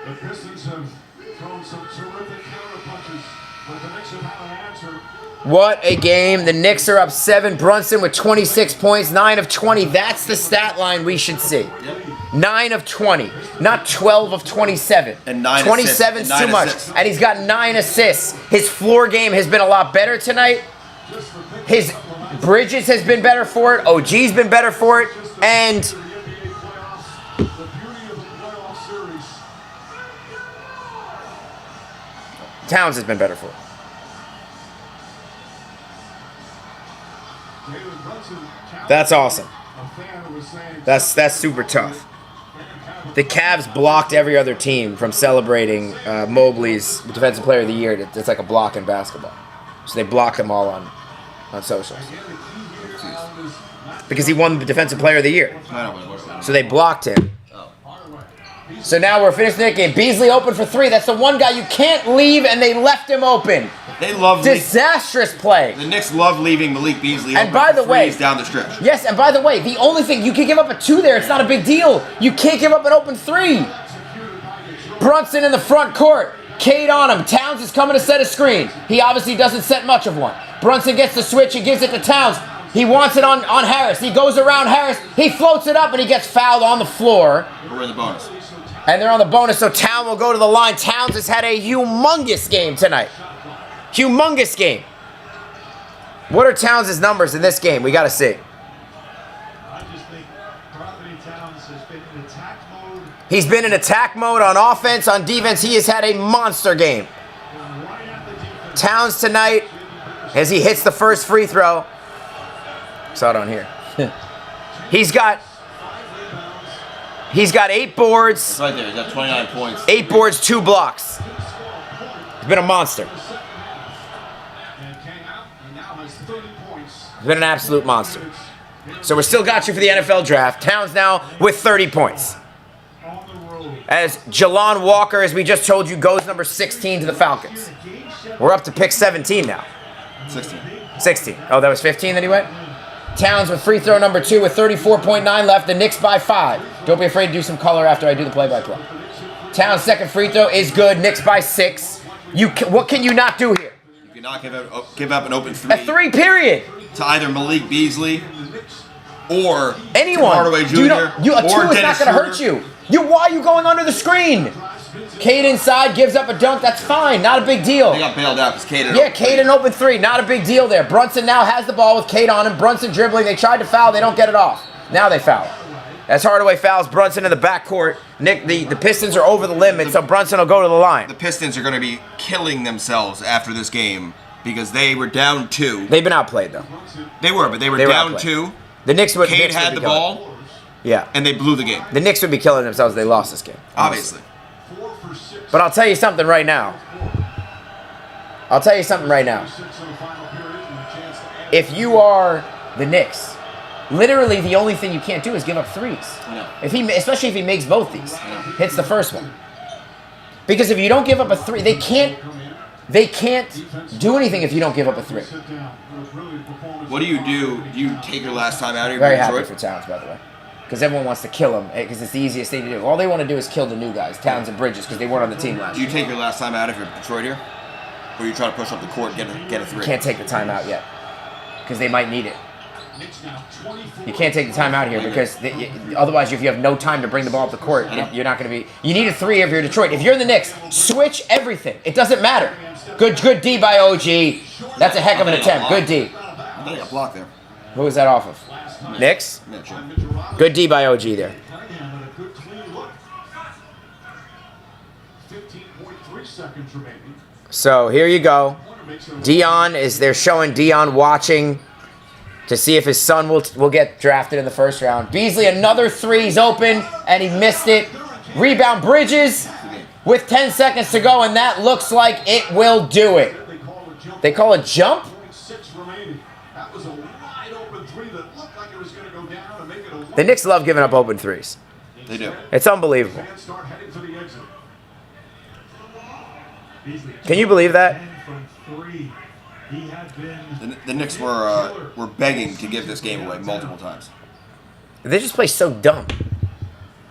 The Pistons have thrown some terrific counter punches, but the Knicks have had an answer. What a game. The Knicks are up 7. Brunson with 26 points, 9 of 20. That's the stat line we should see. 9 of 20, not 12 of 27. And 9 27 is too much. assists. And he's got 9 assists. His floor game has been a lot better tonight. His Bridges has been better for it. OG's been better for it. And Towns has been better for it. That's awesome. That's super tough. The Cavs blocked every other team from celebrating Mobley's Defensive Player of the Year. It's like a block in basketball. So they blocked them all on socials. Because he won the Defensive Player of the Year. So they blocked him. So now we're finishing that game. Beasley open for 3. That's the one guy you can't leave, and they left him open. They love disastrous play. The Knicks love leaving Malik Beasley And open by for the way, threes down the stretch. Yes, and by the way, the only thing, you can give up a 2 there. It's not a big deal. You can't give up an open 3. Brunson in the front court. Cade on him. Towns is coming to set a screen. He obviously doesn't set much of one. Brunson gets the switch. He gives it to Towns. He wants it on Harris. He goes around Harris. He floats it up, and he gets fouled on the floor. We're in the bonus. And they're on the bonus, so Towns will go to the line. Towns has had a humongous game tonight. Humongous game. What are Towns' numbers in this game? We got to see. I just think Anthony Towns has been in attack mode. He's been in attack mode on offense. On defense, he has had a monster game. Towns tonight, as he hits the first free throw. Saw it on here. He's got 8 boards. It's right there. He's got 29 points. 8 boards, 2 blocks. He's been a monster. He's been an absolute monster. So we still got you for the NFL draft. Towns now with 30 points. As Jelon Walker, as we just told you, goes number 16 to the Falcons. We're up to pick 17 now. 16. Oh, that was 15 that he went? Towns with free throw number 2 with 34.9 left. The Knicks by 5. Don't be afraid to do some color after I do the play-by-play. Towns' second free throw is good. Knicks by 6. What can you not do here? You cannot give up an open 3. A 3, period. To either Malik Beasley or anyone. Tim Hardaway Jr. A 2 is not going to hurt you. Why are you going under the screen? Cade inside, gives up a dunk. That's fine. Not a big deal. They got bailed out because Cade Cade in open 3. Not a big deal there. Brunson now has the ball with Cade on him. Brunson dribbling. They tried to foul. They don't get it off. Now they foul. As Hardaway fouls Brunson in the backcourt. Nick, the Pistons are over the limit, so Brunson will go to the line. The Pistons are going to be killing themselves after this game because they were down 2. They've been outplayed, though. They were, but they were down 2. The Knicks would. Cade Knicks would had be the killing ball, them. Yeah. and they blew the game. The Knicks would be killing themselves if they lost this game. Obviously. But I'll tell you something right now. If you are the Knicks, literally the only thing you can't do is give up threes. No. Especially if he makes both these, hits the first one. Because if you don't give up a three, they can't do anything if you don't give up a three. What do? Do you take your last time out of here? Very happy for Towns, by the way. Because everyone wants to kill him, because it's the easiest thing to do. All they want to do is kill the new guys, Towns and Bridges, because they weren't on the team last Do you year. take your last time out if you're Detroit here? Or you try to push up the court and get a 3? Can't take the time out yet, because they might need it. You can't take the time out here because otherwise, if you have no time to bring the ball up the court, you're not going to be. You need a 3 if you're Detroit. If you're the Knicks, switch everything. It doesn't matter. Good D by OG. That's a heck of an attempt. Good D. I thought he got blocked there. Who was that off of? Knicks. Mitch. Good D by OG there. 15.3 seconds remaining. So here you go. They're showing Dion watching to see if his son will get drafted in the first round. Beasley, another 3. He's open, and he missed it. Rebound Bridges with 10 seconds to go, and that looks like it will do it. They call a jump? The Knicks love giving up open threes. They do. It's unbelievable. Can you believe that? The Knicks were begging to give this game away multiple times. They just play so dumb.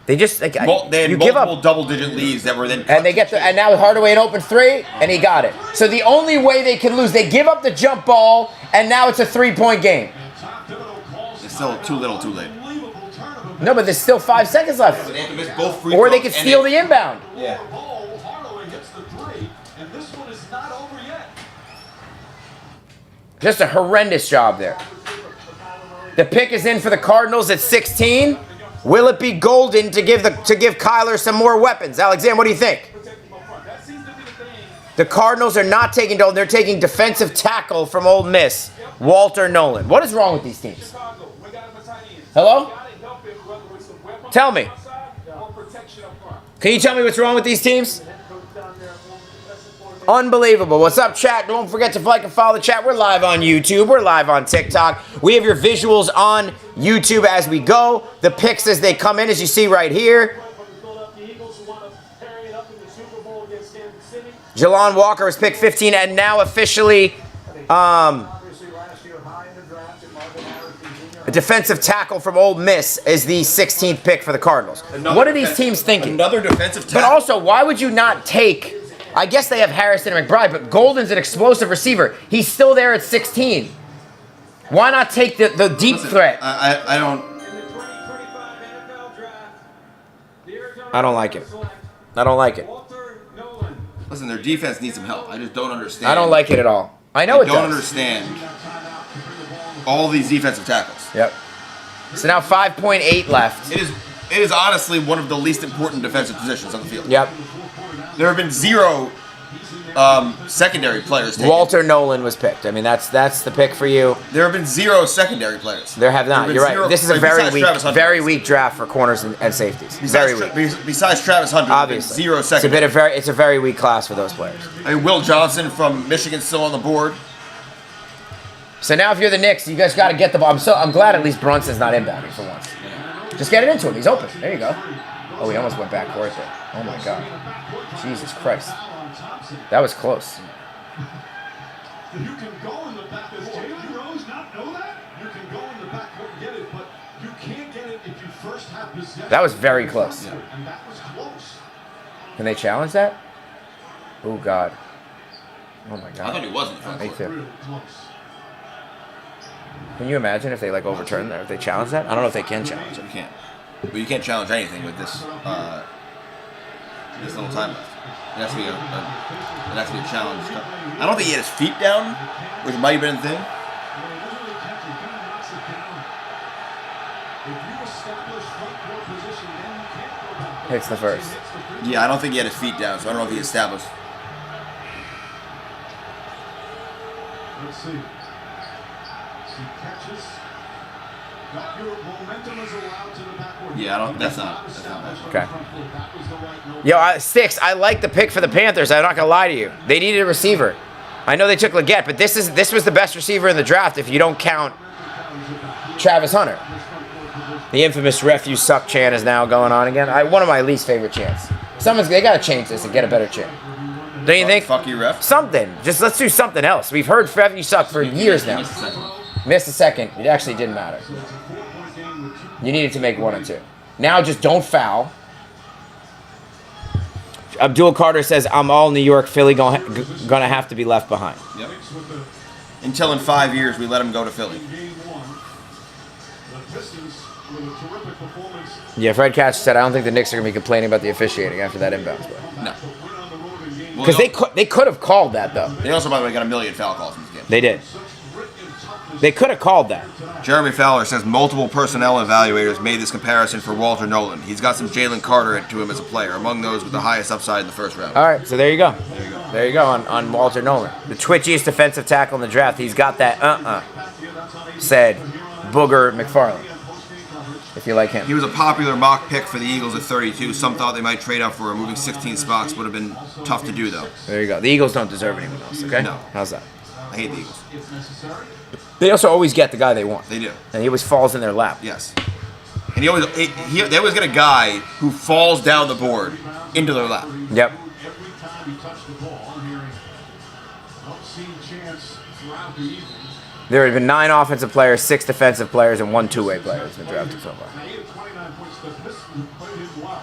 They just like They had you give multiple up, double-digit leads that were then and they get and now Hardaway an open 3, and he got it. So the only way they can lose, they give up the jump ball, and now it's a 3-point game. It's still too little, too late. No, but there's still 5 seconds left, They have to miss both free or they throws could and steal the inbound. Yeah. Just a horrendous job there. The pick is in for the Cardinals at 16. Will it be Golden to give Kyler some more weapons? Alexander, what do you think? The Cardinals are not taking Golden. They're taking defensive tackle from Ole Miss, Walter Nolan. What is wrong with these teams? Hello? Tell me. Can you tell me what's wrong with these teams? Unbelievable. What's up, chat? Don't forget to like and follow the chat. We're live on YouTube. We're live on TikTok. We have your visuals on YouTube as we go. The picks as they come in, as you see right here. Jelon Walker was picked 15 and now officially a defensive tackle from Ole Miss is the 16th pick for the Cardinals. What are these teams thinking? Another defensive tackle. But also, why would you not take... I guess they have Harrison and McBride, but Golden's an explosive receiver. He's still there at 16. Why not take the deep threat? I don't... I don't like it. I don't like it. Listen, their defense needs some help. I just don't understand. I don't like it at all. I know it does. I don't understand all these defensive tackles. Yep. So now 5.8 left. It is honestly one of the least important defensive positions on the field. Yep. There have been 0 secondary players taken. Walter Nolan was picked. I mean, that's the pick for you. There have been 0 secondary players. There have not. There You're have been right. 0 This is a besides very weak draft for corners and safeties. Very weak. Besides Travis Hunter, Obviously. 0 secondary. It's a very weak class for those players. I mean, Will Johnson from Michigan still on the board. So now if you're the Knicks, you guys got to get the ball. I'm glad at least Brunson's not inbounding for once. Just get it into him. He's open. There you go. Oh, he almost went back for it there. Oh, my God. Jesus Christ. That was close. You can go in the back. Does Jalen Rose not know that? You can go in the backcourt and get it, but you can't get it if you first have possession. That was very close. And that was close. Can they challenge that? Oh, God. Oh, my God. I thought he wasn't. Me too. Can you imagine if they overturn that? If they challenge that? I don't know if they can challenge it. You can't. But you can't challenge anything with this this little time left. It has to be a challenge. I don't think he had his feet down, which might have been a thing. Hits the first. Yeah, I don't think he had his feet down, so I don't know if he established. Let's see. He catches. Got your momentum is allowed to the backward. Yeah, I don't. That's not. Okay. Yo, Sticks, I like the pick for the Panthers. I'm not gonna lie to you. They needed a receiver. I know they took Leggett, but this was the best receiver in the draft if you don't count Travis Hunter. The infamous "ref you suck" chant is now going on again. One of my least favorite chants. They gotta change this and get a better chant. Don't you think? Fuck you, ref. Something. Just let's do something else. We've heard "ref you suck" for years now. Missed a second. It actually didn't matter. You needed to make 1 or 2. Now just don't foul. Abdul Carter says, I'm all New York. Philly gonna have to be left behind. Yep. Until in 5 years we let him go to Philly. Yeah, Fred Catch said, I don't think the Knicks are going to be complaining about the officiating after that inbounds play. No. Because they could have called that, though. They also, by the way, got a million foul calls in this game. They did. They could have called that. Jeremy Fowler says multiple personnel evaluators made this comparison for Walter Nolan. He's got some Jalen Carter to him as a player, among those with the highest upside in the first round. All right, so there you go. There you go on Walter Nolan. The twitchiest defensive tackle in the draft. He's got that said Booger McFarland. If you like him. He was a popular mock pick for the Eagles at 32. Some thought they might trade up for him. Moving 16 spots would have been tough to do, though. There you go. The Eagles don't deserve anyone else, okay? No. How's that? I hate the Eagles. They also always get the guy they want. They do. And he always falls in their lap. Yes. And they always get a guy who falls down the board into their lap. Yep. Every time he touched the ball, I'm hearing obscene chants throughout the evening. There have been 9 offensive players, 6 defensive players, and 1 two-way player that's been drafted so far. 8 of 29 points. The Pistons played him well.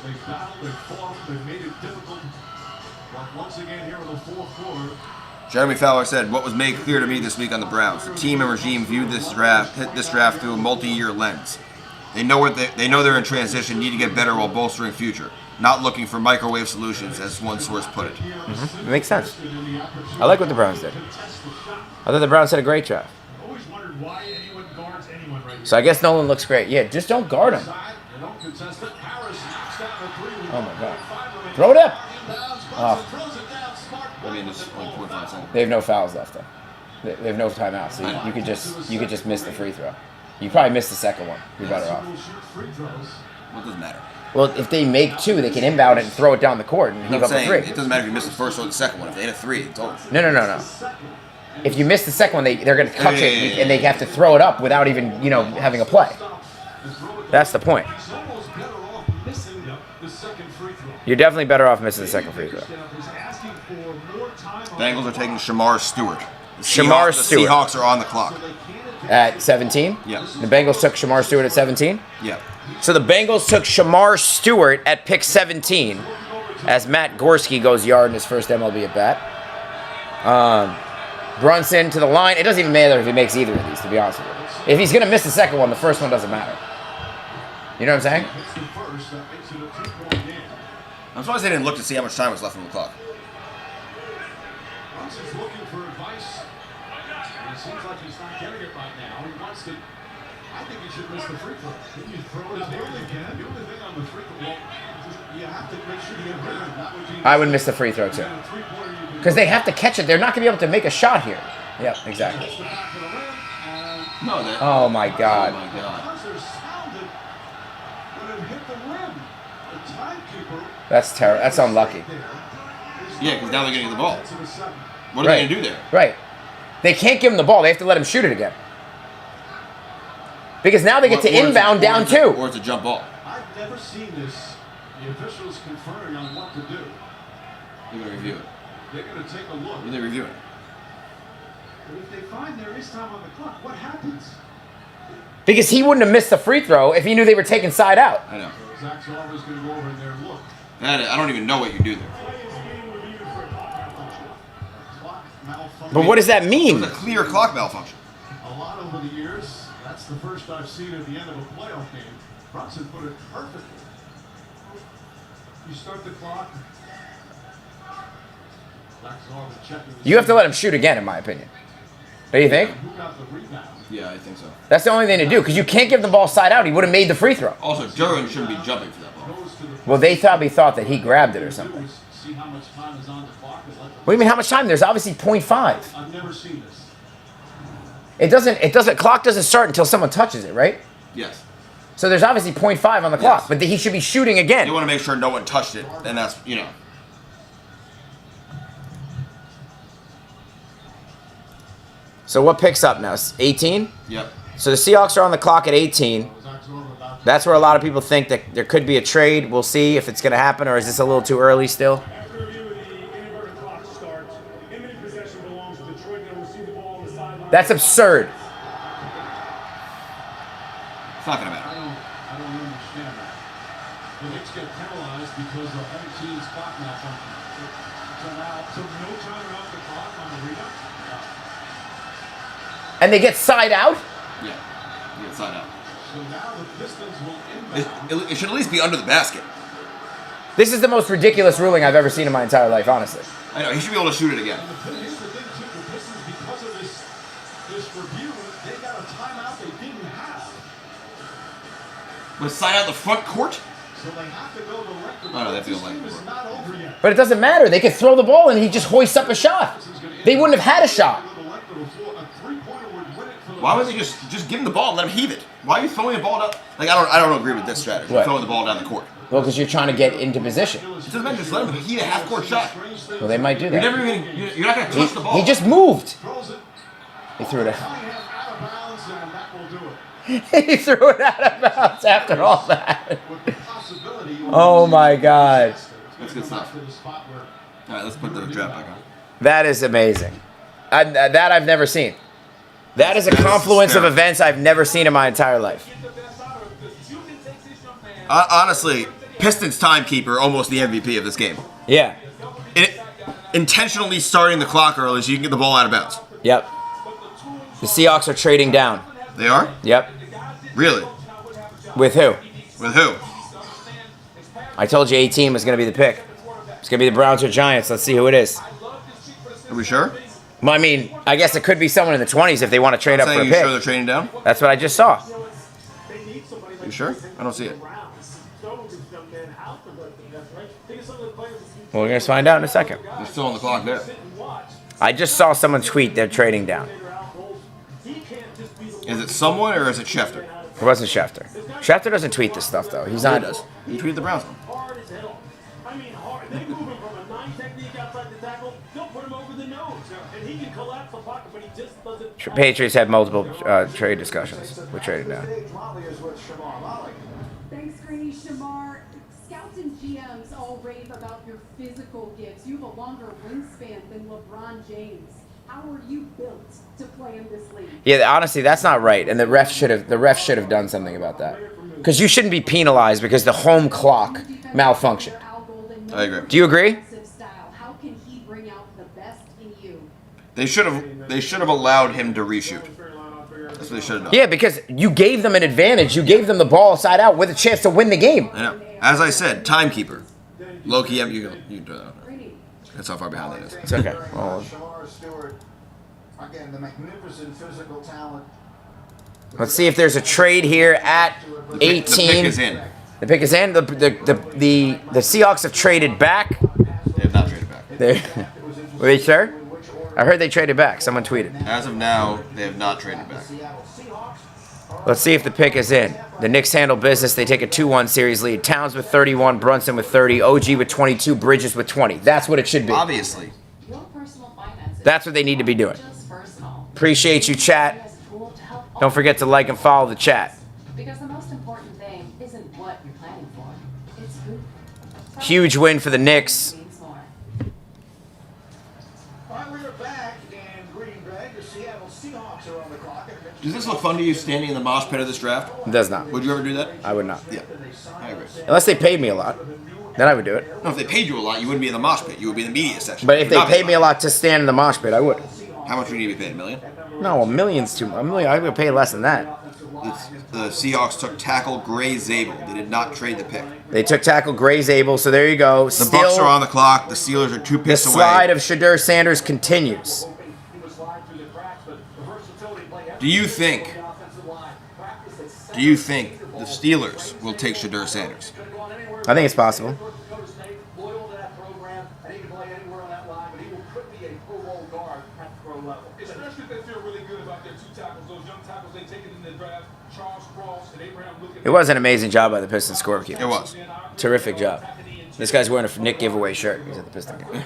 They battled, they fought, they made it difficult. But once again here in the fourth quarter. Jeremy Fowler said, what was made clear to me this week on the Browns, the team and regime viewed this draft through a multi-year lens. They know they're in transition, need to get better while bolstering future. Not looking for microwave solutions, as one source put it. It makes sense. I like what the Browns did. I thought the Browns had a great draft. Always wondered why anyone guards anyone right here. So I guess Nolan looks great. Yeah, just don't guard him. Oh my God. Throw it up. Oh. I mean, it's only 45 seconds. They have no fouls left though. They have no timeouts, so you could just miss the free throw. You probably missed the second one. You're better off. Well, it doesn't matter. Well, if they make 2, they can inbound it and throw it down the court and heave up a 3. It doesn't matter if you miss the first or the second one. If they hit a 3, it's over. No. If you miss the second one, they're going to touch it and they have to throw it up without even having a play. That's the point. You're definitely better off missing the second free throw. Bengals are taking Shamar Stewart. The Seahawks are on the clock. At 17? Yeah. The Bengals took Shamar Stewart at 17? Yeah. So the Bengals took Shamar Stewart at pick 17 as Matt Gorski goes yard in his first MLB at bat. Brunson to the line. It doesn't even matter if he makes either of these, to be honest with you. If he's going to miss the second one, the first one doesn't matter. You know what I'm saying? I'm surprised they didn't look to see how much time was left on the clock. Brunson's looking for advice. It seems like he's not getting it right now. He wants to. I think he should miss the free throw. Then you throw it up there again. The only thing on the free throw, you have to make sure you get rid of it. I would miss the free throw too. Because they have to catch it. They're not going to be able to make a shot here. Yep, exactly. Oh my God. That's terrible. That's unlucky. Yeah, because now they're getting the ball. What are they going to do there? Right. They can't give him the ball. They have to let him shoot it again. Because now they get to inbound down 2. Or it's a jump ball. I've never seen this. The officials conferring on what to do. They're going to review it. They're going to take a look. What are they reviewing? But if they find there is time on the clock, what happens? Because he wouldn't have missed the free throw if he knew they were taking side out. I know. Zach's always going to go over in there and look. I don't even know what you do there. But what does that mean? It was a clear clock malfunction. A lot over the years. That's the first I've seen at the end of a playoff game. Brunson put it perfectly. You start the clock. You have to let him shoot again, in my opinion. What do you think? Who got the rebound? Yeah, I think so. That's the only thing to do, because you can't give the ball side out. He would have made the free throw. Also, Duran shouldn't be jumping for that ball. Well, they probably thought that he grabbed it or something. See how much time is on the clock and let What do you mean, how much time? There's obviously 0.5. I've never seen this. Clock doesn't start until someone touches it, right? Yes. So there's obviously 0.5 on the clock, but he should be shooting again. You want to make sure no one touched it, and that's, you know. So what picks up now? 18? Yep. So the Seahawks are on the clock at 18. That's where a lot of people think that there could be a trade. We'll see if it's going to happen, or is this a little too early still? After review of the inverted clock starts, imminent possession belongs to Detroit. They'll receive the ball on the sideline. That's absurd. It's not going to matter. I don't understand that. The Knicks get penalized because of home team's clock malfunction. So no time off the clock on the rebound? And they get side out? Yeah. You get side out. So now the Pistons will inbound. It should at least be under the basket. This is the most ridiculous ruling I've ever seen in my entire life, honestly. I know. He should be able to shoot it again. Here's the thing, too. The Pistons, because of this review, they got a timeout they didn't have. With side out the front court? So they have to go to left. Oh, no, they have to go This left. game is not over yet. But it doesn't matter. They could throw the ball and he just hoists up a shot. They wouldn't have had a shot. Why would they just give him the ball and let him heave it? Why are you throwing the ball down? Like, I don't agree with this strategy. What? Throwing the ball down the court. Well, because you're trying to get into position. It doesn't matter. Just let him heave a half-court shot. Well, they might do You're that. never even. You're not going to touch the ball. He just moved. Throws it. He threw it out. Out of bounds, and that will do it. He threw it out of bounds after all that. With the possibility of Oh my God. That's good stuff. to the spot where All right, let's put the draft back on. That is amazing. That I've never seen. That is a That is confluence of hysterical. events I've never seen in my entire life. Honestly, Pistons timekeeper almost the MVP of this game. Yeah. Intentionally starting the clock early so you can get the ball out of bounds. Yep. The Seahawks are trading down. They are? Yep. Really? With who? With who? I told you 18 was going to be the pick. It's going to be the Browns or Giants. Let's see who it is. Are we sure? Well, I mean, I guess it could be someone in the 20s if they want to trade up for a Saying you pick. sure they're trading down? That's what I just saw. You sure? I don't see it. Well, we're going to find out in a second. They're still on the clock there. I just saw someone tweet they're trading down. Is it someone or is it Schefter? It wasn't Schefter. Schefter doesn't tweet this stuff, though. He's He not. does. He tweeted the Browns one. Hard as hell. I mean, hard. They move him from a 9 technique outside the tackle. They'll put him over the nose. And he can collapse the pocket, but he just doesn't. Patriots had multiple trade discussions. We're trading down. Thanks, Greeny. Shamar, scouts and GMs all rave about your physical gifts. You have a longer wingspan than LeBron James. How were you built to play in this league? Yeah, honestly, that's not right, and the ref should have done something about that. Because you shouldn't be penalized because the home clock malfunctioned. I agree. Do you agree? How can he bring out the best in you? They should have allowed him to reshoot. That's what they should have done. Yeah, because you gave them an advantage. You gave them the ball side out with a chance to win the game. I know. As I said, timekeeper. Low-key, you can throw that out there. That's how far behind that is. It's okay. Well, Shamar Stewart, again, the magnificent physical talent. let's see if there's a trade here at The pick 18. is in. The pick is in. The Seahawks have traded back. They have not traded back. Were they sure? I heard they traded back. Someone tweeted. As of now, they have not traded back. Let's see if the pick is in. The Knicks handle business. They take a 2-1 series lead. Towns with 31, Brunson with 30, OG with 22, Bridges with 20. That's what it should be. Obviously. Your personal finances. That's what they need to be doing. Just personal. Appreciate you, chat. Don't forget to like and follow the chat. Because the most important thing isn't what you're planning for. It's who. Huge win for the Knicks. Means more. All right, we're back in Green Bay. The Seattle Seahawks are on the clock. Does this look fun to you standing in the mosh pit of this draft? It does not. Would you ever do that? I would not. Yeah. I agree. Unless they paid me a lot. Then I would do it. No, if they paid you a lot, you wouldn't be in the mosh pit. You would be in the media section. But if they Not paid me a lot to stand in the mosh pit, I would. How much would you need to be paid? $1 million? No, a million's too much. A million, I would pay less than that. The Seahawks took tackle Gray Zabel. They did not trade the pick. They took tackle Gray Zabel, so there you go. The Bucks are on the clock. The Steelers are 2 The picks slide away. of Shadur Sanders continues. Do you think the Steelers will take Shedeur Sanders? I think it's possible. Loyal to that program, and he can play anywhere on that line, but he could be a Pro Bowl guard at the pro level. Especially if they feel really good about their 2 tackles, those young tackles they taken in the draft, Charles Cross and Abraham Lucas. It was an amazing job by the Pistons scorekeeper. It was. Terrific job. This guy's wearing a Nick giveaway shirt. He's at the Piston game.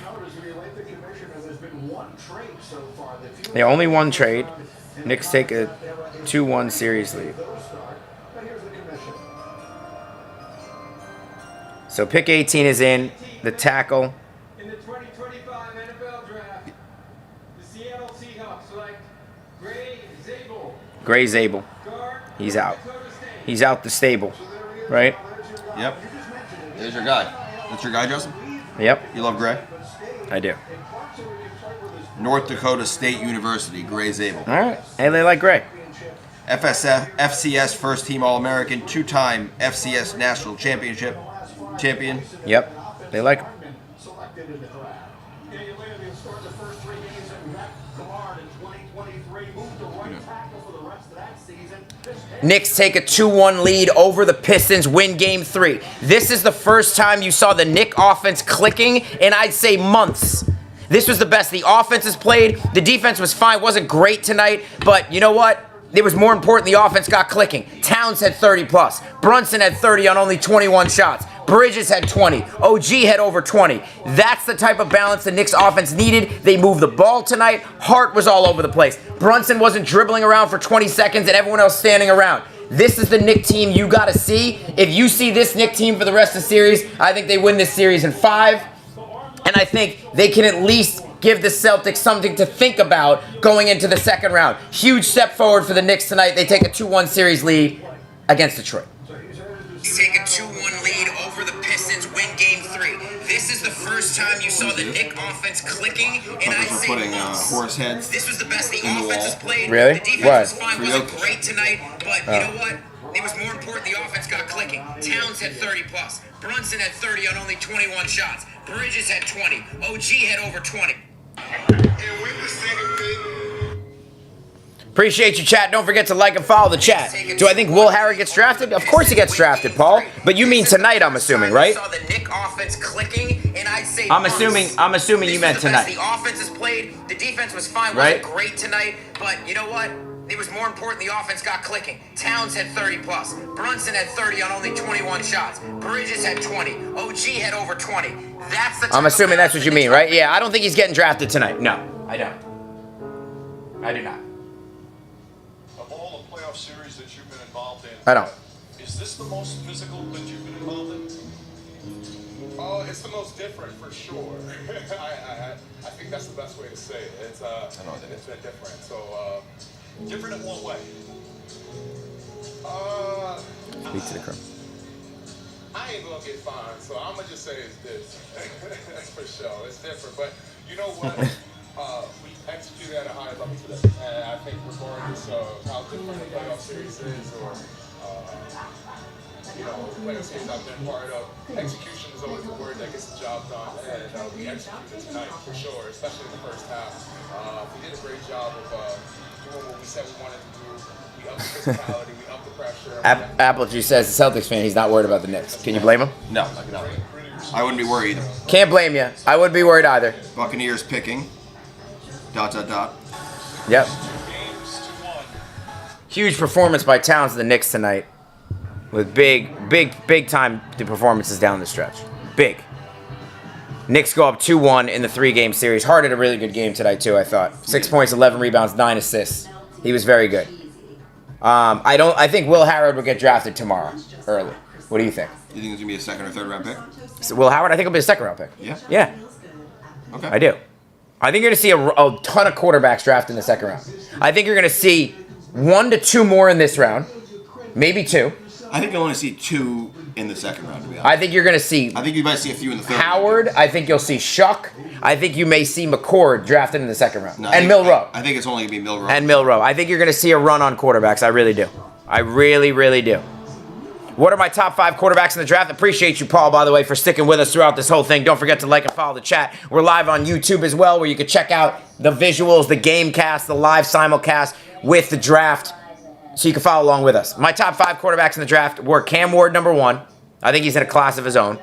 Yeah, only one trade. Knicks take a 2-1 series lead. So pick 18 is in. The tackle. In the 2025 NFL Draft, the Seattle Seahawks select Gray Zabel. He's out. He's out the stable. Right? Yep. There's your guy. That's your guy, Justin? Yep. You love Gray? I do. North Dakota State University, Gray Zabel. All right. Hey, they like Gray. FCS First Team All-American, 2-time FCS National Championship champion. Yep. They like him. Knicks take a 2-1 lead over the Pistons, win Game 3. This is the first time you saw the Knick offense clicking in, I'd say, months. This was the best the offense has played. The defense was fine. Wasn't great tonight, but you know what? It was more important the offense got clicking. Towns had 30+. Brunson had 30 on only 21 shots. Bridges had 20. OG had over 20. That's the type of balance the Knicks offense needed. They moved the ball tonight. Hart was all over the place. Brunson wasn't dribbling around for 20 seconds and everyone else standing around. This is the Knick team you got to see. If you see this Knick team for the rest of the series, I think they win this series in 5. And I think they can at least give the Celtics something to think about going into the second round. Huge step forward for the Knicks tonight. They take a 2-1 series lead against Detroit. Take a 2-1 lead over the Pistons, win Game 3. This is the first time you saw the Knick offense clicking, and I'd say putting horse heads. This was the best the in the offense wall. has played. Really? The defense What? was fine, wasn't great tonight, but you know what? It was more important the offense got clicking. Towns had 30+. Brunson had 30 on only 21 shots. Bridges had 20. OG had over 20. Appreciate you, chat. Don't forget to like and follow the chat. Do I think Will Howard gets drafted? Of course he gets drafted, Paul. But you mean tonight, I'm assuming, right? I'm assuming you meant tonight. The offense has played. The defense was fine. Wasn't great tonight. But you know what? It was more important the offense got clicking. Towns had 30+. Brunson had 30 on only 21 shots. Bridges had 20. OG had over 20. That's the. I'm assuming that's what you mean, right? Yeah, I don't think he's getting drafted tonight. No, I don't. I do not. Of all the playoff series that you've been involved in, I don't. is this the most physical that you've been involved in? Oh, it's the most different for sure. I think that's the best way to say it. It's been different. So Different in what way? Speak to the crew. I ain't gonna get fined, so I'm gonna just say it's this. That's for sure. It's different, but you know what? We executed at a high level today, and I think regardless of how different the playoff series is, or playoff series I've been part of, execution is always the word that gets the job done, and we executed tonight for sure, especially in the first half. We did a great job of doing what we said we wanted to do. We upped the physicality, we upped the pressure. Apple Juice says the Celtics fan, he's not worried about the Knicks. Can you blame him? No, I wouldn't be worried either. Can't blame you. I wouldn't be worried either. Buccaneers picking. ... Yep. Huge performance by Towns and the Knicks tonight. With big time performances down the stretch. Big. Knicks go up 2-1 in the 3-game series. Hart had a really good game tonight too, I thought. 6 points, 11 rebounds, 9 assists. He was very good. I think Will Howard will get drafted tomorrow, early. What do you think? You think it's gonna be a second or third round pick? So Will Howard, I think it'll be a second round pick. Yeah. Yeah. Okay. I do. I think you're going to see a ton of quarterbacks drafted in the second round. I think you're going to see 1 to 2 more in this round. Maybe 2. I think you'll only see 2 in the second round, to be honest. I think you're going to see... I think you might see a few in the third Howard. round. I think you'll see Shuck. I think you may see McCord drafted in the second round. No, and Milroe. I think it's only going to be Milroe. And Milroe. I think you're going to see a run on quarterbacks. I really do. I really, really do. What are my top 5 quarterbacks in the draft? Appreciate you, Paul, by the way, for sticking with us throughout this whole thing. Don't forget to like and follow the chat. We're live on YouTube as well, where you can check out the visuals, the game cast, the live simulcast with the draft, so you can follow along with us. My top 5 quarterbacks in the draft were Cam Ward, number 1. I think he's in a class of his own.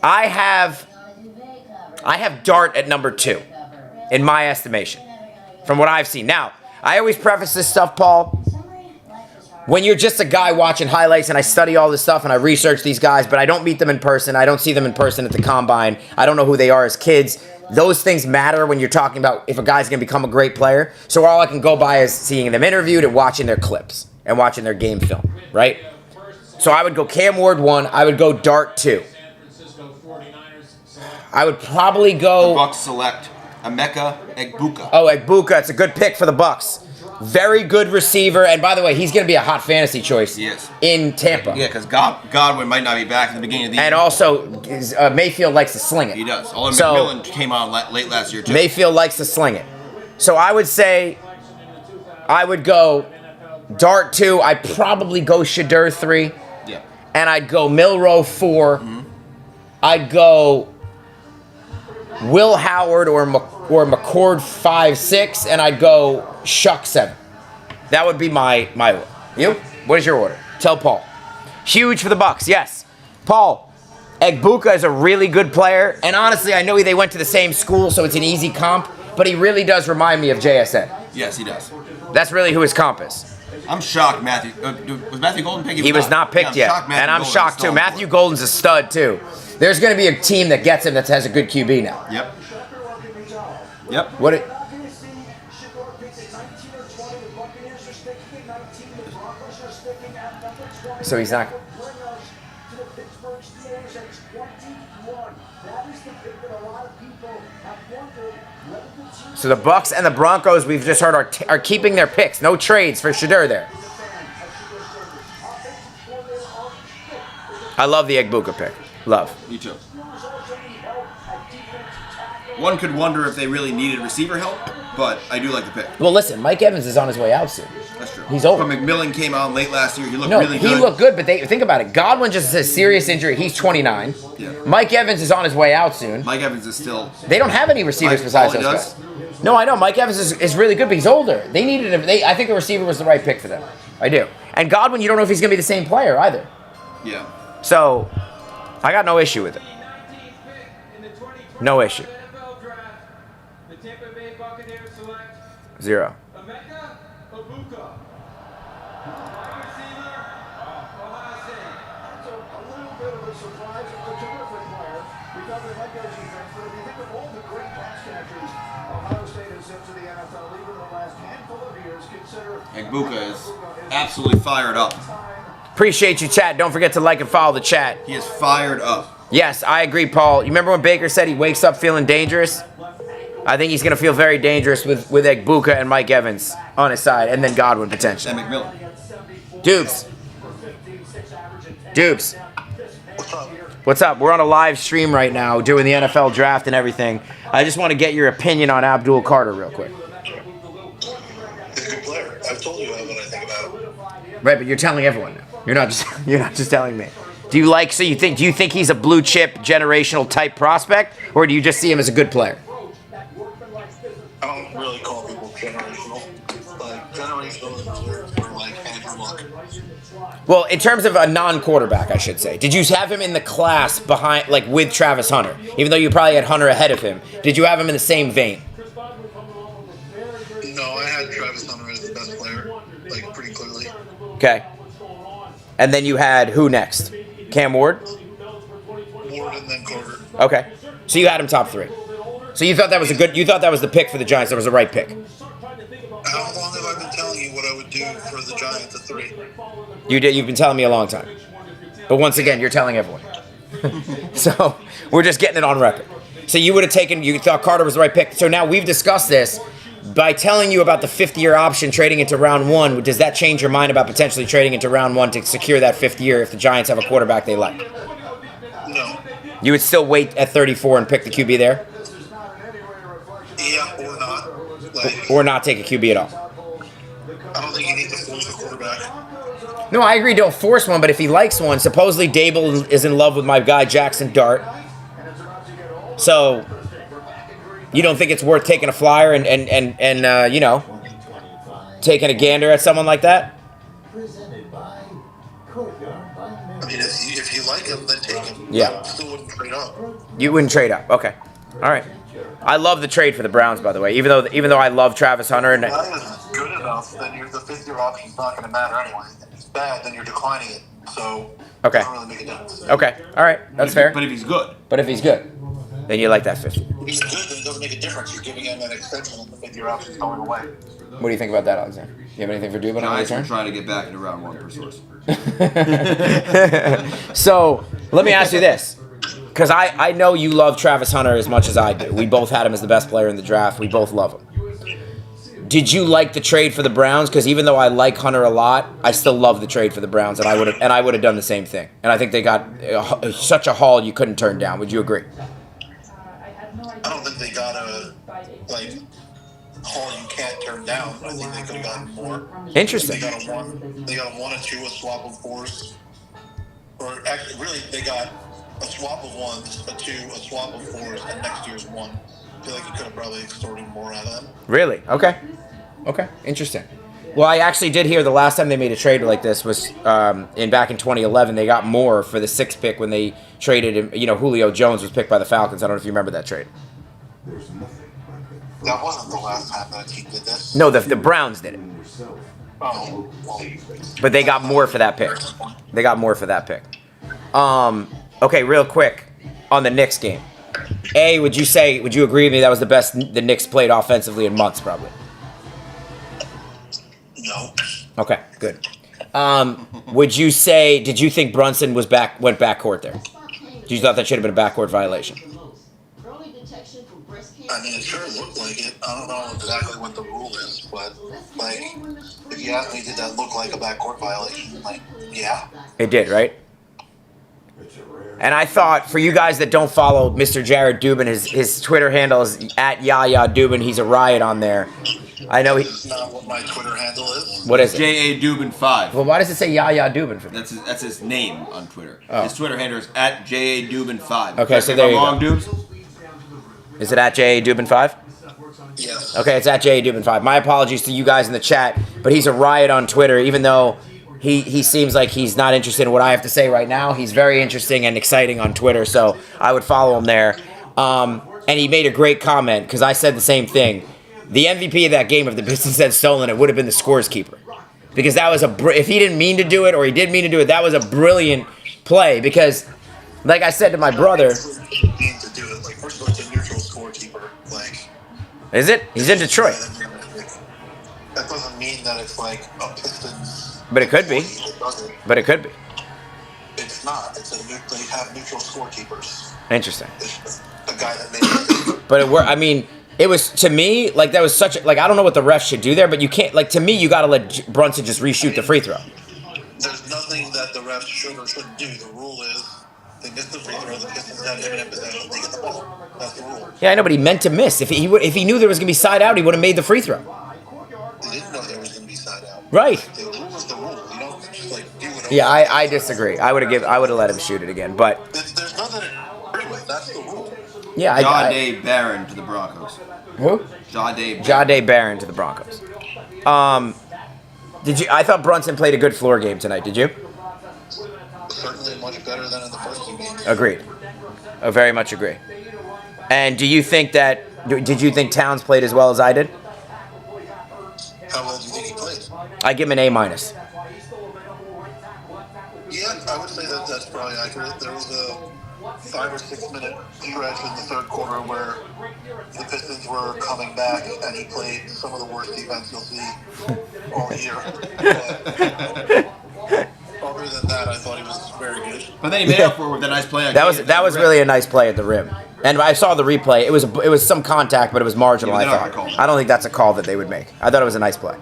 I have Dart at number 2, in my estimation, from what I've seen. Now, I always preface this stuff, Paul, when you're just a guy watching highlights, and I study all this stuff and I research these guys, but I don't meet them in person. I don't see them in person at the combine. I don't know who they are as kids. Those things matter when you're talking about if a guy's going to become a great player. So all I can go by is seeing them interviewed and watching their clips and watching their game film, right? So I would go Cam Ward 1. I would go Dart 2. I would probably go... The Bucks select Emeka Egbuka. Oh, Egbuka. It's a good pick for the Bucks. Very good receiver. And by the way, he's going to be a hot fantasy choice in Tampa. Yeah, because Godwin might not be back at the beginning of the year. And also, Mayfield likes to sling it. He does. Although McMillan came on late last year, too. Mayfield likes to sling it. So I would say I would go Dart 2. I'd probably go Shedeur 3. Yeah. And I'd go Milroe 4. Mm-hmm. I'd go Will Howard or McCord 5, 6. And I'd go Shuck 7. That would be my order. You? What is your order? Tell Paul. Huge for the Bucks, yes. Paul, Egbuka is a really good player. And honestly, I know they went to the same school, so it's an easy comp. But he really does remind me of JSN. Yes, he does. That's really who his comp is. I'm shocked, Matthew. Was Matthew Golden picked? He was not picked yet. And I'm shocked, too. Matthew Golden's a stud, too. There's going to be a team that gets him that has a good QB now. Yep. Yep. What it... So he's not... So the Bucks and the Broncos, we've just heard, are keeping their picks. No trades for Shedeur there. I love the Egbuka pick. Love. Me too. One could wonder if they really needed receiver help, but I do like the pick. Well, listen, Mike Evans is on his way out soon. That's true. He's over. But McMillan came out late last year. He looked really good. He looked good, but think about it. Godwin just has a serious injury. He's 29. Yeah. Mike Evans is on his way out soon. Mike Evans is still... They don't have any receivers besides those guys. No, I know. Mike Evans is really good, but he's older. They needed him. I think the receiver was the right pick for them. I do. And Godwin, you don't know if he's going to be the same player either. Yeah. So, I got no issue with it. No issue. 0. Egbuka is absolutely fired up. Appreciate you, chat. Don't forget to like and follow the chat. He is fired up. Yes, I agree, Paul. You remember when Baker said he wakes up feeling dangerous? I think he's going to feel very dangerous with Egbuka and Mike Evans on his side, and then Godwin potentially. And McMillan. Dupes. What's up? We're on a live stream right now doing the NFL draft and everything. I just want to get your opinion on Abdul Carter real quick. He's a good player. I've told you what I think about him. Right, but you're telling everyone now. You're not just telling me. Do you think he's a blue chip generational type prospect, or do you just see him as a good player? I don't really call people generational. Like generational is more like Andrew Luck. Well, in terms of a non-quarterback, I should say. Did you have him in the class behind, like with Travis Hunter? Even though you probably had Hunter ahead of him, did you have him in the same vein? No, I had Travis Hunter as the best player, like pretty clearly. Okay. And then you had who next? Cam Ward? Ward and then Carter. Okay. So you had him top 3. So you thought that was the pick for the Giants. That was the right pick. How long have I been telling you what I would do for the Giants at 3? You've been telling me a long time. But once again, you're telling everyone. So we're just getting it on record. So you thought Carter was the right pick. So now we've discussed this. By telling you about the 5th-year option trading into round 1, does that change your mind about potentially trading into round 1 to secure that 5th year if the Giants have a quarterback they like? No. You would still wait at 34 and pick the QB there? Yeah, or not. Or not take a QB at all? I don't think you need to force a quarterback. No, I agree. Don't force one, but if he likes one, supposedly Dable is in love with my guy Jackson Dart. So, You don't think it's worth taking a flyer and you know, taking a gander at someone like that? I mean, if you like him, then take him. Yeah. I still wouldn't trade up. You wouldn't trade up. Okay. All right. I love the trade for the Browns, by the way. Even though I love Travis Hunter and If that is good enough, then the fifth-year option's not going to matter anyway. If it's bad, then you're declining it. So Okay. it doesn't really make a difference. okay. All right. That's fair. But if he's good. But if he's good, then you like that 50. If he's good, then it doesn't make a difference. You're giving him an extension and the fifth-year option's going away. What do you think about that, Alexander? Do you have anything for Dubin on the Giants are return? trying to get back into round one per source. So let me ask you this, because I know you love Travis Hunter as much as I do. We both had him as the best player in the draft. We both love him. Did you like the trade for the Browns? Because even though I like Hunter a lot, I still love the trade for the Browns, and I would have done the same thing. And I think they got such a haul you couldn't turn down. Would you agree? I don't think they got a haul you can't turn down. I think they could have gotten more. Interesting. They got a 1, a 2, a swap of 4s. Or actually, really, they got a swap of 1s, a 2, a swap of 4s, and next year's 1. I feel like you could have probably extorted more out of them. Really? Okay. Okay. Interesting. Well, I actually did hear the last time they made a trade like this was back in 2011. They got more for the 6th pick when they traded him. You know, Julio Jones was picked by the Falcons. I don't know if you remember that trade. That wasn't the last time that a team did this. No, the Browns did it. Oh, well, But they got more for that pick. They got more for that pick. Okay, real quick on the Knicks game. Would you agree with me that was the best the Knicks played offensively in months, probably? no. Okay, good. Did you think Brunson went backcourt there? Did you thought that should have been a backcourt violation? I mean, it sure looked like it. I don't know exactly what the rule is, but, if you ask me, did that look like a backcourt violation? Yeah. It did, right? And I thought, for you guys that don't follow Mr. Jared Dubin, his Twitter handle is @YaYaDubin. He's a riot on there. I know That's not what my Twitter handle is. What is it? J.A. Dubin 5. Well, why does it say Yaya Dubin for me? That's his name on Twitter. Oh. His Twitter handle is @J.A. Dubin 5. Okay, so there you go. Wrong, Dubs? Is it @J.A. Dubin 5? Yes. Okay, it's @J.A. Dubin 5. My apologies to you guys in the chat, but he's a riot on Twitter, even though he seems like he's not interested in what I have to say right now. He's very interesting and exciting on Twitter, so I would follow him there. And he made a great comment, because I said the same thing. The MVP of that game, if the Pistons had stolen it, would have been the scores keeper. Because that was if he didn't mean to do it, or he did mean to do it, that was a brilliant play. Because, like I said to my brother... Mean to do it. First of all, it's a neutral scorekeeper. Is it? He's in Detroit. That doesn't mean that it's a Pistons. But it could be. But it could be. It's not. They have neutral scorekeepers. Interesting. It's the guy that made it. But it was, to me, that was such a, I don't know what the refs should do there, but you can't, to me, you got to let Brunson just reshoot the free throw. There's nothing that the refs should or shouldn't do. The rule is they missed the free throw, the Pistons had imminent possession, they get the ball. That's the rule. Yeah, I know, but he meant to miss. If he knew there was going to be side out, he would have made the free throw. They didn't know there was going to be side out. Right. The rule is the rule. You don't just do it. Yeah, I disagree. I would have let him shoot it again, but There's nothing to agree with. That's the rule. yeah, Jahdae Barron to the Broncos. Who? Jahdae Barron to the Broncos. I thought Brunson played a good floor game tonight. Did you? Certainly much better than in the first two games. Agreed. I very much agree. And did you think Towns played as well as I did? How well do you think he played? I give him an A-. Yeah, I would say that's probably accurate. There was a 5 or 6 minute stretch in the third quarter where the Pistons were coming back and he played some of the worst defense you'll see all year. But other than that, I thought he was very good. But then he made up for it with a nice play on That was really a nice play at the rim. And I saw the replay. It was some contact, but it was marginal, I thought. I don't think that's a call that they would make. I thought it was a nice play.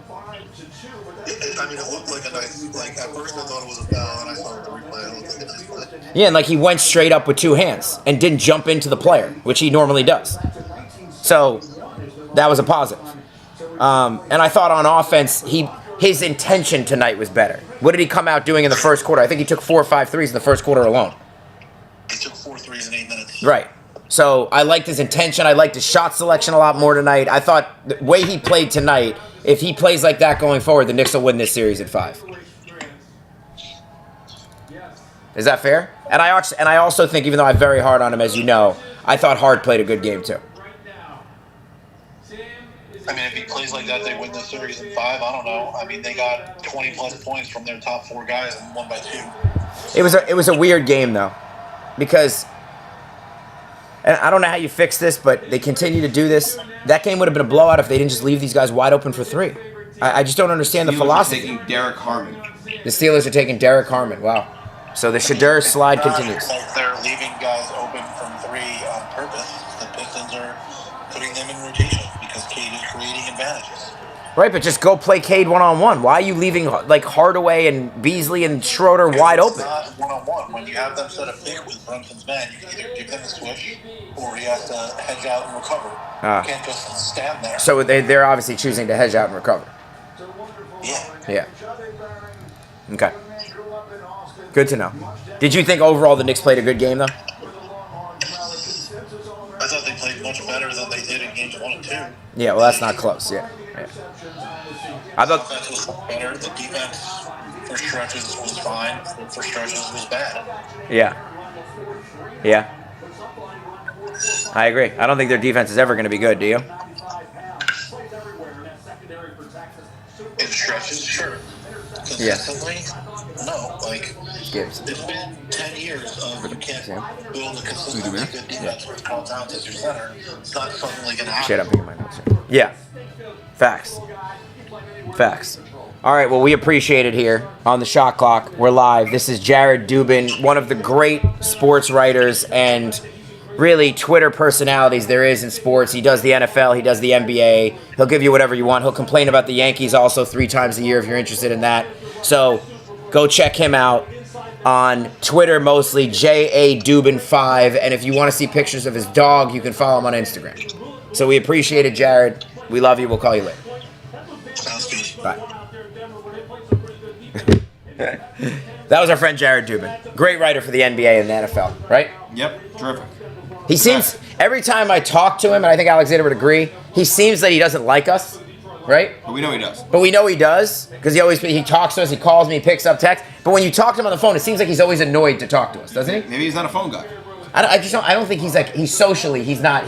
It looked like a nice, at first I thought it was a foul, and I saw the replay, it looked like a nice play. Yeah, and he went straight up with two hands and didn't jump into the player, which he normally does. So that was a positive. And I thought on offense, his intention tonight was better. What did he come out doing in the first quarter? I think he took 4 or 5 threes in the first quarter alone. He took 4 threes in 8 minutes. Right. So I liked his intention. I liked his shot selection a lot more tonight. I thought the way he played tonight, if he plays like that going forward, the Knicks will win this series at 5. Is that fair? And I also think, even though I'm very hard on him, as you know, I thought Hart played a good game too. I mean, if he plays like that, they win the series in 5. I don't know. I mean, they got 20-plus points from their top 4 guys and won by 2. It was a weird game though, because, and I don't know how you fix this, but they continue to do this. That game would have been a blowout if they didn't just leave these guys wide open for 3. I just don't understand the philosophy. Taking Derek Harmon. The Steelers are taking Derek Harmon. Wow. So the Shadur slide continues. Like they're leaving guys open from 3 on purpose. The Pistons are putting them in rotation because Cade is creating advantages. Right, but just go play Cade one-on-one. Why are you leaving like Hardaway and Beasley and Schroeder wide open? It's not one-on-one. When you have them set a pick with Brunson's man, you can either give them a switch or he has to hedge out and recover. You can't just stand there. So they're obviously choosing to hedge out and recover. Yeah. Okay. Good to know. Did you think overall the Knicks played a good game, though? I thought they played much better than they did in games 1 and 2. Yeah, well, that's not close. Yeah. I The thought. offense was better. The defense for stretches was fine. For stretches was bad. Yeah. I agree. I don't think their defense is ever going to be good. Do you? In stretches, sure. Consistently, no. Like, Gibbs. it's been 10 years of you can't build a consistently good defense with Carl Towns as your center. It's not suddenly going to happen. Shut up, my notes. Yeah. Facts. All right, well, we appreciate it here on the Shot Clock. We're live. This is Jared Dubin, one of the great sports writers and really Twitter personalities there is in sports. He does the NFL, he does the NBA. He'll give you whatever you want. He'll complain about the Yankees also 3 times a year if you're interested in that. So go check him out on Twitter mostly, JADubin5. And if you want to see pictures of his dog, you can follow him on Instagram. So we appreciate it, Jared. We love you. We'll call you later. Sounds good. Bye. That was our friend Jared Dubin. Great writer for the NBA and the NFL, right? Yep, terrific. He seems, every time I talk to him, and I think Alexander would agree, he seems that he doesn't like us, right? But we know he does. But we know he does, because he talks to us, he calls me, he picks up text. But when you talk to him on the phone, it seems like he's always annoyed to talk to us, doesn't he? Maybe he's not a phone guy. I don't think he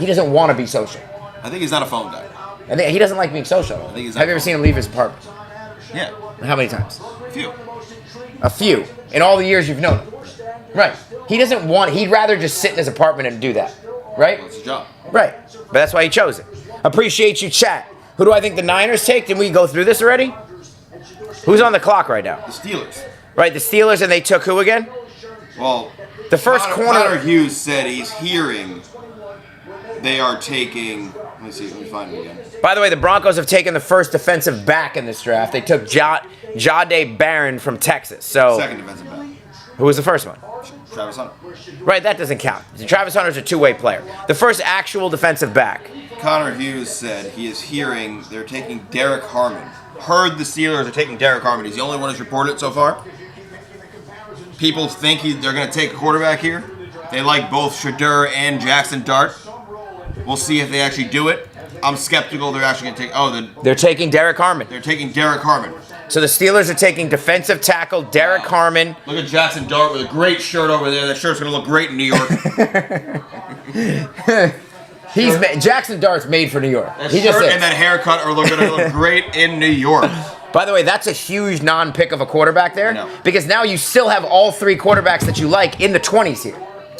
doesn't want to be social. I think he's not a phone guy. I think he doesn't like being social. think he's Have you ever seen him leave his apartment? Yeah, How many times? a few. A few. In all the years you've known him. Right. He'd rather just sit in his apartment and do that. Right? That's his job. Right. But that's why he chose it. Appreciate you, chat. Who do I think the Niners take? Did we go through this already? Who's on the clock right now? The Steelers. Right, the Steelers, and they took who again? Well, The first Connor Hughes said he's hearing they are taking. Let me find him again. By the way, the Broncos have taken the first defensive back in this draft. They took Jahdae Barron from Texas. So Second defensive back. who was the first one? Travis Hunter. Right, that doesn't count. Travis Hunter's a two-way player. The first actual defensive back. Connor Hughes said he is hearing they're taking Derek Harmon. Heard the Steelers are taking Derek Harmon. He's the only one who's reported so far. People think they're going to take a quarterback here. They like both Shadur and Jackson Dart. We'll see if they actually do it. I'm skeptical they're actually going to take... They're taking Derek Harmon. They're taking Derek Harmon. So the Steelers are taking defensive tackle Derek Harmon. Look at Jackson Dart with a great shirt over there. That shirt's going to look great in New York. Jackson Dart's made for New York. That He just shirt is. and that haircut are going to look great in New York. By the way, that's a huge non-pick of a quarterback there. No. Because now you still have all 3 quarterbacks that you like in the 20s here.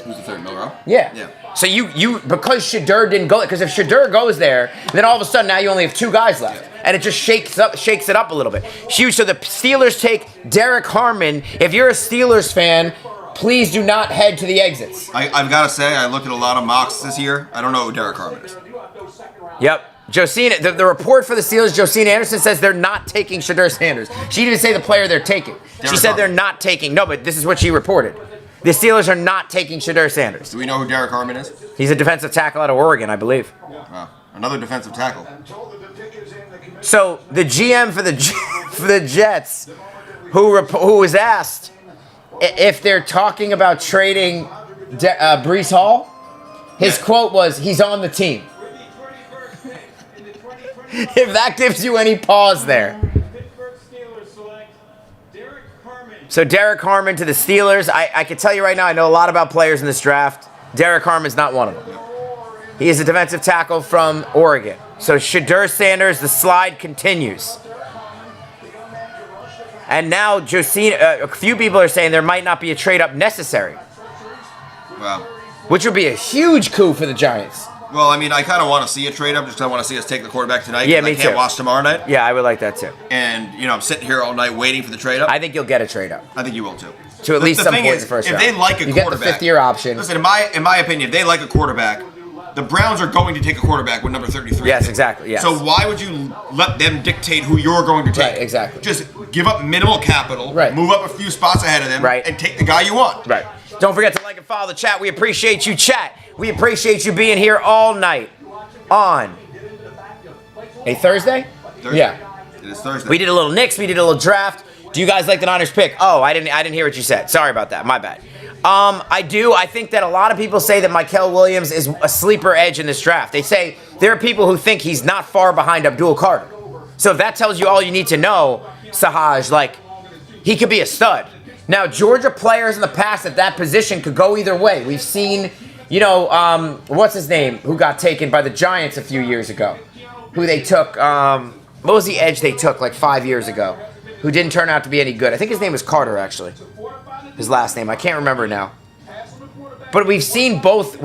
Who's the third, Milrow? Yeah. So you because Shadur didn't go, because if Shadur goes there, then all of a sudden now you only have 2 guys left. And it just shakes it up a little bit. Huge. So the Steelers take Derek Harmon. If you're a Steelers fan, please do not head to the exits. I've got to say, I looked at a lot of mocks this year. I don't know who Derek Harmon is. Yep. Josina, the report for the Steelers, Josina Anderson says they're not taking Shadur Sanders. She didn't say the player they're taking. She said they're not taking. No, but this is what she reported. The Steelers are not taking Shadur Sanders. Do we know who Derek Harmon is? He's a defensive tackle out of Oregon, I believe. Wow. Another defensive tackle. So the GM for the Jets, who was asked if they're talking about trading Breece Hall, His quote was, "He's on the team." If that gives you any pause there. Pittsburgh Steelers select Derek Harmon. So Derek Harmon to the Steelers. I can tell you right now, I know a lot about players in this draft. Derek Harmon's not one of them. He is a defensive tackle from Oregon. So Shedeur Sanders, the slide continues. And now Josina, a few people are saying there might not be a trade-up necessary, Wow. which would be a huge coup for the Giants. Well, I mean, I kind of want to see a trade up just because I want to see us take the quarterback tonight. Yeah, 'cause me I can't too. watch tomorrow night. Yeah, I would like that too. And, you know, I'm sitting here all night waiting for the trade up. I think you'll get a trade-up. I think you will too. To at least the some thing point is, in the first if round. they like a You get the quarterback, fifth-year option. Listen, in my opinion, if they like a quarterback, the Browns are going to take a quarterback with number 33. Yes, exactly, yes. So why would you let them dictate who you're going to take? Right, exactly. Just give up minimal capital, Right. move up a few spots ahead of them, Right. and take the guy you want. Right. Don't forget to like and follow the chat. We appreciate you, chat. We appreciate you being here all night on a Thursday? Thursday. Yeah. It is Thursday. We did a little Knicks. We did a little draft. Do you guys like the Niners pick? Oh, I didn't hear what you said. Sorry about that. My bad. I do. I think that a lot of people say that Mykel Williams is a sleeper edge in this draft. They say there are people who think he's not far behind Abdul Carter. So if that tells you all you need to know, Sahaj, like, he could be a stud. Now, Georgia players in the past at that position could go either way. We've seen, you know, what's his name, who got taken by the Giants a few years ago, who they took, what was the edge they took like 5 years ago, who didn't turn out to be any good. I think his name was Carter, actually. His last name. I can't remember now. But we've seen both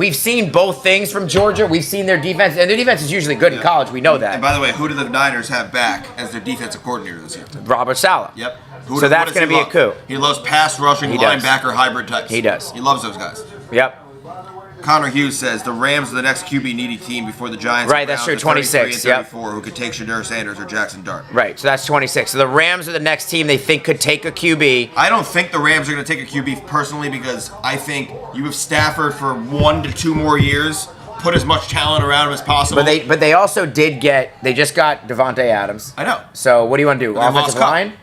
things from Georgia. We've seen their defense, and their defense is usually good in college. We know that. And by the way, who do the Niners have back as their defensive coordinator this year? Robert Saleh. Yep. So that's going to be a coup. He loves pass rushing He does. linebacker hybrid types. He does. He loves those guys. Yep. Connor Hughes says the Rams are the next QB needy team before the Giants. Right, and that's Browns true, are 33 26, and yep. 34, who could take Shedeur Sanders or Jackson Dart. Right, so that's 26. So the Rams are the next team they think could take a QB. I don't think the Rams are going to take a QB personally because I think you have Stafford for 1 to 2 more years. Put as much talent around him as possible. But they also they just got Devontae Adams. I know. So what do you want to do? But they Offensive lost Cup. line?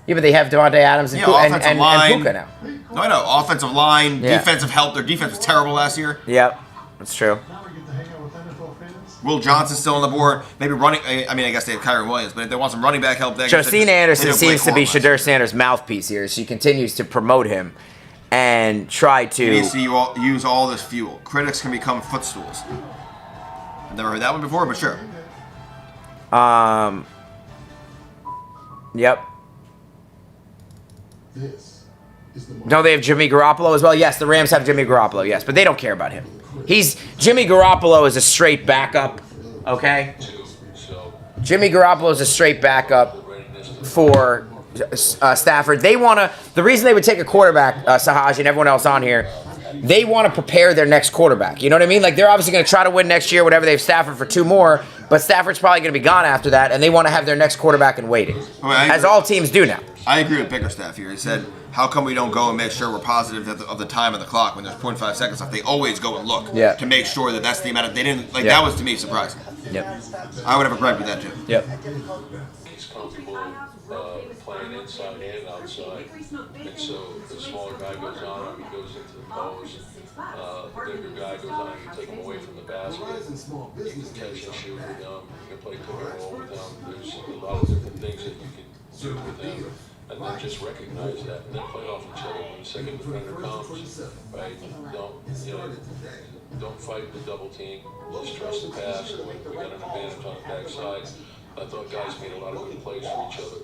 Yeah, but they have Devontae Adams and, Yeah, and offensive line. Puka now. No, I know. Offensive line, Yeah. defensive help. Their defense was terrible last year. Yep, that's true. Now we get to hang out with NFL fans. Will Johnson's still on the board. Maybe running. I mean, I guess they have Kyron Williams, but if they want some running back help, they Josina Anderson they seems to be Blake Corum. Shedeur Sanders' mouthpiece here. She continues to promote him and try He needs to. to use all this fuel. Critics can become footstools. I've never heard that one before, but sure. Yep. This is the No, they have Jimmy Garoppolo as well. Yes, the Rams have Jimmy Garoppolo. Yes, but they don't care about him. Jimmy Garoppolo is a straight backup. Okay. Jimmy Garoppolo is a straight backup for Stafford. The reason they would take a quarterback, Sahaj and everyone else on here, they want to prepare their next quarterback. You know what I mean? Like, they're obviously going to try to win next year, whatever. They have Stafford for 2 more, but Stafford's probably going to be gone after that, and they want to have their next quarterback in waiting, as all teams do now. I agree with Bickerstaff here. He said, how come we don't go and make sure we're positive of the time of the clock when there's 0.5 seconds left? They always go and look Yeah. to make sure that that's the amount of, they didn't, like, Yeah. that was to me surprising. Yep. I would have a gripe with that too. Yep. He's comfortable playing inside and outside. And so the smaller guy goes on him, he goes into the post. The bigger guy goes on him, you take him away from the basket. You can catch and shoot with them. You can play pick and roll with them. There's a lot of different things that you can do with them. And then just recognize that and then play off each other when the second defender comes. Right? Don't fight the double team. Let's trust the pass. We got an advantage on the backside. I thought guys made a lot of good plays for each other.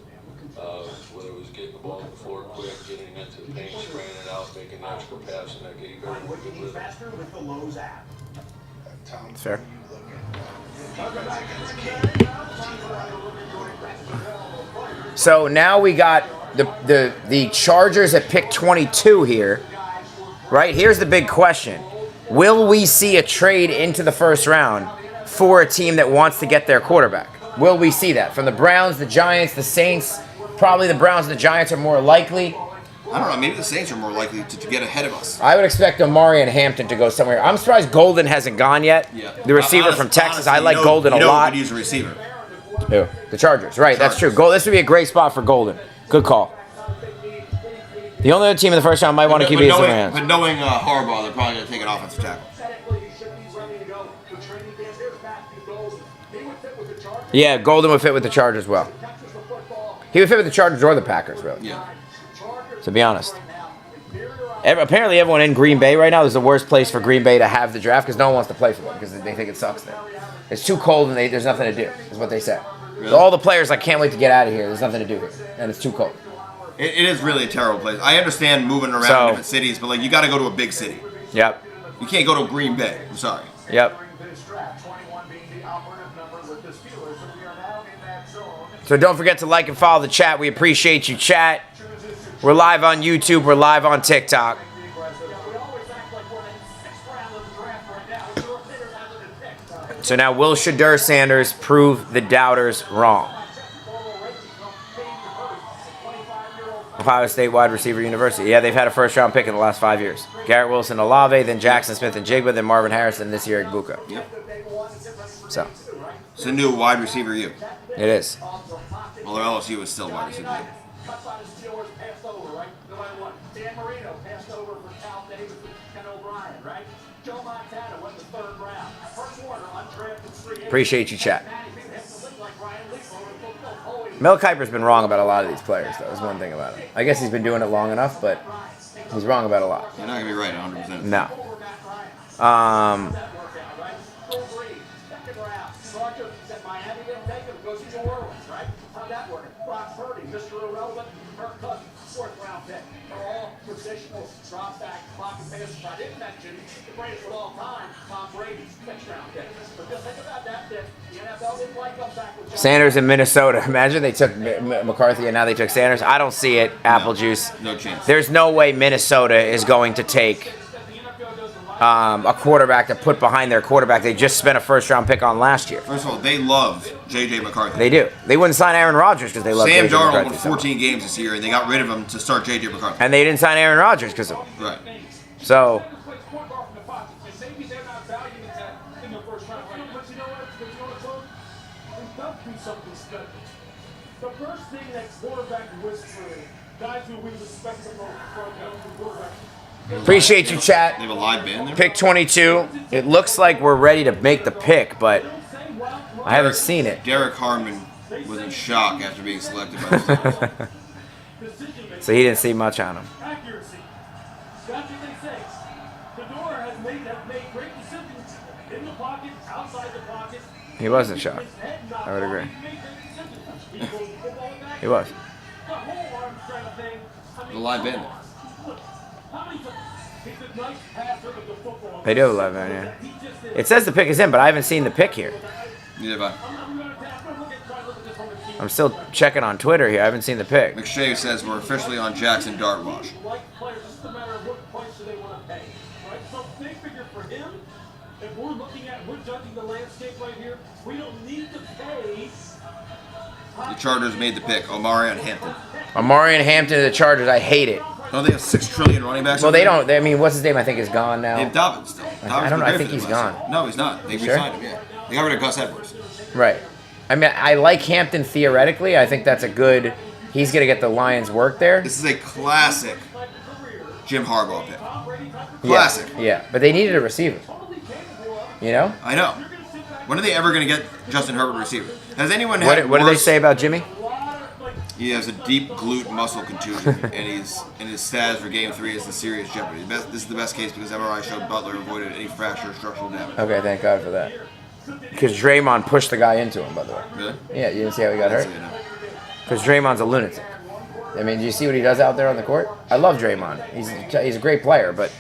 Whether it was getting the ball on the floor quick, getting into the paint, spraying it out, making an extra pass, and that gave everyone good rhythm. faster with the Lowe's app. Fair. So now we got the Chargers at pick 22 here. Right? Here's the big question. Will we see a trade into the first round for a team that wants to get their quarterback? Will we see that? From the Browns, the Giants, the Saints? Probably the Browns and the Giants are more likely. I don't know. Maybe the Saints are more likely to get ahead of us. I would expect Amari and Hampton to go somewhere. I'm surprised Golden hasn't gone yet. Yeah. The receiver from Texas. I like Golden a lot. Could use a receiver. Who? The Chargers. Right, that's true. This would be a great spot for Golden. Good call. The only other team in the first round might want to keep is the Rams. But knowing Harbaugh, they're probably going to take an offensive tackle. Yeah, Golden would fit with the Chargers well. He would fit with the Chargers or the Packers, really. Yeah. To be honest. Apparently, everyone in Green Bay right now is the worst place for Green Bay to have the draft because no one wants to play for them because they think it sucks there. It's too cold and there's nothing to do, is what they say. Really? So all the players like can't wait to get out of here. There's nothing to do here, and it's too cold. It is really a terrible place. I understand moving around So- different cities, but like you got to go to a big city. Yep. You can't go to Green Bay. I'm sorry. Yep. This draft, 21 being the operative number with the Steelers, so we are now in that zone. So don't forget to like and follow the chat. We appreciate you, chat. We're live on YouTube. We're live on TikTok. We always act like we're in the 6th round of the draft right now. Your players haven't been picked. So now will Shadur Sanders prove the doubters wrong? Ohio State wide receiver university. Yeah, they've had a first-round pick in the last 5 years. Garrett Wilson, Olave, then Jackson Smith and Jigba, then Marvin Harrison, this year at Buka. Yep. So It's a new wide receiver you. it is. Well, their LSU is still wide receiver you. Cut by the Steelers, passed over, right? No matter what. Dan Marino passed over for Cal Davis and Ken O'Brien, right? Joe Montana went the 3rd round. First Warner, undrafted free agent. Appreciate you, chat. Matty Beaver has to look like Ryan Leaf over the Mel Kiper's been wrong about a lot of these players, though. Is one thing about him. I guess he's been doing it long enough, but he's wrong about a lot. You're not gonna be right 100%. No. Second round. Roger said Miami didn't take him. Goes to New Orleans, right? How'd that work? Brock Purdy, Mr. Irrelevant, Kirk Cousins, 4th round pick. They're all positional drop back, pocket passes. I didn't mention the greatest of all time, Tom Brady, 6th round pick. But just think about that pick. The NFL didn't like him back with John Sanders in Minnesota. Imagine they took McCarthy and now they took Sanders. I don't see it. Apple juice. No chance. There's no way Minnesota is going to take a quarterback to put behind their quarterback they just spent a first-round pick on last year. First of all, they love J.J. McCarthy. They do. They wouldn't sign Aaron Rodgers because they love Sam J.J. Darnold McCarthy won so 14 games this year, and they got rid of him to start J.J. McCarthy. And they didn't sign Aaron Rodgers because of him. Right. So, Maybe they're not valuing that in the first round. But you know what, Tom? It does do something special. The first thing that quarterback whispering, guys who we respect the most from the quarterback. appreciate you, chat. They have a live band there. Pick 22. It looks like we're ready to make the pick, but I haven't seen it. Derek Harmon was in shock after being selected by the Steelers. So he didn't see much on him. Accuracy. That's what they say. Fedora has made great decisions in the pocket, outside the pocket. He was in shock. His head not I would agree. He made great decisions. He goes football back. He was. The whole arm strength thing. I mean, The live band. look, how many times? He's a nice passer of the football. They do have a live band, yeah. It says the pick is in, but I haven't seen the pick here. Neither have I. I'm gonna look at this on the team. I'm still checking on Twitter here. I haven't seen the pick. McShay says we're officially on Jackson Dart Wash. Like players, it's just a matter of what price do they want to pay, right? So they figure for him, if we're judging the landscape right here, we don't need to pay. The Chargers made the pick. Omarion Hampton. Amari and Hampton to the Chargers. I hate it. Don't they have 6 trillion running backs? Well, over they there? don't. I mean, what's his name? I think is gone They have now. Dobbins still. I don't know. I think he's gone. No, he's not. They sure? re-signed him, yeah. They got rid of Gus Edwards. Right. I mean, I like Hampton theoretically. I think that's a good. He's going to get the Lions work there. This is a classic Jim Harbaugh pick. Yeah, Classic. yeah, but they needed a receiver. You know? I know. When are they ever going to get Justin Herbert a receiver? Has anyone What, had what do they worse- say about Jimmy? He has a deep glute muscle contusion, and his status for Game 3 is in serious jeopardy. This is the best case because MRI showed Butler avoided any fracture or structural damage. Okay, thank God for that. Because Draymond pushed the guy into him, by the way. Really? Yeah, you didn't see how he got hurt? So, you know. Because Draymond's a lunatic. I mean, do you see what he does out there on the court? I love Draymond. He's a great player, but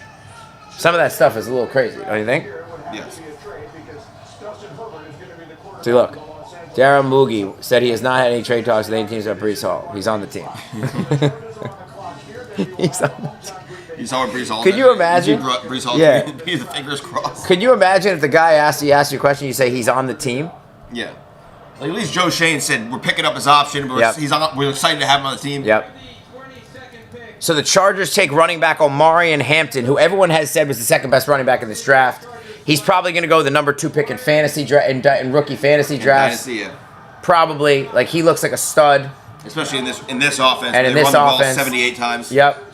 some of that stuff is a little crazy, don't you think? Yes. See, look. Darren Moogie said he has not had any trade talks with any teams but Brees Hall. He's on the team. He's on the team. You saw what Brees Hall Could did? you imagine? Brees Hall Yeah. be the fingers crossed. Could you imagine if the guy asked you a question, you say he's on the team? Yeah. Like at least Joe Shane said we're picking up his option. Yep. We're excited to have him on the team. Yep. So the Chargers take running back Omari and Hampton, who everyone has said was the second best running back in this draft. He's probably going to go the number 2 pick in fantasy in rookie fantasy drafts. Dynasty, yeah. Probably, like he looks like a stud. Especially in this offense. And where in they this run the offense, ball 78 times. Yep,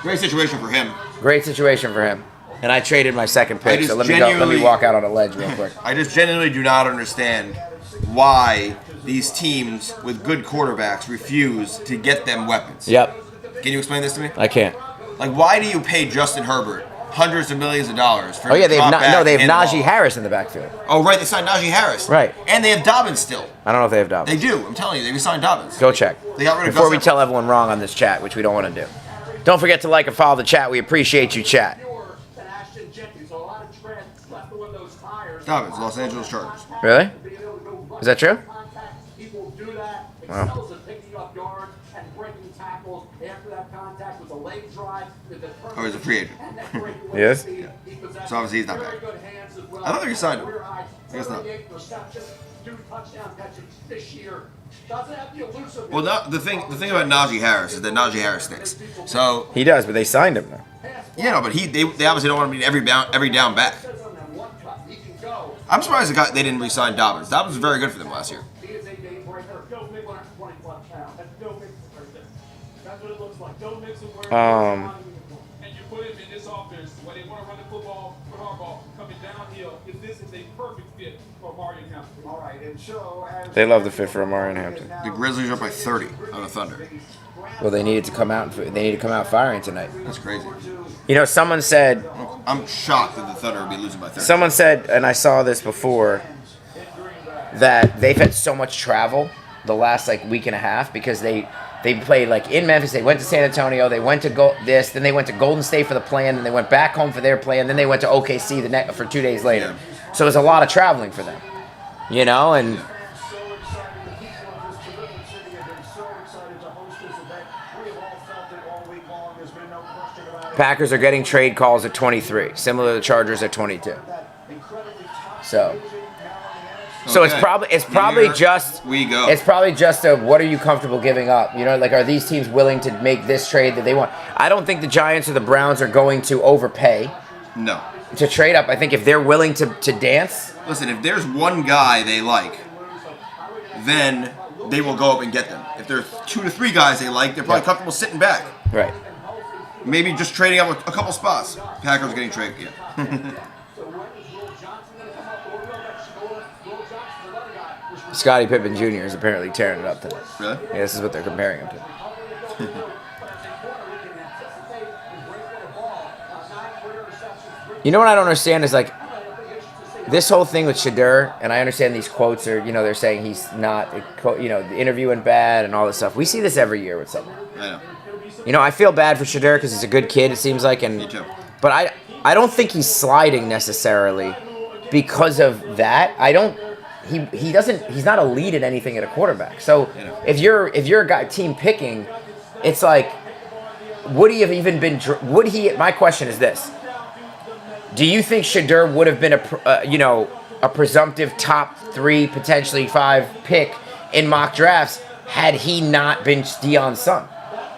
Great situation for him. great situation for him. And I traded my second I pick, just so let me genuinely- walk out on a ledge real quick. I just genuinely do not understand why these teams with good quarterbacks refuse to get them weapons. Yep. Can you explain this to me? I can't. Like, why do you pay Justin Herbert hundreds of millions of dollars for Oh yeah, him to drop back they have and hand the Najee ball? Harris in the backfield. Oh right, they signed Najee Harris. Right. And they have Dobbins still. I don't know if they have Dobbins. They do. I'm telling you, they signed Dobbins. Go check. They got rid of Before Gus we Edwards. tell everyone wrong on this chat, which we don't want to do. Don't forget to like and follow the chat. We appreciate you, chat. And Ashton Jenkins, a lot of tread left on those tires. Dobbins, Los Angeles Chargers. Really? Is that true? People do that. Wow. Excels at picking up yards and breaking tackles after that contact with a leg drive. Oh, he's a free agent. Yes. Yeah. So obviously he's not back. I thought they signed him. I guess not. 2 touchdown catches this year. Doesn't have the elusive. Well, the thing about Najee Harris is that Najee Harris stinks. So He does, but they signed him though. yeah, no, but they obviously don't want him to be every down back. I'm surprised they didn't re-sign Dobbins. Dobbins was very good for them last year. He is a game breaker. Joe Mixon, 20-plus pounds. That's Joe Mixon right there. That's what it looks like. Joe Mixon wearing And you put him in this offense where they want to run the football with Harbaugh coming downhill. If this is a perfect fit for Mario Hampton. All right, and so as They love the fit for Amari and Hampton. The Grizzlies are up by 30 on the Thunder. Well, they needed to come out. They need to come out firing tonight. That's crazy. You know, someone said, I'm shocked that the Thunder would be losing by 30. someone said, and I saw this before, that they've had so much travel the last like week and a half because they played like in Memphis. They went to San Antonio. They went to then they went to Golden State for the play-in. Then they went back home for their play-in. Then they went to OKC for 2 days later. So it was a lot of traveling for them. You know, and so excited, the people of this terrific city have been so excited to host this event. We have all felt it all week long. There's been no question about it. Packers are getting trade calls at 23, similar to the Chargers at 22. That incredibly top So. division now in the NFC. So it's Okay. probably Here just we go. It's probably just a what are you comfortable giving up? You know, like are these teams willing to make this trade that they want? I don't think the Giants or the Browns are going to overpay No. to trade up. I think if they're willing to dance, Listen, if there's one guy they like, then they will go up and get them. If there's 2 to 3 guys they like, they're probably comfortable sitting back. right? Maybe just trading up a couple spots. Packers getting traded. Yeah. So when is Will Johnson going to come up? Or will that score? Will Johnson, another guy, which Scottie Pippen Jr. is apparently tearing it up today. Really? Yeah, this is what they're comparing him to. You know what I don't understand is like this whole thing with Shadur, and I understand these quotes are, you know, they're saying he's not, you know, the interview went bad and all this stuff. We see this every year with someone. I know. You know, I feel bad for Shadur because he's a good kid, it seems like, and Me too. but I don't think he's sliding necessarily because of that. I don't. He doesn't. He's not a lead at anything at a quarterback. So if you're a guy team picking, it's like, would he have even been? Would he? My question is this: do you think Shadur would have been a presumptive top 3, potentially 5 pick in mock drafts had he not been Deion's son?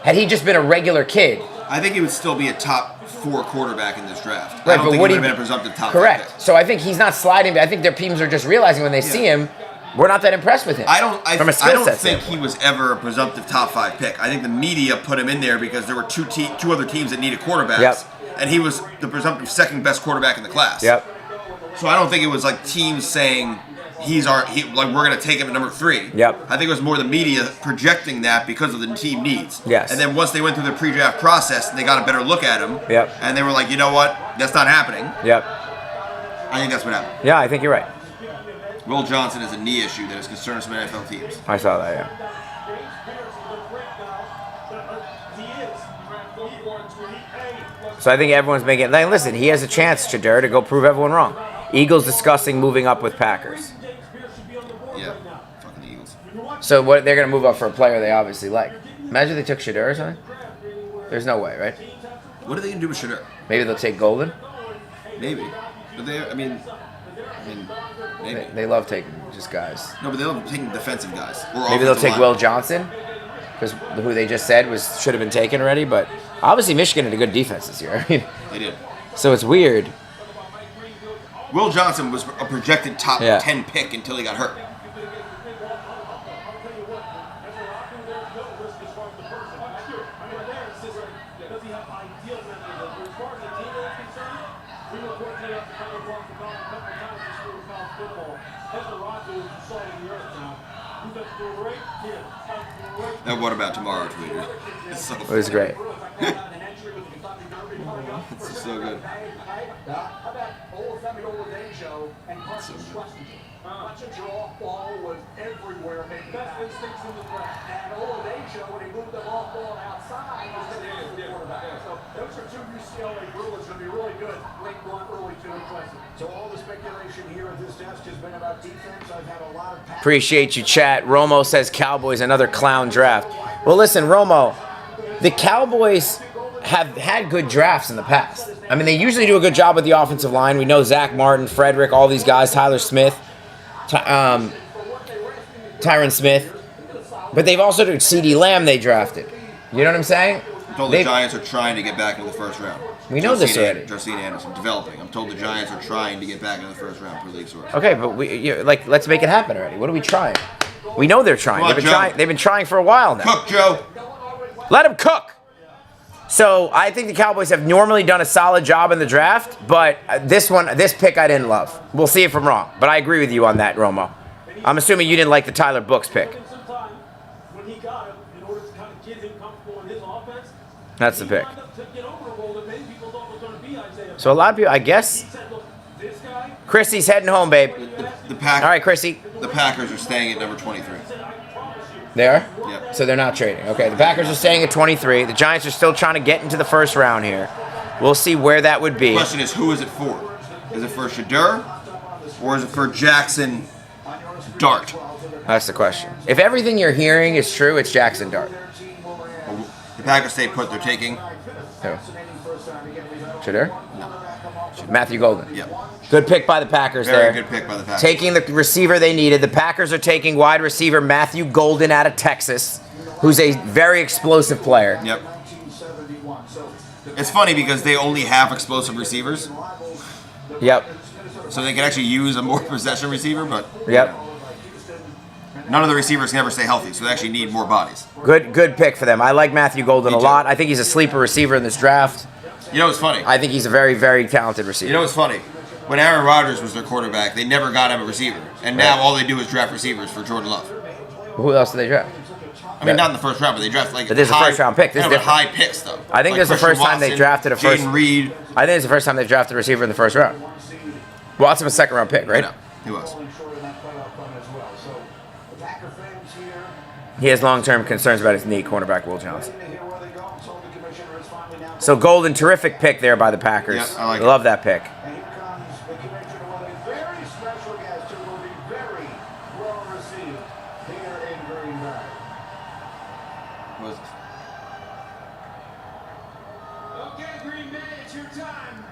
Had he just been a regular kid? I think he would still be a top 4 quarterback in this draft. Right, I don't but think would he he would have been a presumptive top 5 correct? pick. So I think he's not sliding. I think their teams are just realizing when they see him, we're not that impressed with him. I don't skill set think standpoint. he was ever a presumptive top 5 pick. I think the media put him in there because there were two other teams that needed quarterbacks, Yep. and he was the presumptive second best quarterback in the class. Yep. So I don't think it was like teams saying we're gonna take him at number 3. Yep. I think it was more the media projecting that because of the team needs. Yes. And then once they went through the pre-draft process, they got a better look at him. Yep. And they were like, you know what? That's not happening. Yep. I think that's what happened. Yeah, I think you're right. Will Johnson is a knee issue that has concerned some NFL teams. I saw that. Yeah. So I think everyone's making. Like, listen, he has a chance, Shadur, to go prove everyone wrong. Eagles discussing moving up with Packers. Yeah. Fucking the Eagles. So what they're gonna move up for a player they obviously like. Imagine they took Shadur or something. There's no way, right? What are they gonna do with Shadur? Maybe they'll take Golden. Maybe. But maybe. They love taking just guys. No, but they love taking defensive guys. Or Maybe they'll offensive take line. Will Johnson, because who they just said should have been taken already. But obviously Michigan had a good defense this year. I mean, They did. so it's weird. Will Johnson was a projected top Yeah. 10 pick until he got hurt. We were fortunate enough to come across the ball a couple of times this year with college football. Desperado, who's the salt of the earth now. He's a great kid. That What About Tomorrow tweeted. It's so It was great. It's so good. How about Olufemi Oladejo and Carson Schlesinger? Schlesinger off ball was everywhere, making best instincts in the draft. And Oladejo, when he moved the off ball outside, was going to be the quarterback. So those are two UCLA Bruins going to be really good late one, early two. So all the speculation here at this desk has been about defense. I've had a lot of Appreciate you, chat. Romo says Cowboys, another clown draft. Well, listen, Romo, the Cowboys have had good drafts in the past. I mean, they usually do a good job with the offensive line. We know Zach Martin, Frederick, all these guys, Tyler Smith, Tyron Smith. But they've also done CeeDee Lamb they drafted. You know what I'm saying? I'm told the Giants are trying to get back into the first round. We know this already. Josine Anderson, developing. I'm told the Giants are trying to get back into the first round per league source. Okay, but let's make it happen already. What are we trying? We know they're trying. Come on, They've been trying for a while now. Cook, Joe. Let them cook. So I think the Cowboys have normally done a solid job in the draft, but this pick I didn't love. We'll see if I'm wrong, but I agree with you on that, Romo. I'm assuming you didn't like the Tyler Brooks pick. When he got him, in order to kind of get him comfortable in his offense, That's the pick. So So a lot of people, I guess, Chrissy's heading home, babe. The Packers. All right, Chrissy. The Packers are staying at number 23. They are? Yep. So they're not trading. Okay, the Packers are staying at 23. The Giants are still trying to get into the first round here. We'll see where that would be. The question is, who is it for? Is it for Shadur or is it for Jackson Dart? That's the question. If everything you're hearing is true, it's Jackson Dart. The Packers stay put. They're taking. Who? Shadur? No. Matthew Golden. Yep. Good pick by the Packers Very there. good pick by the Packers. Taking the receiver they needed. The Packers are taking wide receiver Matthew Golden out of Texas, who's a very explosive player. Yep. It's funny because they only have explosive receivers, Yep. so they can actually use a more possession receiver, but Yep. none of the receivers can ever stay healthy, so they actually need more bodies. Good pick for them. I like Matthew Golden Me a too. lot. I think he's a sleeper receiver in this draft. You know what's funny? I think he's a very, very talented receiver. You know what's funny? When Aaron Rodgers was their quarterback, they never got him a receiver, and now all they do is draft receivers for Jordan Love. Who else did they draft? I mean, not in the first round, but they draft like. But this is a first-round pick. This Yeah, is but different. high picks though. I think Like this is the Christian first time they Watson, drafted a first. Jaden Reed. I think it's the first time they've drafted a receiver in the first round. Watson was a second-round pick, I right? know. He was. He has long-term concerns about his knee, cornerback Will Johnson. So Golden, terrific pick there by the Packers. Yeah, I like love it. that pick. And here comes the commissioner with a very special guest who will be very well received here in Green Bay. Who was it? Okay, Green Bay, it's your time.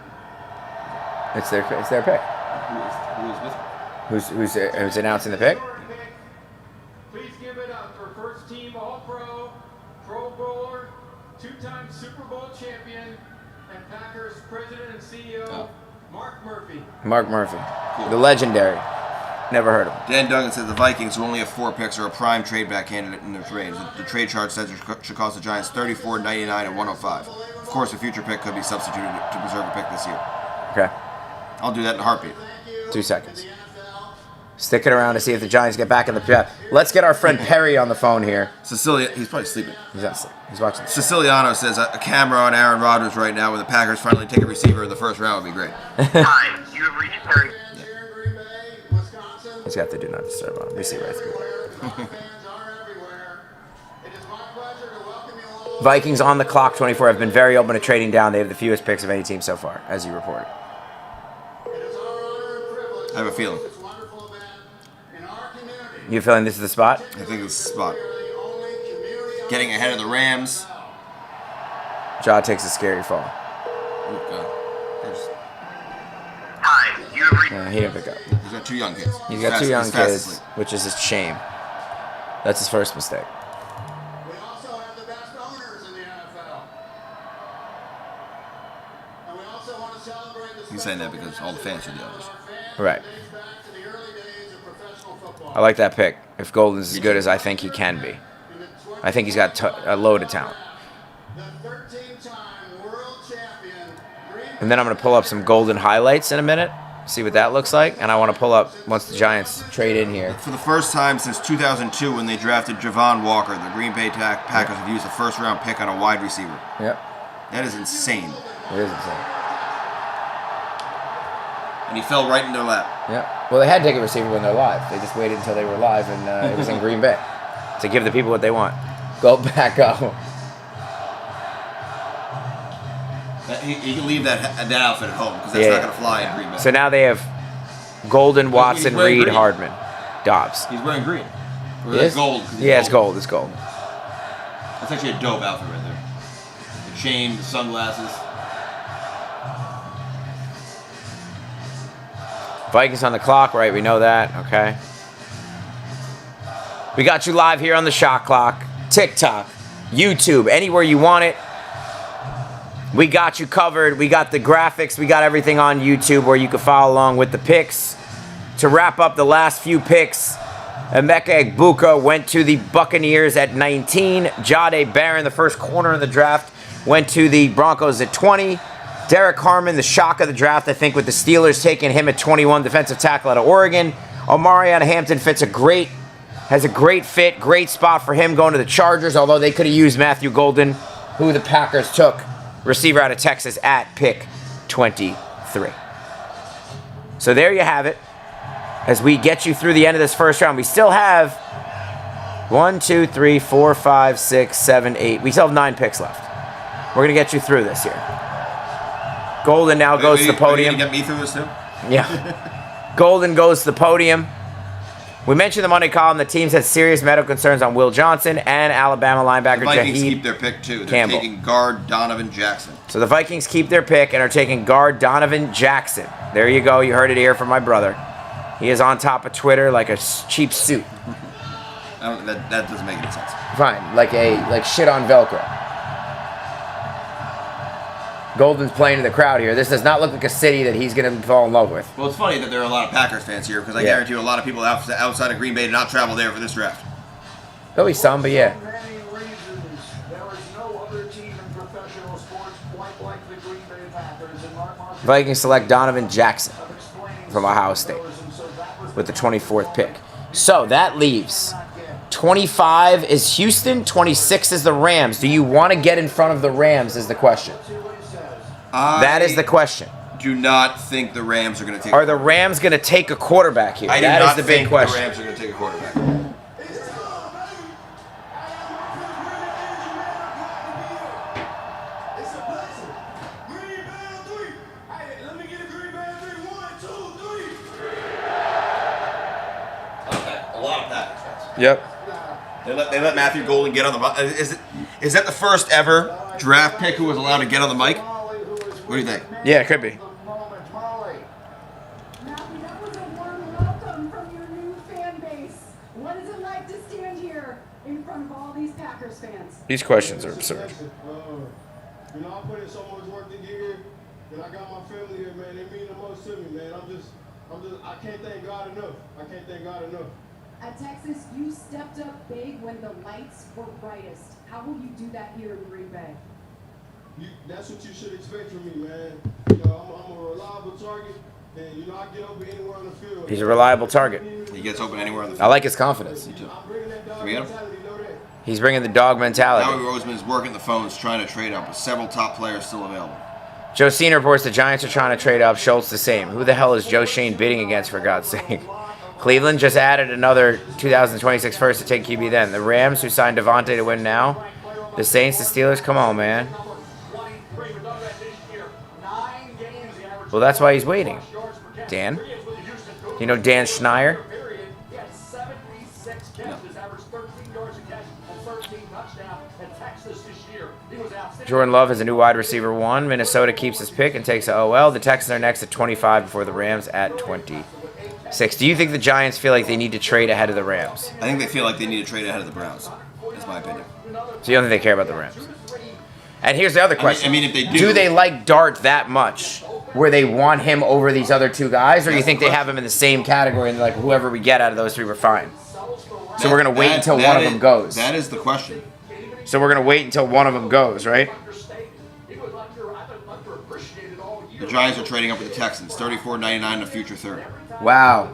It's their pick. Who was with? Who's announcing the pick? Please give it up for first team All-Pro, Pro Bowler, two-time Super Bowl champion, and Packers president and CEO, Mark Murphy. Mark Murphy, the legendary. Never heard of him. Dan Duggan says the Vikings, who only have 4 picks, are a prime trade back candidate in their trades. The trade chart says it should cost the Giants $34, $99, and $105. Of course, a future pick could be substituted to preserve a pick this year. Okay, I'll do that in a heartbeat. 2 seconds. Sticking around to see if the Giants get back in the draft. Let's get our friend Perry on the phone here. Cecilia, he's probably sleeping. He's not sleeping. He's watching. Siciliano says a camera on Aaron Rodgers right now when the Packers finally take a receiver in the first round would be great. Hi, you have reached Perry. He's got the do not disturb on. We see right through it. Vikings on the clock, 24, have been very open to trading down. They have the fewest picks of any team so far, as you reported. I have a feeling. You feeling this is the spot? I think this is the spot. Getting ahead of the Rams. Ja takes a scary fall. Oh, God. There's- Hi, you have reached. Yeah, he didn't pick up. He's got 2 young kids. He's got Fast- 2 young he's fast kids, asleep. which is a shame. That's his first mistake. We also have the best owners in the NFL. And we also want to celebrate the He's saying that because all the fans are the owners. Right. back to the early days of professional football. I like that pick. If Golden's as good as I think he can be. I think he's got a load of talent. The 13-time world champion Green And then I'm going to pull up some golden highlights in a minute, see what that looks like. And I want to pull up once the Giants trade in here. For the first time since 2002 when they drafted Javon Walker, the Green Bay Packers have used a first-round pick on a wide receiver. Yep. That is insane. It is insane. And he fell right in their lap. Yeah. Well, they had to take a receiver when they're live. They just waited until they were live, and it was in Green Bay to give the people what they want. Go back up. He can leave that outfit at home because that's not going to fly in Green Bay. So now they have Golden, Watson, wearing Reed, green. Hardman, Dobbs. He's wearing green. Or He that's is? gold. Yeah, it's gold. It's gold. That's actually a dope outfit right there. The chain, the sunglasses. Vikings on the clock, right? We know that. Okay. We got you live here on the Shot Clock, TikTok, YouTube, anywhere you want it. We got you covered. We got the graphics. We got everything on YouTube where you can follow along with the picks. To wrap up the last few picks, Emeka Egbuka went to the Buccaneers at 19. Jahdae Barron, the first corner in the draft, went to the Broncos at 20. Derek Harmon, the shock of the draft, I think, with the Steelers taking him at 21, defensive tackle out of Oregon. Omari out of Hampton has a great fit, great spot for him going to the Chargers, although they could have used Matthew Golden, who the Packers took, receiver out of Texas, at pick 23. So there you have it. As we get you through the end of this first round, we still have 1, 2, 3, 4, 5, 6, 7, 8. We still have 9 picks left. We're going to get you through this here. Golden now goes to the podium. Are you going to get me through this too? Yeah. Golden goes to the podium. We mentioned the Monday column. The teams had serious medical concerns on Will Johnson and Alabama linebacker The Vikings Jaheed keep their pick too. They're Campbell. taking guard Donovan Jackson. So the Vikings keep their pick and are taking guard Donovan Jackson. There you go. You heard it here from my brother. He is on top of Twitter like a cheap suit. That doesn't make any sense. Fine, like shit on Velcro. Golden's playing to the crowd here. This does not look like a city that he's going to fall in love with. Well, it's funny that there are a lot of Packers fans here because I guarantee you a lot of people outside of Green Bay did not travel there for this draft. There'll be some, but yeah. For many reasons, there is no other team in professional sports quite like the Green Bay Packers. And Mark Marquez Vikings select Donovan Jackson from Ohio State with the 24th pick. So that leaves 25 is Houston, 26 is the Rams. Do you want to get in front of the Rams is the question. That is the question. Do not think the Rams are going to take. Are the Rams going to take a quarterback here? That is the big question. The Rams are going to take a quarterback. A lot of Packers fans. Yep. They let Matthew Golden get on the. Is that the first ever draft pick who was allowed to get on the mic? What do you think? Yeah, it could be. Matthew, that was a warm welcome from your new fan base. What is it like to stand here in front of all these Packers fans? These questions are absurd. You know, I put in so much work to get here, and I got my family here, man. They mean the most to me, man. I can't thank God enough. I can't thank God enough. At Texas, you stepped up big when the lights were brightest. How will you do that here in Green Bay? That's what you should expect from me, man. You know, I'm a reliable target, and you know I get open anywhere on the field. He's a reliable target. He gets open anywhere on the field. I like his confidence. Me too. I'm bringing that dog Can we get him? mentality, know that. He's bringing the dog mentality. Howie Roseman is working the phones trying to trade up with several top players still available. Joe Cena reports the Giants are trying to trade up. Schultz the same. Who the hell is Joe Shane bidding against, for God's sake? Cleveland just added another 2026 first to take QB then. The Rams, who signed Devontae to win now. The Saints, the Steelers. Come on, man. Well, that's why he's waiting. Dan? You know Dan Schneier? Jordan Love is a new wide receiver 1. Minnesota keeps his pick and takes the OL. The Texans are next at 25 before the Rams at 26. Do you think the Giants feel like they need to trade ahead of the Rams? I think they feel like they need to trade ahead of the Browns. That's my opinion. So you don't think they care about the Rams? And here's the other question. I mean, if they do. Do they like Dart that much where they want him over these other two guys? Or you think they have him in the same category and they're like, whoever we get out of those three, we're fine? So we're going to wait until one of them goes. That is the question. So we're going to wait until one of them goes, right? The Giants are trading up with the Texans. $34.99 and a future third. Wow.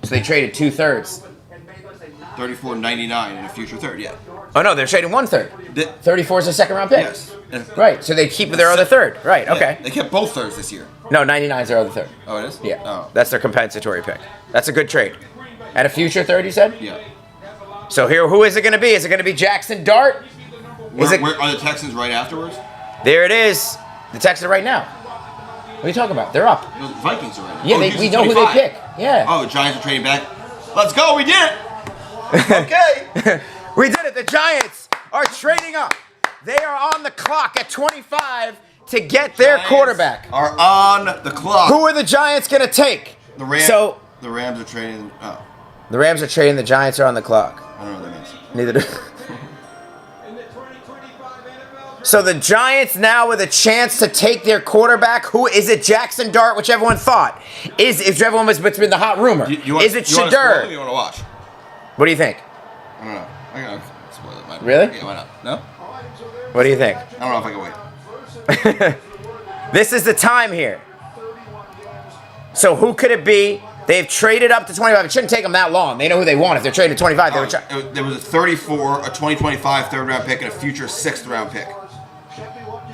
So they traded 2/3. $34.99 and a future third. Yeah. Oh no, they're trading 1/3. The- 34 is a second round pick. Yes. Right. So they keep their other third. Right. Yeah, Okay. They kept both thirds this year. No, 99 is their other third. Oh, it is. Yeah. Oh. That's their compensatory pick. That's a good trade. And a future third, you said? Yeah. So here, who is it going to be? Is it going to be Jackson Dart? Where are the Texans right afterwards? There it is. The Texans are right now. What are you talking about? They're up. The Vikings are right now. Yeah, Oh, we Houston know who they 25. pick. Yeah. Oh, the Giants are trading back. Let's go. We did it. Okay. We did it. The Giants are trading up. They are on the clock at 25 to get their Giants quarterback. are on the clock. Who are the Giants going to take? The Rams. So The Rams are trading. Oh, the Rams are trading. The Giants are on the clock. I don't know what that means. Neither do. So the Giants now with a chance to take their quarterback. Who is it? Jackson Dart, which everyone thought is everyone was been the hot rumor. Is it You want to spoil it or Shadur? you want to watch? What do you think? I don't know. I gotta spoil it. Might- Really? Yeah, why not? No? What do you think? I don't know if I can wait. This is the time here. So who could it be? They've traded up to 25. It shouldn't take them that long. They know who they want. If they're trading 25, they would There was a 34, a 2025 third round pick, and a future sixth round pick.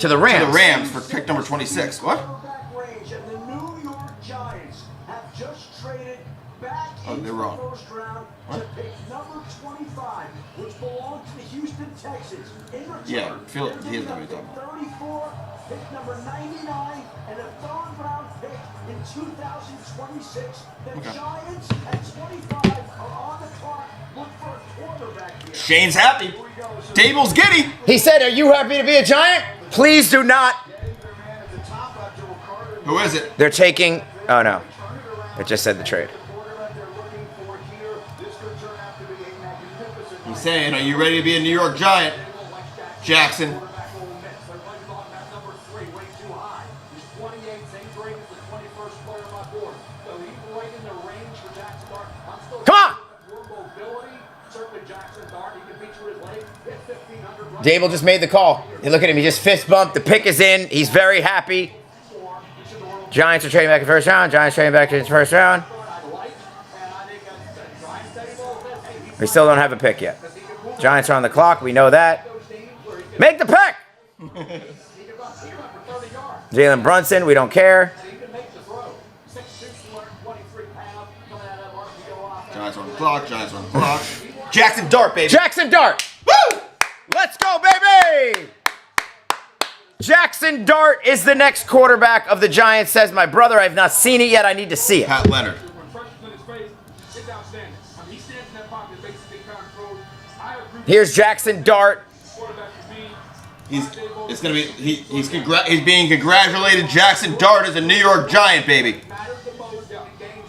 to the Rams. To the Rams for pick number 26. What? Quarterback range, and the New York Giants have just traded back Oh, into they're the wrong. first round to pick number 25, which belonged to the Houston Texans. In return, Yeah, Phil- they're he doesn't know giving what he's up pick 34, pick number 99, and a third round pick in 2026. The Okay. Giants at 25 are on the clock. Look for a quarterback here. Shane's happy. Dable's giddy. He said, "Are you happy to be a Giant? Please do not." Who is it? They're taking. Oh no, it just said the trade. He's saying, are you ready to be a New York Giant? Jackson. Come on. Dable just made the call. You look at him. He just fist bumped. The pick is in. He's very happy. Giants are trading back in the first round. Giants trading back in the first round. We still don't have a pick yet. Giants are on the clock. We know that. Make the pick. Jalen Brunson. We don't care. Giants on the clock. Giants on the clock. Jackson Dart, baby. Jackson Dart. Woo! Let's go, baby! Jackson Dart is the next quarterback of the Giants, says my brother. I've not seen it yet. I need to see it. Pat Leonard. Here's Jackson Dart. He's being congratulated. Jackson Dart is a New York Giant, baby.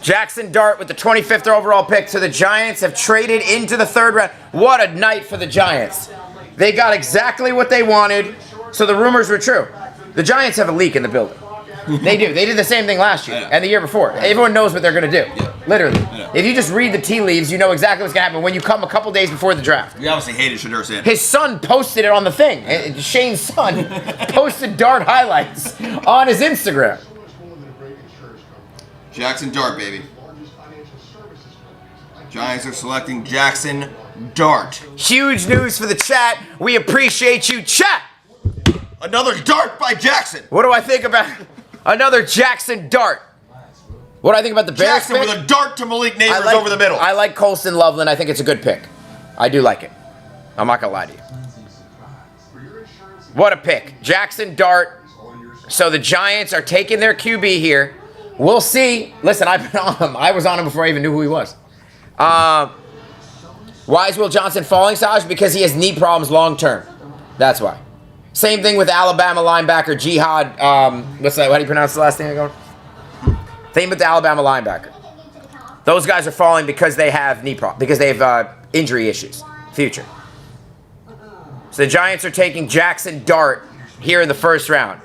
Jackson Dart with the 25th overall pick. So the Giants have traded into the third round. What a night for the Giants. They got exactly what they wanted. So the rumors were true. The Giants have a leak in the building. They do. They did the same thing last year and the year before. Everyone knows what they're going to do. Literally. If you just read the tea leaves, you know exactly what's going to happen when you come a couple days before the draft. We obviously hated Shadur Sanders. His son posted it on the thing. Shane's son posted Dart highlights on his Instagram. Jackson Dart, baby. Giants are selecting Jackson Dart. Huge news for the chat. We appreciate you, chat. Another dart by Jackson. What do I think about another Jackson Dart? What do I think about the Bears Jackson pick? with a dart to Malik Neighbors over the middle. I like Colston Loveland. I think it's a good pick. I do like it. I'm not going to lie to you. What a pick. Jackson Dart. So the Giants are taking their QB here. We'll see. Listen, I've been on him. I was on him before I even knew who he was. Why is Will Johnson falling, Saj? Because he has knee problems long term. That's why. Same thing with Alabama linebacker Jihad. What's that? How do you pronounce the last name again? Same with the Alabama linebacker. Those guys are falling because they have knee problems, because they have injury issues. Future. So the Giants are taking Jackson Dart here in the first round.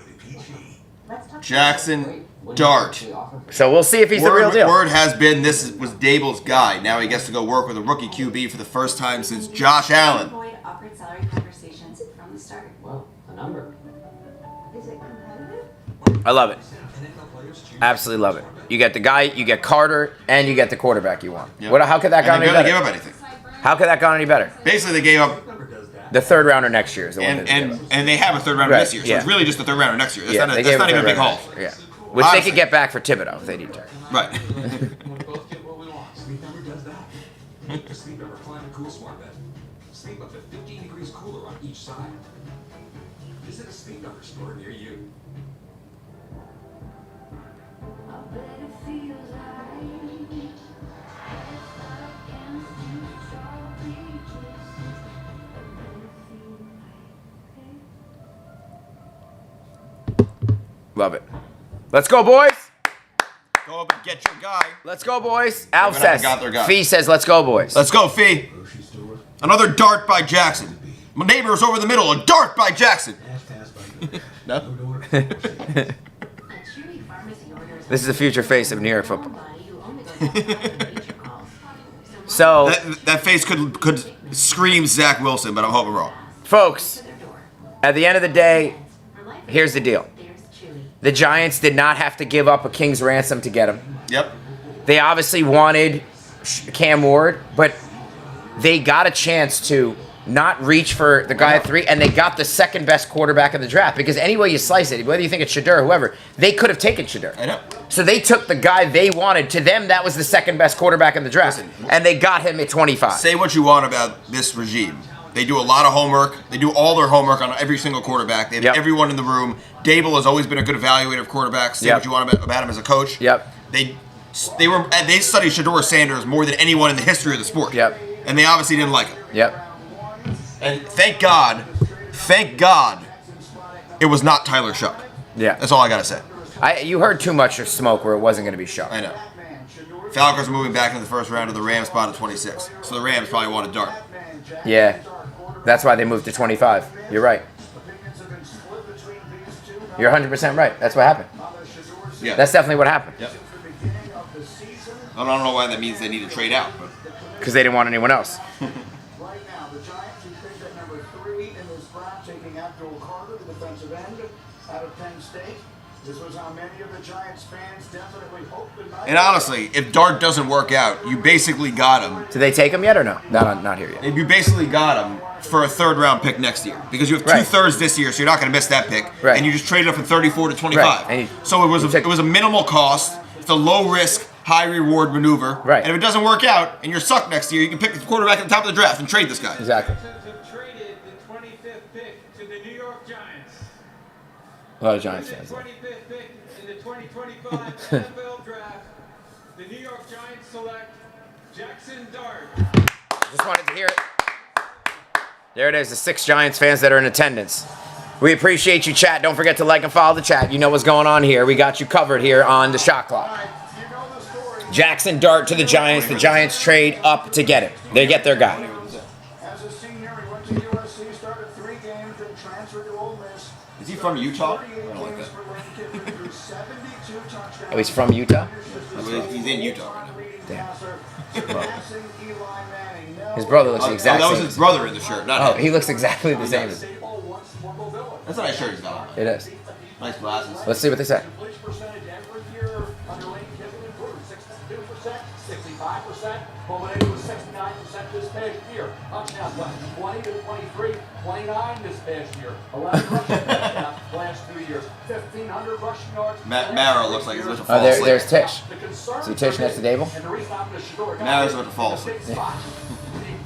Jackson Dart. So we'll see if he's the real deal. Word has been this was Dable's guy. Now he gets to go work with a rookie QB for the first time since Josh Allen. Offered salary conversations from the start. Well, a number. Is it competitive? I love it. Absolutely love it. You get the guy, you get Carter, and you get the quarterback you want. Yep. What? How could that go And any they barely better? gave up anything. How could that go any better? Basically, they gave up, The third rounder next year is the one. that they gave up. and they have a third rounder Right, this year, so yeah. it's really just the third rounder next year. That's Yeah, not, they that's gave not him even a big third haul. rounder. Yeah, which Honestly. they could get back for Thibodeau if they need to. Right. We both get what we want. Sleep Number does that. Make the Sleep Number Climate Cool Smart Bed. Sleep up to 15 degrees cooler on each side. Visit a Sleep Number store near you. Love it. Let's go, boys. Go up and get your guy. Let's go, boys. Al They're gonna have says. got their guy. Fee says, "Let's go, boys." Let's go, Fee. Another dart by Jackson. My neighbor's over the middle. A dart by Jackson. No? This is the future face of New York football. So, That face could scream Zach Wilson, but I'm hoping wrong. folks, at the end of the day, here's the deal. The Giants did not have to give up a king's ransom to get him. Yep. They obviously wanted Cam Ward, but they got a chance to not reach for the guy at 3, and they got the second best quarterback in the draft. Because any way you slice it, whether you think it's Shedeur or whoever, they could have taken Shedeur. I know. So they took the guy they wanted. To them, that was the second best quarterback in the draft, and they got him at 25. Say what you want about this regime. They do a lot of homework. They do all their homework on every single quarterback. They have Yep. everyone in the room. Dable has always been a good evaluator of quarterbacks. Say Yep. what you want about him as a coach. Yep. They studied Shedeur Sanders more than anyone in the history of the sport. Yep. And they obviously didn't like him. Yep. And thank God, it was not Tyler Shuck. Yeah. That's all I gotta say. You heard too much of smoke where it wasn't going to be Shuck. I know. Falcons are moving back into the first round of the Rams spot at 26. So the Rams probably want a dart. Yeah. That's why they moved to 25. You're right. You're 100% right. That's what happened. Yeah. That's definitely what happened. Yep. I don't know why that means they need to trade out, but Because they didn't want anyone else. Right now, the Giants who picked at number 3 in this draft, taking Abdul Carter, the defensive end, out of Penn State. This was how many of the Giants fans definitely hoped the night. and honestly, if Dart doesn't work out, you basically got him. Did they take him yet or no? Not here yet. You basically got him for a third round pick next year because you have Right. 2/3 this year, so you're not going to miss that pick. Right. And you just traded up from 34 to 25. Right. And So it was a minimal cost. It's a low risk, high reward maneuver. Right. And if it doesn't work out and you're sucked next year, you can pick the quarterback at the top of the draft and trade this guy. Exactly. Have traded the 25th pick to the New York Giants. A lot of Giants fans. The 25th pick in the 2025 NFL Draft. The New York Giants select Jackson Dart. Just wanted to hear it. There it is, the 6 Giants fans that are in attendance. We appreciate you, chat. Don't forget to like and follow the chat. You know what's going on here. We got you covered here on the Shot Clock. Jackson Dart to the Giants. The Giants trade up to get him. They get their guy. As a senior, he went to USC, started 3 games, and transferred to Ole Miss. Is he from Utah? 38 games for Lane Kiffin, threw 72 touchdowns. Oh, he's from Utah? He's in Utah right now. Damn. His brother looks the exact that was same. his brother in the shirt, not Oh, him. he looks exactly the same. That's a nice shirt he's got on. It is. Nice glasses. Let's see what they say. Completion percentage every year under Lane Kiffin improved 62%, 65%. But when it was 69% this past year, touchdowns went 20 to 23, 29 this past year. 11 rushing touchdowns last 2 years, 1,500 rushing yards. Mara looks like he's about to fall Oh, asleep. there's Tish. The concern See Tish next to Dable? and the reason I'm going to Shedeur Mara's about to fall the big asleep. spot.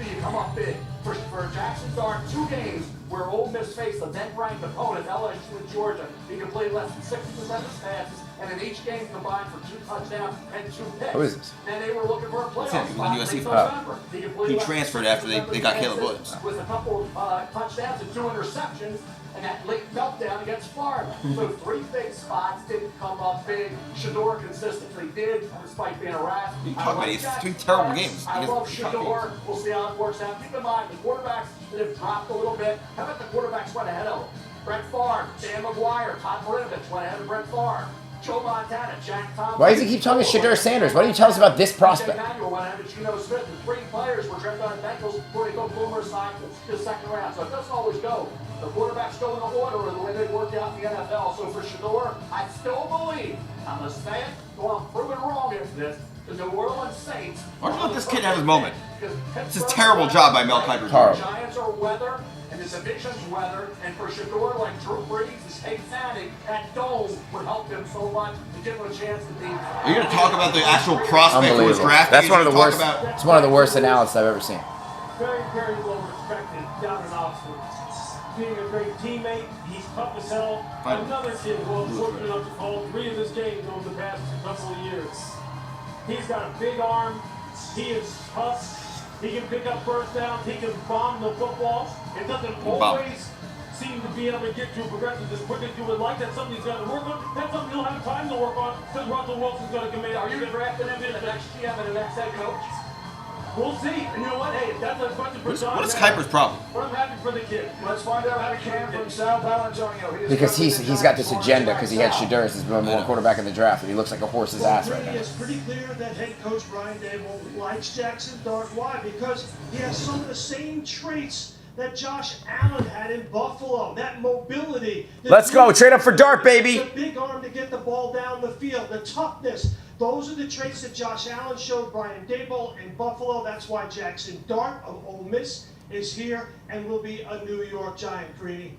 You come up big. For Jackson Dart, 2 games where Ole Miss faced a then-ranked opponent, LSU and Georgia. He completed less than 60% of his passes, and in each game combined for 2 touchdowns and 2 picks. Who is this? And they were looking for a playoff him. He was spot. in USC. in Oh. November. completed He less than transferred after they 60% got of Caleb his Williams. passes With a couple touchdowns and 2 interceptions, and that late meltdown against Florida. So 3 big spots didn't come up big. Shedeur consistently did, despite being harassed. You talk about he's 3 terrible games. I love He has- Shedeur. We'll see how it works out. Keep in mind, the quarterbacks that have dropped a little bit. How about the quarterbacks right ahead of them? Brett Favre, Dan McGuire, Todd Marinovich went ahead of Brett Favre. Joe Montana, Jack Thompson. Why does he keep talking to Shadur Sanders? Why don't you tell us about this prospect? Manuel went ahead of Geno Smith, and 3 players were drafted on Bengals before they go Boomer signed the second round. So it doesn't always go. The quarterbacks go in the order of the way they work out in the NFL. So for Shador, I still believe, I'm going to say it, so I'm proven wrong in this, the New Orleans Saints. Why don't you let this kid have his moment? It's a terrible job by Mel Kiper. Horrible. The Giants are weather, and the division's weather, and for Shador, like Drew Brees, is Peyton Manning, that dome would help him so much to give him a chance to be. Are you going to talk about the actual prospect who was Unbelievable. drafted? That's one of the Talk worst. about- It's one of the worst analysis I've ever seen. Very, very well respected down in Oxford. Being a great teammate, he's tough as hell. Fine. Another kid who was fortunate enough to call 3 of his games over the past couple of years. He's got a big arm. He is tough. He can pick up first downs. He can bomb the football. It doesn't always seem to be able to get to progressive as quick as you would like. That's something he's got to work on. That's something he'll have time to work on because Russell Wilson's going to come in. Are you drafting him in the next GM and the next head coach? We'll see. And you know what? Hey, that's a question for John. What is Kiper's problem? But I'm happy for the kid. Let's find out how he came from Sal Palantonio. Because he's got this agenda because he had Shadur as his number 1 quarterback in the draft, and he looks like a horse's ass right now. It's pretty clear that head coach Brian Daboll likes Jackson Dart. Why? Because he has some of the same traits that Josh Allen had in Buffalo. That mobility. Let's go. Trade up for Dart, baby. The big arm to get the ball down the field. The toughness. Those are the traits that Josh Allen showed Brian Daboll in Buffalo. That's why Jackson Dart of Ole Miss is here and will be a New York Giant, Greeny.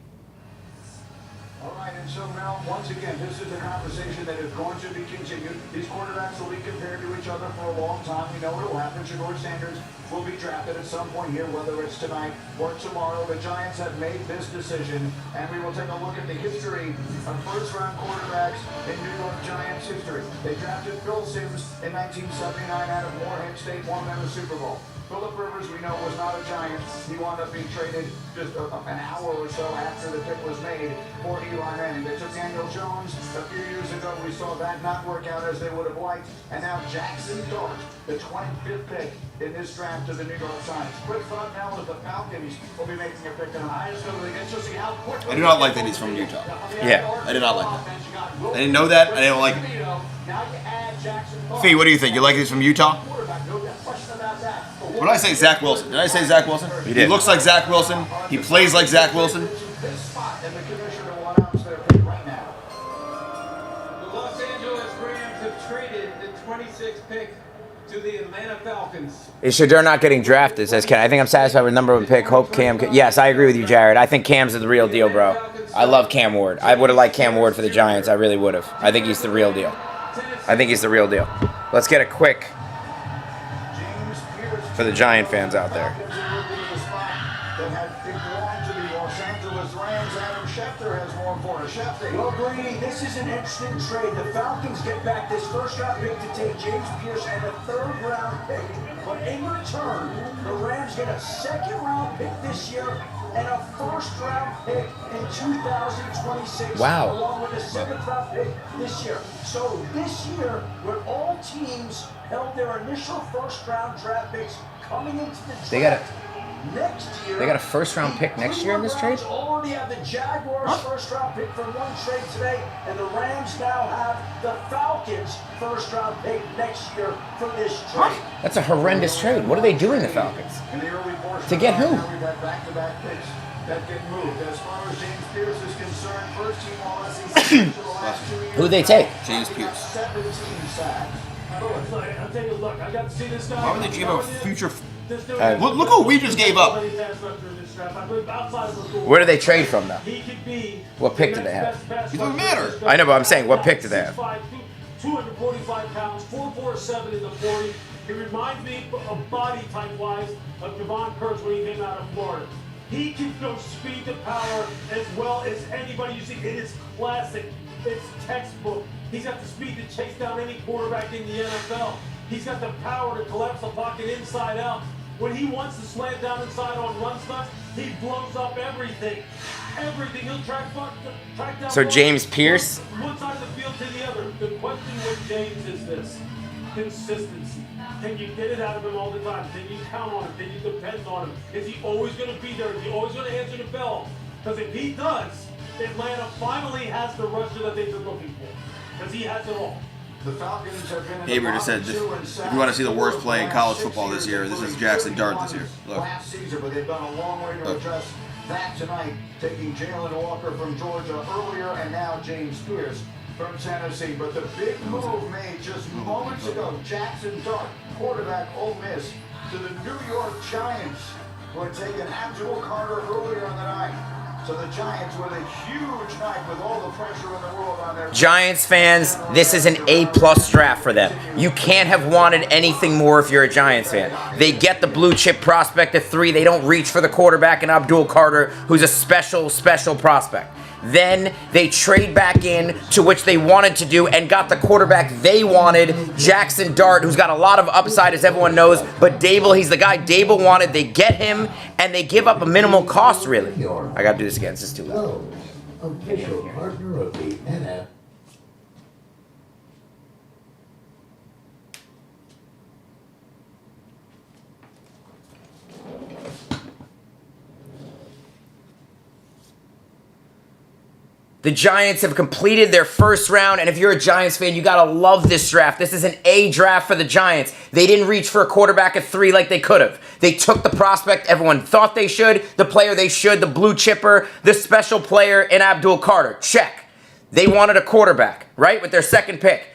All right, and so now, once again, this is a conversation that is going to be continued. These quarterbacks will be compared to each other for a long time. We know it will happen. Shador Sanders will be drafted at some point here, whether it's tonight or tomorrow. The Giants have made this decision, and we will take a look at the history of first-round quarterbacks in New York Giants history. They drafted Phil Simms in 1979 out of Morehead State, won them a Super Bowl. Philip Rivers, we know, was not a Giant. He wound up being traded just an hour or so after the pick was made for Eli Manning. They took Daniel Jones a few years ago. We saw that not work out as they would have liked. And now Jackson Dart, the 25th pick in this draft of the New York Giants. Quick thought now with the Falcons will be making a pick tonight. Just see how quickly. I do not like that he's from Utah. Yeah. I did not like that. I didn't know that. I didn't like it. Now you add Jackson Dart. Fee, what do you think? You like he's from Utah? Quarterback, no question about that. What did I say? Zach Wilson. Did I say Zach Wilson? You did. He looks like Zach Wilson. He plays like Zach Wilson. This spot, and the commissioner will announce their pick right now. The Los Angeles Rams have traded the 26th pick to the Atlanta Falcons. Is Shadur not getting drafted? Says Ken. I think I'm satisfied with number 1 pick. Hope Cam. Yes, I agree with you, Jared. I think Cam's the real deal, bro. I love Cam Ward. I would have liked Cam Ward for the Giants. I really would have. I think he's the real deal. I think he's the real deal. Let's get a quick for the Giant fans out there. Well, Brady, this is an interesting trade. The Falcons get back this first-round pick to take James Pierce and a third-round pick. But in return, the Rams get a second-round pick this year and a first-round pick in 2026. Wow. Along with a seventh-round pick this year. So this year, when all teams held their initial first-round draft picks coming into the draft, next year, They got a first-round pick next year in this trade? already have the Jaguars' first-round pick from one trade today, and the Rams now have the Falcons' first-round pick next year from this trade. That's a horrendous trade. What are they doing, the Falcons? In the early portion To get who? We've had back-to-back picks that get moved. As far as James Pierce is concerned, first-team All-SEC for the last 2 years. Who they take? James Pierce. 17 sacks. I'll take a look. I got to see this guy. Why would they give a future? Uh, Look what we just gave up. Where do they trade from, though? He could be. What pick do they have? It doesn't matter. I know, but I'm saying, what pick do they have? 245 pounds, 447 in the 40. He reminds me of body type-wise of Javon Curse when he came out of Florida. He can go speed to power as well as anybody you see. It is classic. It's textbook. He's got the speed to chase down any quarterback in the NFL. He's got the power to collapse the pocket inside out. When he wants to slam down inside on run stunts, he blows up everything. Everything. He'll track down. So James Pierce? One side of the field to the other. The question with James is this: consistency. Can you get it out of him all the time? Can you count on him? Can you depend on him? Is he always going to be there? Is he always going to answer the bell? Because if he does, Atlanta finally has the rusher that they've been looking for. because he has it all. The Falcons have been in the Haber just said, bottom 2 in sacks if you want to see the worst play in last college 6 football this year, years, this is Jackson Dart this year. Look. Last season, but they've gone a long way to Look. address that tonight, taking Jalen Walker from Georgia earlier and now James Pierce from Tennessee. But the big move made just moments ago, Jackson Dart, quarterback Ole Miss, to the New York Giants, who had taken Abdul Carter earlier in the night. So the Giants with a huge night with all the pressure in the world on their... Giants fans, this is an A-plus draft for them. You can't have wanted anything more if you're a Giants fan. They get the blue chip prospect at 3. They don't reach for the quarterback in Abdul Carter, who's a special prospect. Then they trade back in to which they wanted to do and got the quarterback they wanted, Jackson Dart, who's got a lot of upside, as everyone knows. But Dable, he's the guy Dable wanted. They get him, and they give up a minimal cost, really. I got to do this again. This is too loud. Official partner of the NFL. The Giants have completed their first round, and if you're a Giants fan, you gotta love this draft. This is an A draft for the Giants. They didn't reach for a quarterback at 3 like they could have. They took the prospect everyone thought they should, the player they should, the blue chipper, the special player in Abdul Carter. Check. They wanted a quarterback, right, with their second pick.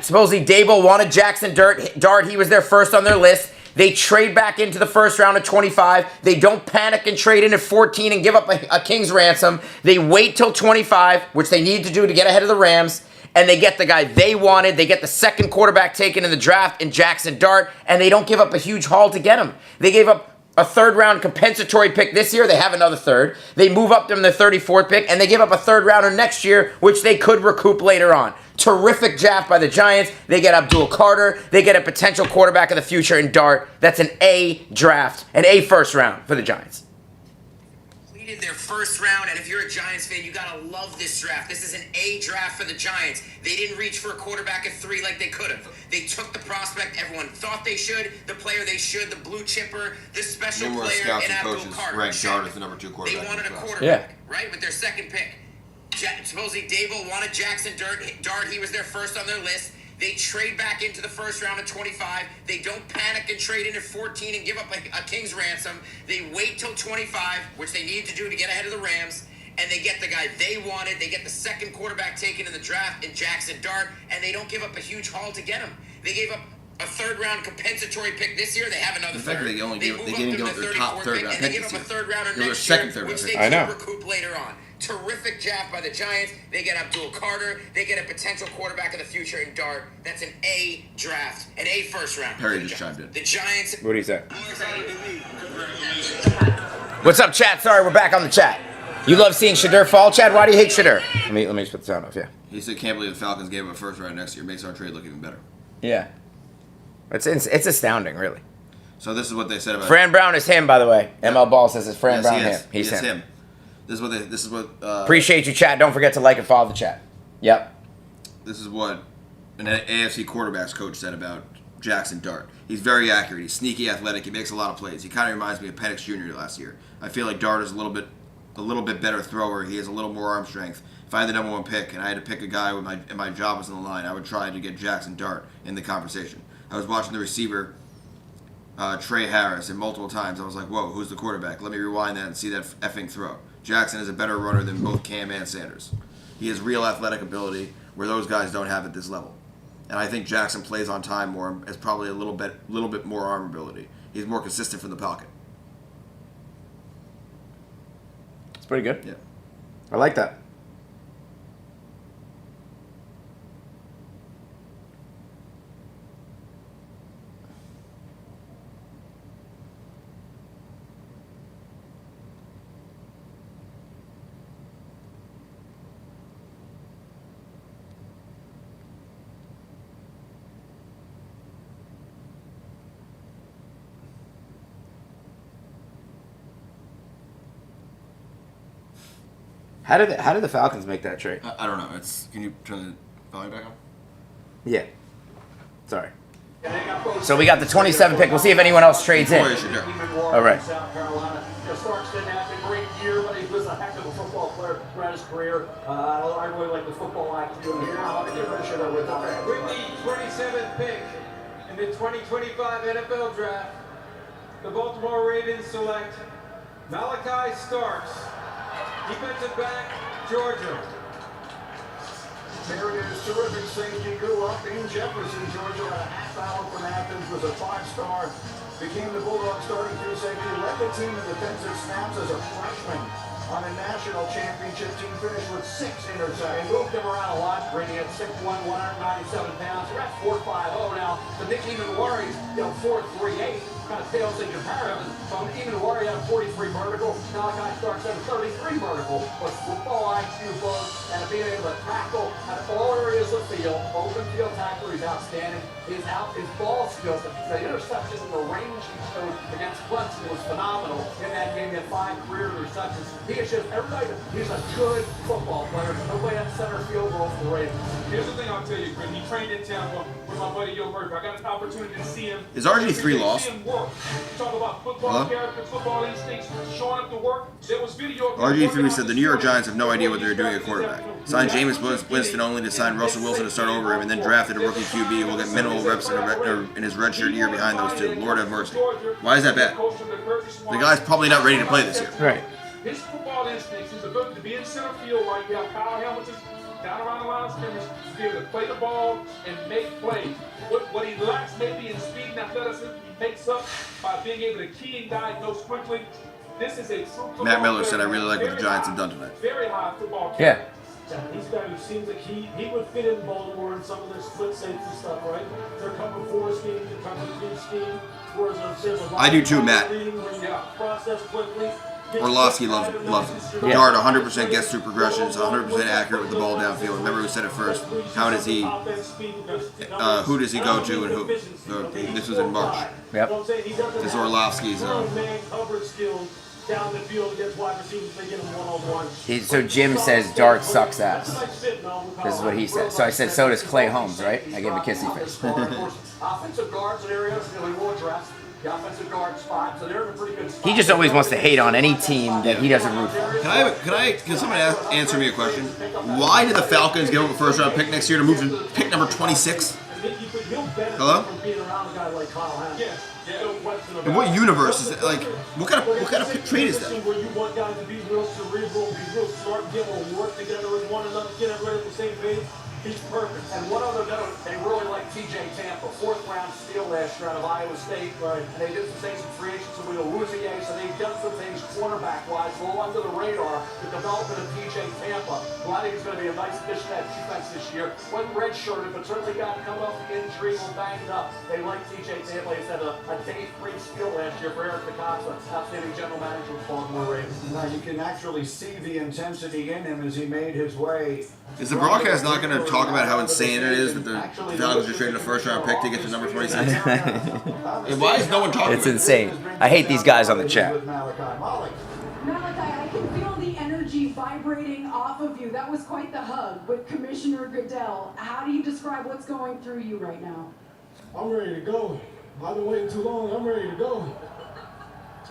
Supposedly Dable wanted Jackson Dart. He was their first on their list. They trade back into the first round at 25. They don't panic and trade in at 14 and give up a king's ransom. They wait till 25, which they need to do to get ahead of the Rams, and they get the guy they wanted. They get the second quarterback taken in the draft in Jackson Dart, and they don't give up a huge haul to get him. They gave up a third-round compensatory pick this year. They have another third. They move up to the 34th pick, and they give up a third-rounder next year, which they could recoup later on. Terrific draft by the Giants. They get Abdul Carter. They get a potential quarterback of the future in Dart. That's an A draft, an A first round for the Giants. Completed their first round, and if you're a Giants fan, you gotta love this draft. This is an A draft for the Giants. They didn't reach for a quarterback at 3 like they could have. They took the prospect everyone thought they should, the player they should, the blue chipper, the special Numerous player scouts in and Abdul coaches Carter. ranked Dart as the number 2 quarterback. They wanted a in the draft. quarterback, right, with their second pick. Supposedly Dable wanted Jackson Dart. He was their first on their list. They trade back into the first round at 25. They don't panic and trade in at 14 and give up a king's ransom. They wait till 25, which they need to do to get ahead of the Rams, and they get the guy they wanted. They get the second quarterback taken in the draft in Jackson Dart, and they don't give up a huge haul to get him. They gave up a third-round compensatory pick this year. They have another third. They didn't give up their 34th top third pick, round and they pick give this up a year. third-rounder It was next their year, second third which round they pick. can recoup later on. Terrific draft by the Giants. They get Abdul Carter. They get a potential quarterback of the future in Dart. That's an A draft, an A first round. Perry just chimed in. The Giants. What do you say? What's up, chat? Sorry, we're back on the chat. You love seeing Shedeur fall, Chad? Why do you hate Shedeur? Let me just put the sound off. Yeah. He said, "Can't believe the Falcons gave him a first round next year. Makes our trade look even better." Yeah. It's astounding, really. So this is what they said about Fran Brown is him, by the way. ML Ball says it's Fran Yes, Brown he is. him. He's Yes, him. This is what. Appreciate you, chat. Don't forget to like and follow the chat. Yep. This is what an AFC quarterbacks coach said about Jackson Dart. He's very accurate. He's sneaky, athletic. He makes a lot of plays. He kind of reminds me of Penix Jr. last year. I feel like Dart is a little bit better thrower. He has a little more arm strength. If I had the number 1 pick and I had to pick a guy and my job was on the line, I would try to get Jackson Dart in the conversation. I was watching the receiver, Trey Harris, and multiple times I was like, whoa, who's the quarterback? Let me rewind that and see that effing throw. Jackson is a better runner than both Cam and Sanders. He has real athletic ability where those guys don't have at this level. And I think Jackson plays on time more, has probably a little bit more arm ability. He's more consistent from the pocket. It's pretty good. Yeah. I like that. How did the Falcons make that trade? I don't know. Can you turn the volume back on? Yeah. Sorry. So we got the 27 pick. We'll see if anyone else trades in. Before you should do. All right. South Carolina. Sparks didn't have to great year, but he was a heck of a football player throughout his career. I really like the football IQ here. I'll give it a shot with that. With the 27th pick in the 2025 NFL Draft, the Baltimore Ravens select Malachi Starks, defensive back, Georgia. There it is, terrific safety. Grew up in Jefferson, Georgia, about a half hour from Athens. Was a 5-star. Became the Bulldogs starting free safety. Led the team in defensive snaps as a freshman. On a national championship team, finished with 6 interceptions. They moved him around a lot, Brady at 6'1", 197 pounds. We're at 4'5" now. The Nick Emanwari, 4'3'8", kind of pales in comparison. From Emanwari at a 43 vertical, Malachi Starks at a 33 vertical. But football IQ both, and being able to tackle at all areas of the field. Open field tackler, he's outstanding. His ball skills, the interceptions and the range he showed against Clemson was phenomenal. In that game, he had 5 career receptions. He is just everybody. He's a good football player. Nobody at center field role for the Ravens. Here's the thing I'll tell you, Chris. He trained in Tampa with my buddy Yo Murphy. I got an opportunity to see him. Is RG3 lost? See him work. Talk about football character, football instincts, showing up to work. There was video of him RG3 said the New York Giants have no idea what they're doing at quarterback. Signed Jameis Winston only to sign Russell Wilson to start over him, and then drafted a rookie QB who will get minimal reps in his redshirt year behind those two. Lord have mercy. Why is that bad? The guy's probably not ready to play this year. Right. His football instincts, his ability to be in center field right now, Kyle Hamilton, down around the line of scrimmage, to be able to play the ball and make plays. What he lacks maybe in speed and athleticism, he makes up by being able to key and diagnose quickly. This is a true Matt Miller said, I really like what the Giants have done tonight. Very high football. Yeah. Yeah, he's a guy who seems like he would fit in Baltimore in some of their split safety stuff, right? Their cover 4 scheme, their cover 3 scheme. I do too, Matt. Process quickly. Orlovsky loves him. Dart 100% gets through progressions, 100% accurate with the ball downfield. Remember who said it first. How does he, who does he go to and who? This was in March. Yep. This is Orlovsky's. Down the field against wide receivers, they get him one-on-one. So Jim says Dart sucks ass. This is what he said. So I said, so does Clay Holmes, right? I gave a kissy face. Offensive guards and areas, we will address the offensive guard spot, so they're in a pretty good spot. He just always wants to hate on any team that he doesn't root for. Can someone answer me a question? Why did the Falcons give up a first-round pick next year to move to pick number 26? Hello? In what universe is it? Like, what kind of trade is that? Where you want guys to be real cerebral, be real smart, be able to work together with one another, get everybody at the same page. He's perfect. And one other note, they really like TJ Tampa, 4th-round steal last year out of Iowa State. Right. And they did some things with free agents with Louisier, so they've done some things cornerback-wise, a little under the radar, the development of TJ Tampa. Well, I think it's going to be a nice addition to that defense this year. Wasn't redshirted, but certainly got come up with injury, a little banged up. They like TJ Tampa. He's had a day 3 steal last year for Eric DeCosta, outstanding general manager of Baltimore Ravens. Now you can actually see the intensity in him as he made his way. Is the broadcast not going to talk about how insane it is that the Falcons are trading a first-round pick to get to number 26? And why is no one talking It's about insane. I hate these guys on the chat. Malachi, I can feel the energy vibrating off of you. That was quite the hug with Commissioner Goodell. How do you describe what's going through you right now? I'm ready to go. I've been waiting too long. I'm ready to go.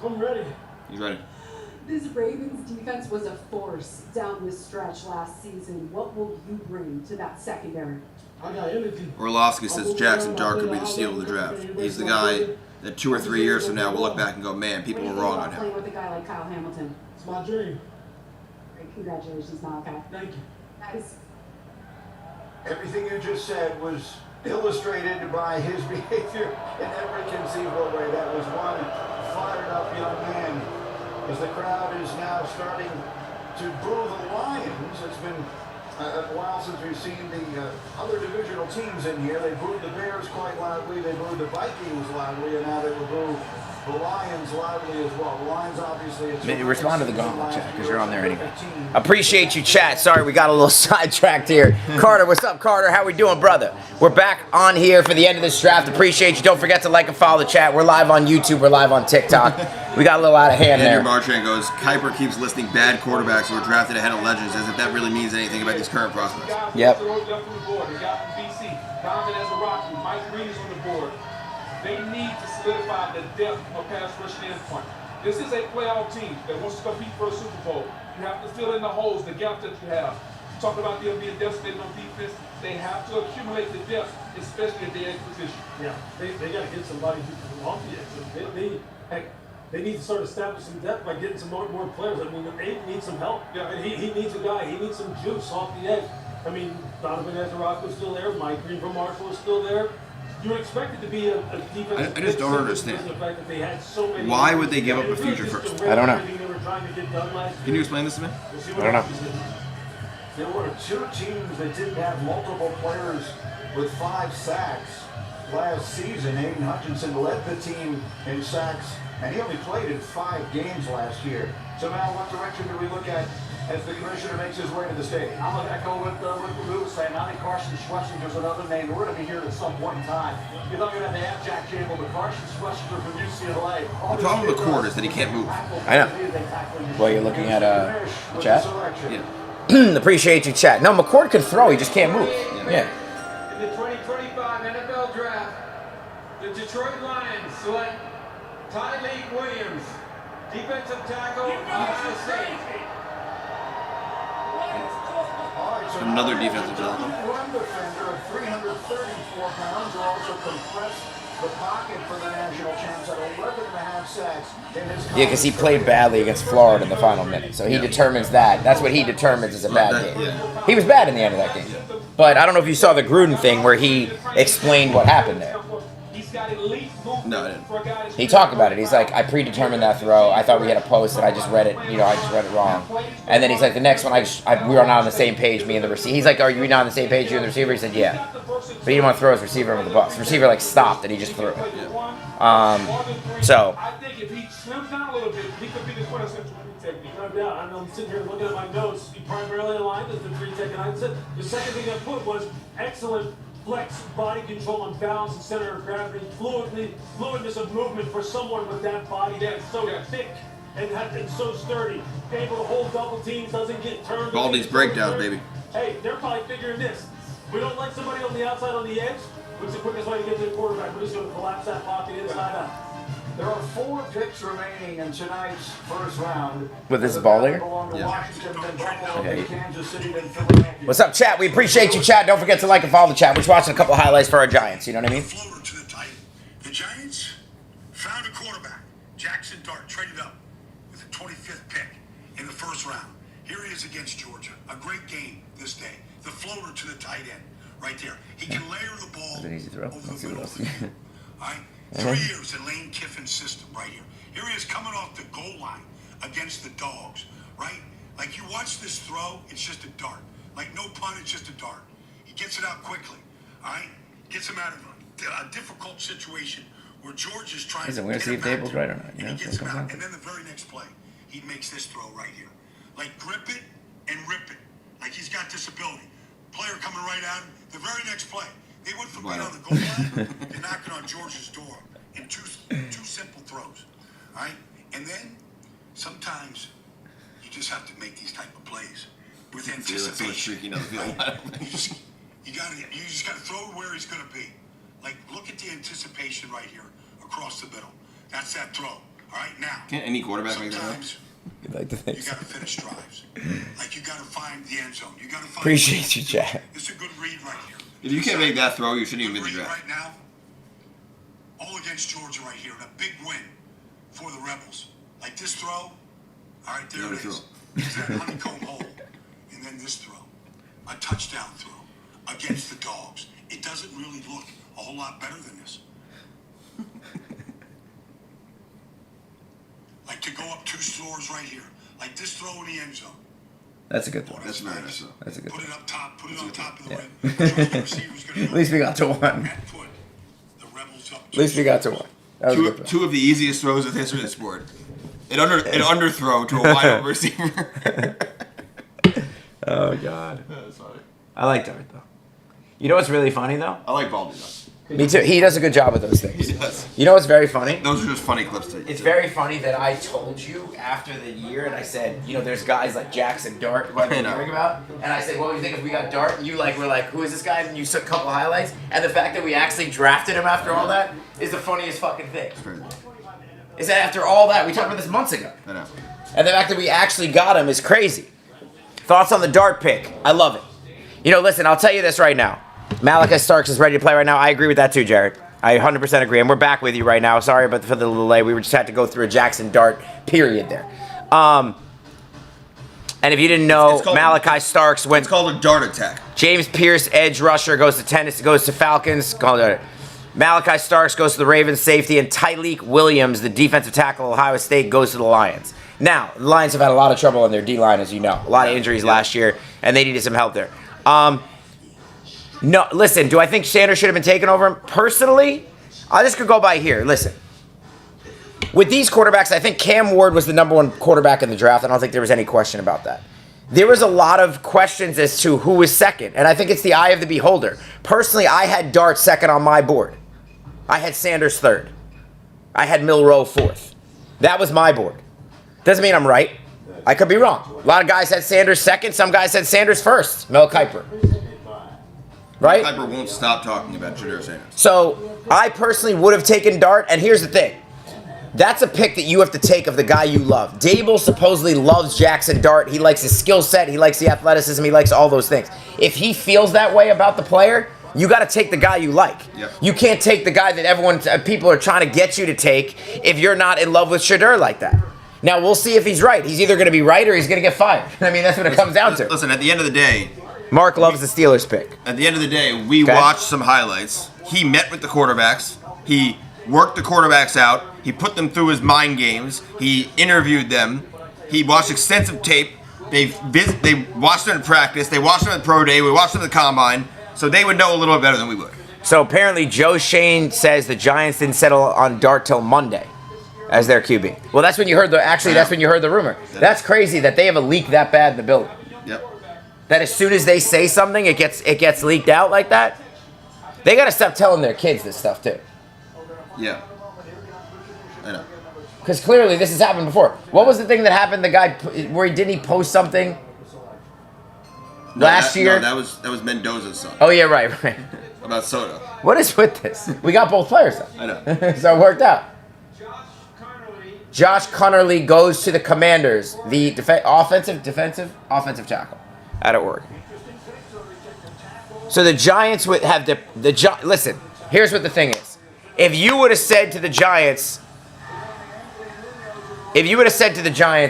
I'm ready. He's ready. This Ravens defense was a force down this stretch last season. What will you bring to that secondary? I got energy. Orlovsky says Jackson Dart could be the steal of the draft. He's the guy that 2 or 3 years from now we'll look back and go, man, people were wrong on him. Playing with a guy like Kyle Hamilton. It's my dream. Great, congratulations, Malachi. Thank you. Nice. Everything you just said was illustrated by his behavior in every conceivable way. That was one fired up young man. As the crowd is now starting to boo the Lions. It's been a while since we've seen the other divisional teams in here. They booed the Bears quite loudly. They booed the Vikings loudly, and now they will boo the Lions loudly as well. The Lions obviously... Respond to the gauntlet chat, because you're on there anyway. Appreciate you, chat. Sorry, we got a little sidetracked here. Carter, what's up, Carter? How we doing, brother? We're back on here for the end of this draft. Appreciate you. Don't forget to like and follow the chat. We're live on YouTube. We're live on TikTok. We got a little out of hand there. Andrew Marchand goes, Kuiper keeps listing bad quarterbacks who are drafted ahead of legends as if that really means anything about these current prospects. Yep. The guy from BC, Donovan Ezra-Rocky, Mike Green is on the board. They need to solidify the depth of pass rush standpoint. This is a playoff team that wants to compete for a Super Bowl. You have to fill in the holes, the gaps that you have. Talking about them being decimated on defense, they have to accumulate the depth, especially at the edge position. Yeah, they got to get somebody who can off the edge. They need to start establishing depth by getting some more players. I mean, they need some help. Yeah. And he needs a guy. He needs some juice off the edge. I mean, Donovan Ezra-Rocco's still there. Mike Green from Marshall is still there. You would expect it to be a defense. I just don't understand. The fact that they had so many. Why would they give up a future first? I don't know. Can you explain this to me? I don't know. There were 2 teams that didn't have multiple players with 5 sacks last season. Aiden Hutchinson led the team in sacks, and he only played in 5 games last year. So now what direction do we look at as the commissioner makes his way to the stage? I'm going to echo what Lou was saying. I think Carson Schwarzenegger's another name. We're going to be here at some point in time. You're not going to have Jack Campbell, but Carson Schwarzenegger from UCLA. The problem with the cord is that he can't move. I know. Well, you're looking at the chat? Yeah. Appreciate you, chat. No, McCord can throw. He just can't move. Yeah. In the 2025 NFL Draft, the Detroit Lions select Tyleik Williams, defensive tackle, Ohio State. Another defensive tackle. Run defender of 334 pounds who also compressed the pocket for the national champs at 11.5 sacks in his Yeah, because he played badly against Florida in the final minute. So he determines that. That's what he determines is a bad game. He was bad in the end of that game. But I don't know if you saw the Gruden thing where he explained what happened there. No, I didn't. He talked about it. He's like, I predetermined that throw. I thought we had a post, and I just read it. I just read it wrong. And then he's like, the next one, we were not on the same page, me and the receiver. He's like, are you not on the same page, you and the receiver? He said, yeah. But he didn't want to throw his receiver under the bus. The receiver stopped, and he just threw it. So. I think if he slimmed down a little bit, he could be the quintessential technique. No doubt. I'm sitting here looking at my notes. He primarily aligned as the 3 tech, and I said the second thing I put was excellent flex, body control, and balance and center of gravity, fluidness of movement for someone with that body that's so thick and so sturdy, able to hold double teams, doesn't get turned. Baldy's breakdowns, baby. Hey, they're probably figuring this. We don't like somebody on the outside on the edge. What's the quickest way to get to the quarterback? We're just going to collapse that pocket inside out. There are 4 picks remaining in tonight's first round. With this ball there? Yeah. Okay. What's up, chat? We appreciate you, chat. Don't forget to like and follow the chat. We're just watching a couple highlights for our Giants. You know what I mean? Floater to the tight. The Giants found a quarterback. Jackson Dart traded up with the 25th pick in the first round. Here he is against Georgia. A great game this day. The floater to the tight end right there. He can layer the ball That's an easy throw. over Let's the see what middle else. of the field. All right? 3 years in Lane Kiffin's system right here. Here he is coming off the goal line against the Dogs, right? Like you watch this throw, it's just a dart. Like no pun, it's just a dart. He gets it out quickly, all right? Gets him out of a difficult situation where George is trying Listen, to we're gonna get see him if Dable's back right or not. and he gets him out. And then the very next play, he makes this throw right here. Like grip it and rip it. Like he's got this ability. Player coming right at him. The very next play, they went from being on the goal line to knocking on George's door in two simple throws. All right? And then sometimes you just have to make these type of plays with anticipation. You just gotta throw where he's gonna be. Like look at the anticipation right here across the middle. That's that throw. All right, now. Can't any quarterback make that? Sometimes You'd like to think you gotta finish drives. Like you gotta find the end zone. You gotta find. Appreciate you, chat. It's a good read right here. If you can't make that throw, you shouldn't even make the draft. Right now, all against Georgia right here, and a big win for the Rebels. Like this throw, all right, there it is. It's that honeycomb hole, and then this throw, a touchdown throw against the Dogs. It doesn't really look a whole lot better than this. Like to go up 2 scores right here, like this throw in the end zone. That's a good throw. That's very nice. That's a good Put throw. it up top, put it on top of the rim. At least we got to one. At least we got to one. That was a good throw. 2 of the easiest throws in the history of the sport. An underthrow to a wide open receiver. Oh God. That's funny. I like Dart though. You know what's really funny though? I like Baldy though. Me too. He does a good job with those things. He does. You know what's very funny? Those are just funny clips to It's very funny that I told you after the year, and I said, there's guys like Jackson Dart who I've been hearing about, and I said, what do you think if we got Dart? And you were like, who is this guy? And you took a couple highlights, and the fact that we actually drafted him after all that is the funniest fucking thing. is that after all that, we talked about this months ago. I know. And the fact that we actually got him is crazy. Thoughts on the Dart pick? I love it. You know, listen, I'll tell you this right now. Malachi Starks is ready to play right now. I agree with that too, Jared. I 100% agree. And we're back with you right now. Sorry about for the delay. We just had to go through a Jackson Dart period there. And if you didn't know, Malachi Starks went... It's called a Dart attack. James Pierce, edge rusher, goes to Tennessee, goes to Falcons. Malachi Starks goes to the Ravens safety, and Tyleek Williams, the defensive tackle of Ohio State, goes to the Lions. Now, the Lions have had a lot of trouble in their D-line, as you know. A lot of injuries last year, and they needed some help there. No, listen, do I think Sanders should have been taken over him? Personally, I just could go by here. Listen. With these quarterbacks, I think Cam Ward was the #1 quarterback in the draft. I don't think there was any question about that. There was a lot of questions as to who was second, and I think it's the eye of the beholder. Personally, I had Dart second on my board. I had Sanders third. I had Milroe fourth. That was my board. Doesn't mean I'm right. I could be wrong. A lot of guys had Sanders second. Some guys had Sanders first. Mel Kiper. Right? Mel Kiper won't stop talking about Shedeur Sanders. So I personally would have taken Dart, and here's the thing. That's a pick that you have to take of the guy you love. Dable supposedly loves Jackson Dart. He likes his skill set. He likes the athleticism. He likes all those things. If he feels that way about the player, you got to take the guy you like. Yep. You can't take the guy that people are trying to get you to take if you're not in love with Shedeur like that. Now, we'll see if he's right. He's either going to be right or he's going to get fired. I mean, that's what it comes down to. Listen, at the end of the day... Mark loves the Steelers pick. At the end of the day, we watched some highlights. He met with the quarterbacks. He worked the quarterbacks out. He put them through his mind games. He interviewed them. He watched extensive tape. They watched them in practice. They watched them at Pro Day. We watched them at the Combine. So they would know a little bit better than we would. So apparently Joe Shane says the Giants didn't settle on Dart till Monday as their QB. Well, that's when you heard that's when you heard the rumor. That's crazy that they have a leak that bad in the building. Yep. That as soon as they say something, it gets leaked out like that. They got to stop telling their kids this stuff too. Yeah. I know. Because clearly this has happened before. What was the thing that happened? The guy where didn't he post something last year? No, that was Mendoza's son. Oh yeah, right. About Soto. What is with this? We got both players though. I know. So it worked out. Josh Connerly goes to the Commanders, the offensive tackle out of Oregon. So the Giants would have listen. Here's what the thing is. If you would have said to the Giants,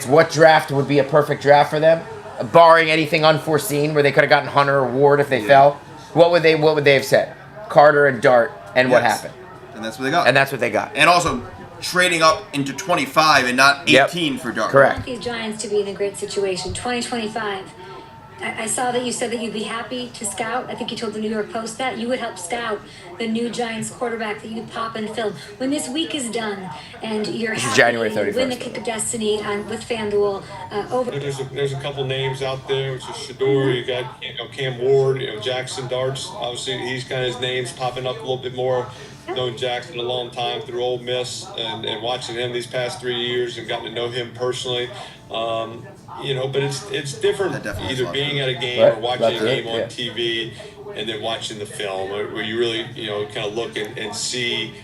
what draft would be a perfect draft for them, barring anything unforeseen, where they could have gotten Hunter or Ward if they fell, what would they have said? Carter and Dart, and what happened? And that's what they got. And that's what they got. And also trading up into 25 and not 18 for Dart. Correct. These Giants to be in a great situation. 2025. I saw that you said that you'd be happy to scout. I think you told the New York Post that you would help scout the new Giants quarterback that you'd pop and film. When this week is done and you're happy January to 31st. win the Kick of Destiny with FanDuel over. There's a couple names out there, which is Shedeur. You got Cam Ward, Jackson Darts. Obviously, he's kind of his name's popping up a little bit more. Known Jackson a long time through Ole Miss and watching him these past 3 years and gotten to know him personally. But it's different either being at a game or watching a game on TV and then watching the film where you really kind of look and see,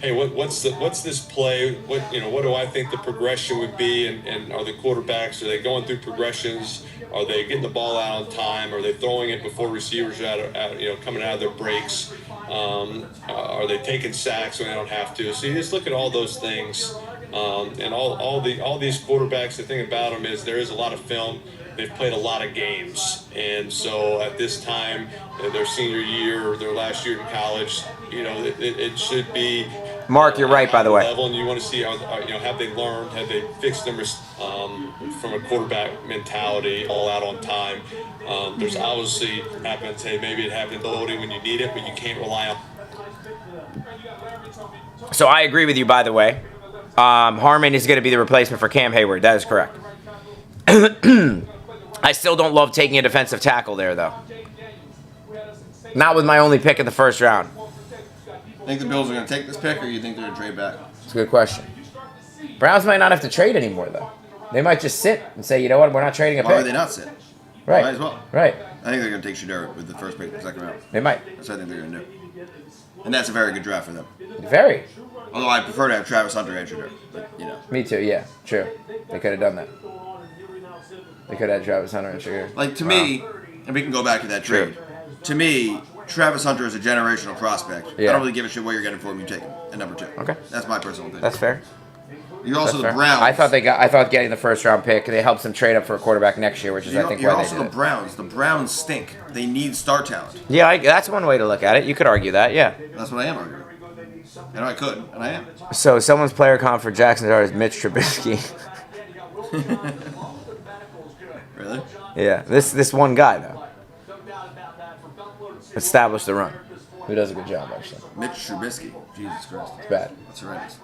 hey, what's this play? What do I think the progression would be? And are the quarterbacks, are they going through progressions? Are they getting the ball out on time? Are they throwing it before receivers are coming out of their breaks? Are they taking sacks when they don't have to? So you just look at all those things. And all these quarterbacks, the thing about them is there is a lot of film. They've played a lot of games, and so at this time, their senior year or their last year in college, it should be. Mark, you're right, by the way. Level, and you want to see have they learned, have they fixed them from a quarterback mentality, all out on time. There's obviously happens. Hey, maybe it happened loading when you need it, but you can't rely on. So I agree with you, by the way. Harmon is going to be the replacement for Cam Hayward. That is correct. I still don't love taking a defensive tackle there, though. Not with my only pick in the first round. Think the Bills are going to take this pick, or you think they're going to trade back? It's a good question. Browns might not have to trade anymore, though. They might just sit and say, you know what, we're not trading a pick. Why would they not sit? Right. Might as well. Right. I think they're going to take Shedeur with the first pick in the second round. They might. That's what I think they're going to do. And that's a very good draft for them. Very. Although I prefer to have Travis Hunter and Shedeur, but you know. Me too. Yeah, true. They could have done that. They could have had Travis Hunter and Shedeur. Like, to me, and we can go back to that trade. To me, Travis Hunter is a generational prospect. Yeah. I don't really give a shit what you're getting for him. You take him at number 2. Okay. That's my personal opinion. That's fair. You're also That's the fair. Browns. I thought getting the first round pick, they helped them trade up for a quarterback next year, which is I think You're why also they did the it. Browns. The Browns stink. They need star talent. Yeah, that's one way to look at it. You could argue that. Yeah. That's what I am arguing. And I could, and I am. So someone's player comp for Jackson Dart is Mitch Trubisky. Really? Yeah. This one guy though. Established the run. Who does a good job actually. Mitch Trubisky. Jesus Christ. It's bad. That's horrendous.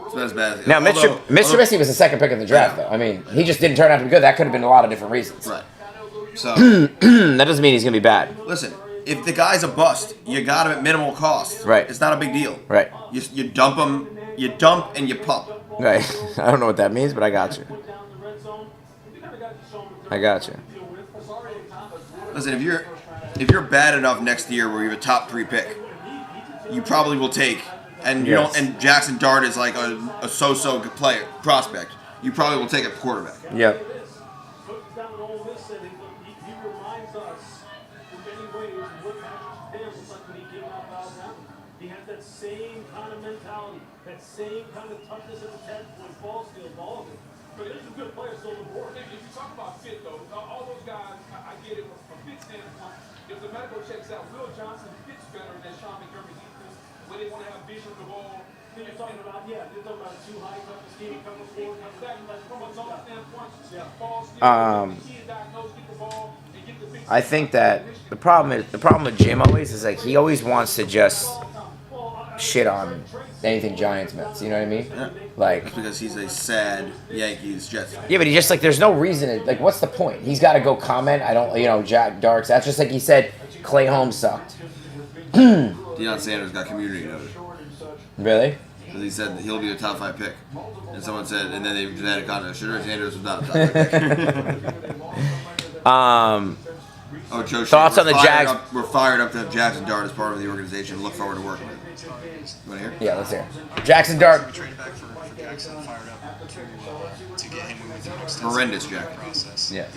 It's not as bad as Now, Mitch Trubisky was the second pick of the draft, though. I mean, he just didn't turn out to be good. That could have been a lot of different reasons. Right. So that doesn't mean he's going to be bad. listen, if the guy's a bust, you got him at minimal cost. Right. It's not a big deal. Right. You dump him, you dump and you pump. Right. I don't know what that means, but I got you. I got you. Listen, if you're bad enough next year where you have a top 3 pick, you probably will take, and you Yes. don't. And Jackson Dart is like a so-so player prospect. You probably will take a quarterback. Yep. He has that same kind of mentality, that same kind of toughness at the 10 point ball skills, all of it. But there's some good players still on the board. If you talk about fit, though, all those guys, I get it from a fit standpoint. If the medical checks out, Will Johnson fits better than Sean McDermott defense, where they want to have vision of the ball. Then you're talking about, you're talking about too high, cover scheme, cover four, cover Exactly. Like, from a zone standpoint, ball skill, key to diagnose, get the ball, and get the big I think that the problem with Jim always is like he always wants to just shit on anything Giants Mets. You know what I mean? Yeah. Like, That's because he's a sad Yankees Jets fan. yeah, but he just like there's no reason to, like what's the point? He's got to go comment. I don't, Jack Darks. That's just like he said Clay Holmes sucked. Deion Sanders got community noted. Really? Because he said he'll be a top 5 pick. And someone said, and then they had a comment, Shedeur Sanders was not a top 5 pick. Oh, Joe Thoughts Shea, on the Jags? We're fired up to have Jackson Dart as part of the organization. Look forward to working with him. You want to hear? Yeah, let's hear. Jackson Dart. We traded back for Jackson, fired up to get him moving through an extensive Horrendous, Jack. process. Yeah.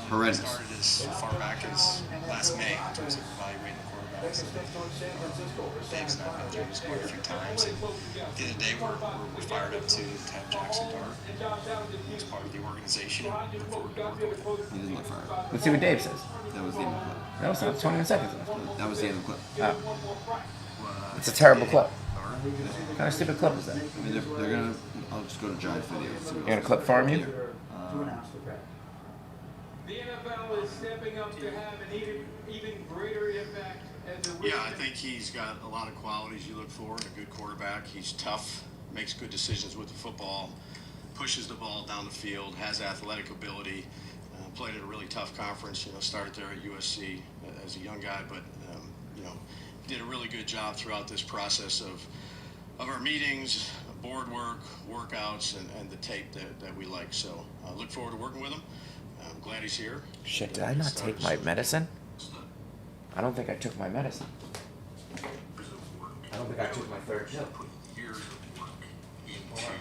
Horrendous. Started as far back as last May in terms of evaluating the quarterbacks. Dave's now been through this quite a few times. And at the end of the day, we're fired up to have Jackson Dart as part of the organization. Look forward to working with him. He doesn't look fired up. Let's see what Dave says. That was the end of the clip. No, it's not. 21 seconds left. That was the end of the clip. Oh. It's a terrible clip. What kind of stupid clip is that? I mean, they're gonna. I'll just go to Giants video. You're gonna clip farm you? The NFL is stepping up to have an even greater impact as a Yeah, I think he's got a lot of qualities you look for in a good quarterback. He's tough, makes good decisions with the football, pushes the ball down the field, has athletic ability. Played at a really tough conference. Started there at USC as a young guy, but did a really good job throughout this process of our meetings, board work, workouts, and the tape that we like. So look forward to working with him. I'm glad he's here. Shit, did I not take my medicine? I don't think I took my medicine. I don't think I took my third pill. Put years of work into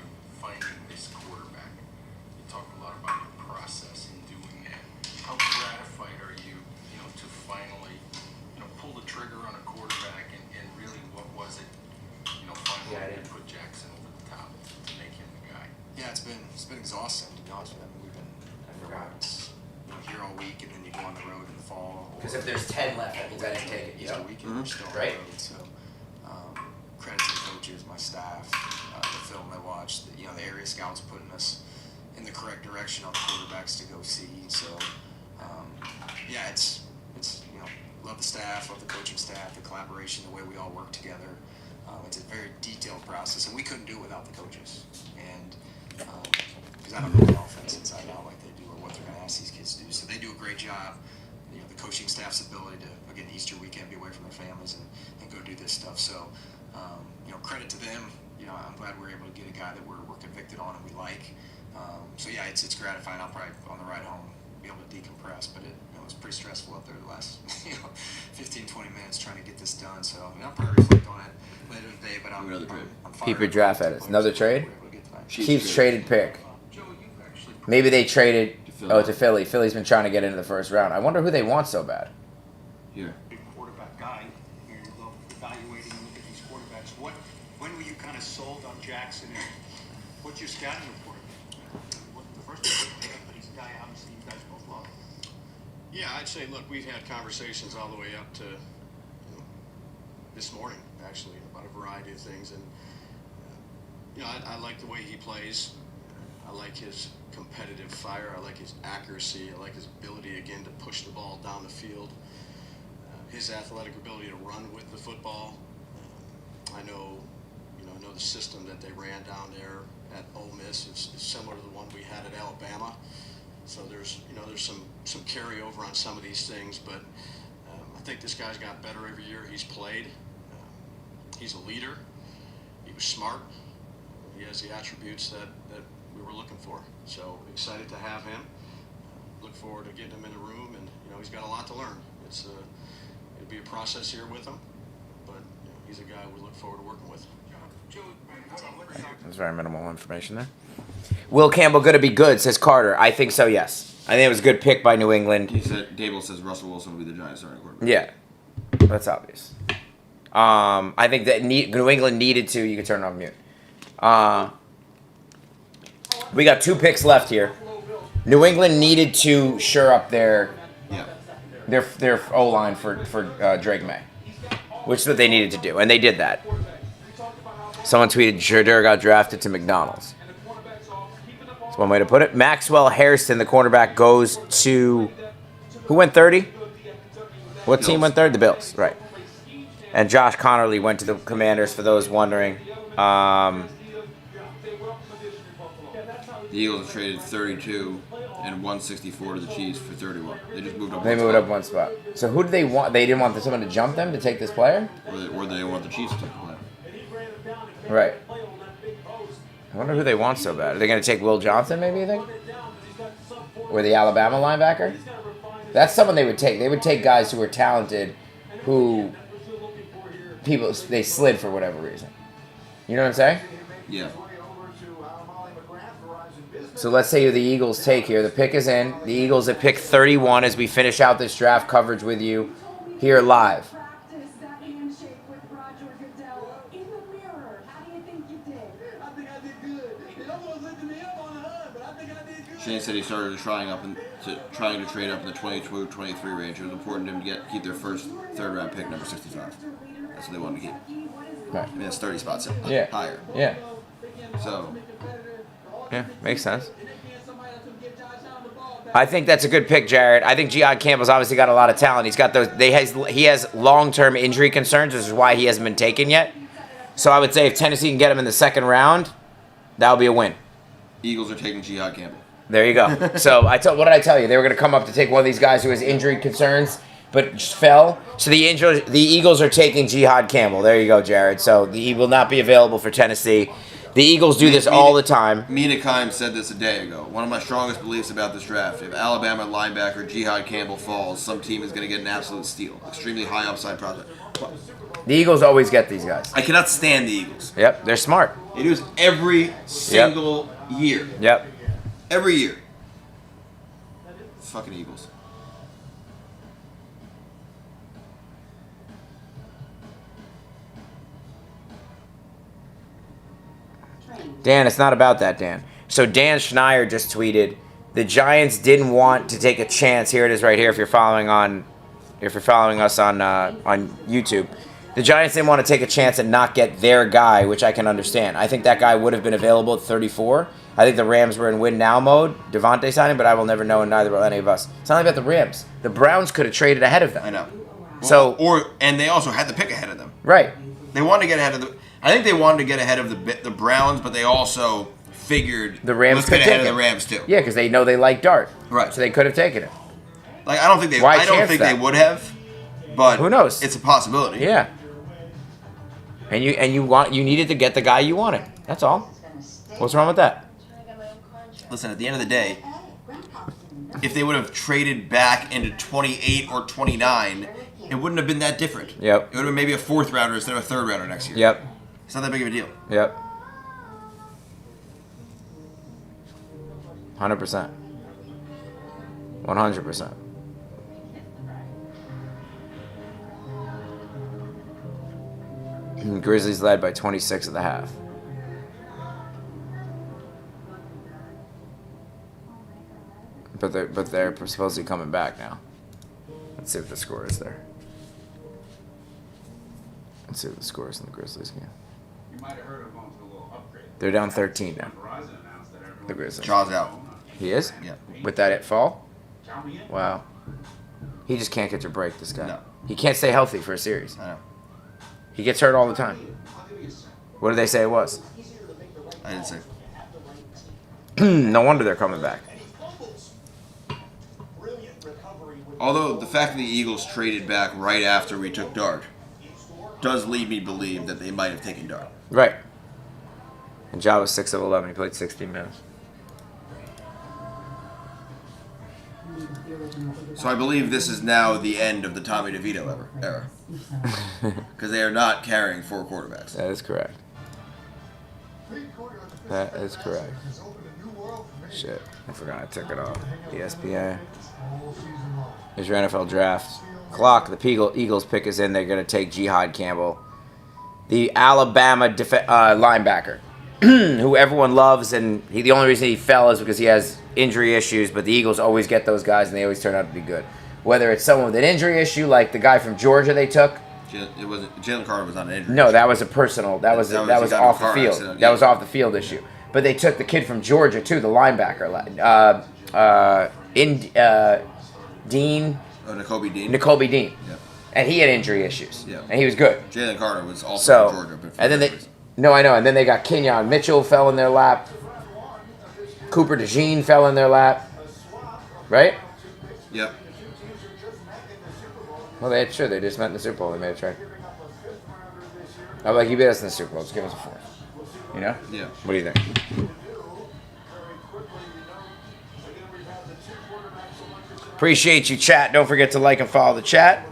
finding this quarterback. You talk a lot about your process in doing that. How gratified are you, to finally, pull the trigger on a quarterback and really what was it, finally put Jackson over the top to make him the guy? Yeah, it's been exhausting, to be honest with you. I mean, it's here all week, and then you go on the road in the fall. Because if there's 10 left, that means I didn't take it. Easter weekend, we're still on Right. the road. So, credit to the coaches, my staff, the film I watched. The area scouts putting us in the correct direction on the quarterbacks to go see. So, yeah, it's love the staff, love the coaching staff, the collaboration, the way we all work together. It's a very detailed process, and we couldn't do it without the coaches. And because I don't know the offense inside out like they do, or what they're going to ask these kids to do. So they do a great job. The coaching staff's ability to, again, Easter weekend, be away from their families and go do this stuff. So, credit to them. I'm glad we're able to get a guy that we're convicted on and we like. So yeah, it's gratifying. I'll probably on the ride home be able to decompress, but it was pretty. pretty stressful up there the last 15, 20 minutes trying to get this done. So I mean, I'll probably reflect on it later today. But I'm fired Keep your up draft about edits. the Another players trade? we were able to get tonight. Chiefs traded pick. Maybe they traded to Philly. Philly's been trying to get into the first round. I wonder who they want so bad. Here. Big quarterback guy. You love evaluating and look at these quarterbacks. When were you kind of sold on Jackson? And what's your scouting report? The first one, but he's a guy obviously you guys both love. Yeah, I'd say, look, we've had conversations all the way up to this morning, actually, about a variety of things. And, I like the way he plays. I like his competitive fire. I like his accuracy. I like his ability, again, to push the ball down the field. His athletic ability to run with the football. I know the system that they ran down there at Ole Miss is similar to the one we had at Alabama. So there's some carryover on some of these things, but I think this guy's got better every year he's played. He's a leader. He was smart. He has the attributes that we were looking for. So excited to have him. Look forward to getting him in the room, and he's got a lot to learn. It'll be a process here with him, but he's a guy we look forward to working with. That's very minimal information there. Will Campbell going to be good, says Carter. I think so, yes. I think it was a good pick by New England. He said, Dable says Russell Wilson will be the Giants starting quarterback. Yeah, that's obvious. I think that New England needed to. You can turn it on mute. We got 2 picks left here. New England needed to shore up their O-line for Drake May, which is what they needed to do, and they did that. Someone tweeted Shadur got drafted to McDonald's. That's one way to put it. Maxwell Hairston, the cornerback, goes to who went 30? What team went third? The Bills, right. And Josh Connerly went to the Commanders, for those wondering. The Eagles have traded 32 and 164 to the Chiefs for 31. They just moved up. They moved up one spot. So who did they want? They didn't want someone to jump them to take this player? Or they want the Chiefs to take the player. Right. I wonder who they want so bad. Are they going to take Will Johnson, maybe, you think? Or the Alabama linebacker? That's someone they would take. They would take guys who were talented, who they slid for whatever reason. You know what I'm saying? Yeah. So let's say the Eagles take here. The pick is in. The Eagles at pick 31 as we finish out this draft coverage with you here live. Shane said he started trying to trade up in the 22-23 range. It was important to him to keep their first third-round pick, number 65. That's what they wanted to keep. Right. I mean, that's 30 spots higher. Yeah. So. Yeah, makes sense. I think that's a good pick, Jared. I think Jihad Campbell's obviously got a lot of talent. He's got those. He has long-term injury concerns, which is why he hasn't been taken yet. So I would say if Tennessee can get him in the second round, that would be a win. Eagles are taking Jihad Campbell. There you go. So what did I tell you? They were going to come up to take one of these guys who has injury concerns, but just fell. So the Eagles are taking Jihad Campbell. There you go, Jared. So he will not be available for Tennessee. The Eagles do this all the time. Mina Kimes said this a day ago. One of my strongest beliefs about this draft: if Alabama linebacker Jihad Campbell falls, some team is going to get an absolute steal. Extremely high upside project. The Eagles always get these guys. I cannot stand the Eagles. Yep, they're smart. They do this every single year. Yep. Every year. Fucking Eagles. Dan, it's not about that, Dan. So Dan Schneier just tweeted, the Giants didn't want to take a chance. Here it is right here if you're following us on YouTube. The Giants didn't want to take a chance and not get their guy, which I can understand. I think that guy would have been available at 34. I think the Rams were in win now mode. Devontae signing, but I will never know, and neither will any of us. It's not about the Rams. The Browns could have traded ahead of them. I know. So and they also had the pick ahead of them. Right. They wanted to get ahead of I think they wanted to get ahead of the Browns, but they also figured the Rams let's could get ahead take of the Rams too. Yeah, because they know they like Dart. Right. So they could have taken it. Like I don't think they would have, but who knows? It's a possibility. Yeah. And you needed to get the guy you wanted. That's all. What's wrong with that? Listen, at the end of the day, if they would have traded back into 28 or 29, it wouldn't have been that different. Yep. It would have been maybe a 4th rounder instead of a 3rd rounder next year. Yep. It's not that big of a deal. Yep. 100%. 100%. Grizzlies led by 26 at the half. But they're supposedly coming back now. Let's see what the score is there. Let's see what the score is in the Grizzlies game. You might have heard of going to a little upgrade. They're down 13 now. The Grizzlies. Jaw's out. He is? Yeah. With that at fall? Wow. He just can't catch a break, this guy. No. He can't stay healthy for a series. I know. He gets hurt all the time. What did they say it was? I didn't say. No wonder they're coming back. Although the fact that the Eagles traded back right after we took Dart does lead me to believe that they might have taken Dart. Right. And Ja was 6 of 11. He played 16 minutes. So I believe this is now the end of the Tommy DeVito era. Because they are not carrying 4 quarterbacks. That is correct. That is correct. Shit. I forgot I took it off. ESPN. Here's your NFL draft. Clock. The Eagles pick is in. They're going to take Jihad Campbell. The Alabama linebacker. Who everyone loves, and the only reason he fell is because he has injury issues, but the Eagles always get those guys, and they always turn out to be good. Whether it's someone with an injury issue, like the guy from Georgia they took. It wasn't Jalen Carter was not an injury. No, that was a personal. That was off the field. Accident. That was off the field issue. But they took the kid from Georgia too, the linebacker, Dean. Oh, N'Kobe Dean. N'Kobe Dean. Yeah. And he had injury issues. Yeah. And he was good. Jalen Carter was also from Georgia. But and then I know. And then they got Kenyon Mitchell fell in their lap. Cooper DeJean fell in their lap. Right? Yep. Well, they just met in the Super Bowl. They made a trade. I'm like, you beat us in the Super Bowl. Just give us a 4. You know? Yeah. What do you think? Appreciate you, chat. Don't forget to like and follow the chat.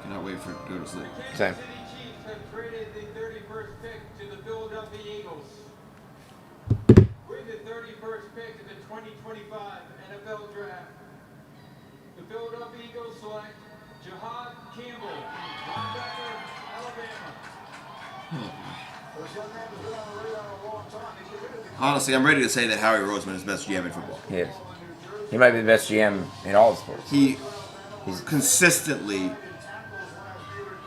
Cannot wait for it to go to sleep. Same. Have traded the 31st pick to the Philadelphia Eagles. With the 31st pick in the 2025 NFL Draft, the Philadelphia Eagles select Jihad Campbell, linebacker, Alabama. Honestly, I'm ready to say that Howie Roseman is the best GM in football. He is. He might be the best GM in all of sports. He's consistently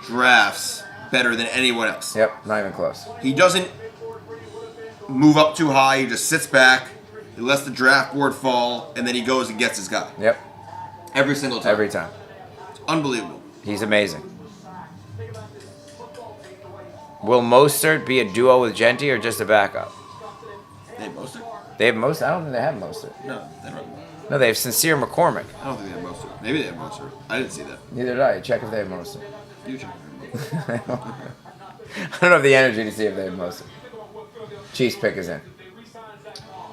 drafts better than anyone else. Yep, not even close. He doesn't move up too high. He just sits back. He lets the draft board fall, and then he goes and gets his guy. Yep. Every single time. Every time. It's unbelievable. He's amazing. Will Mostert be a duo with Genti or just a backup? They have Mostert? They have Mostert? I don't think they have Mostert. No, they don't. No, they have Sincere McCormick. I don't think they have Mostert. Maybe they have Mostert. I didn't see that. Neither did I. Check if they have Mostert. You check. I don't have the energy to see if they have Mostert. Chiefs pick is in.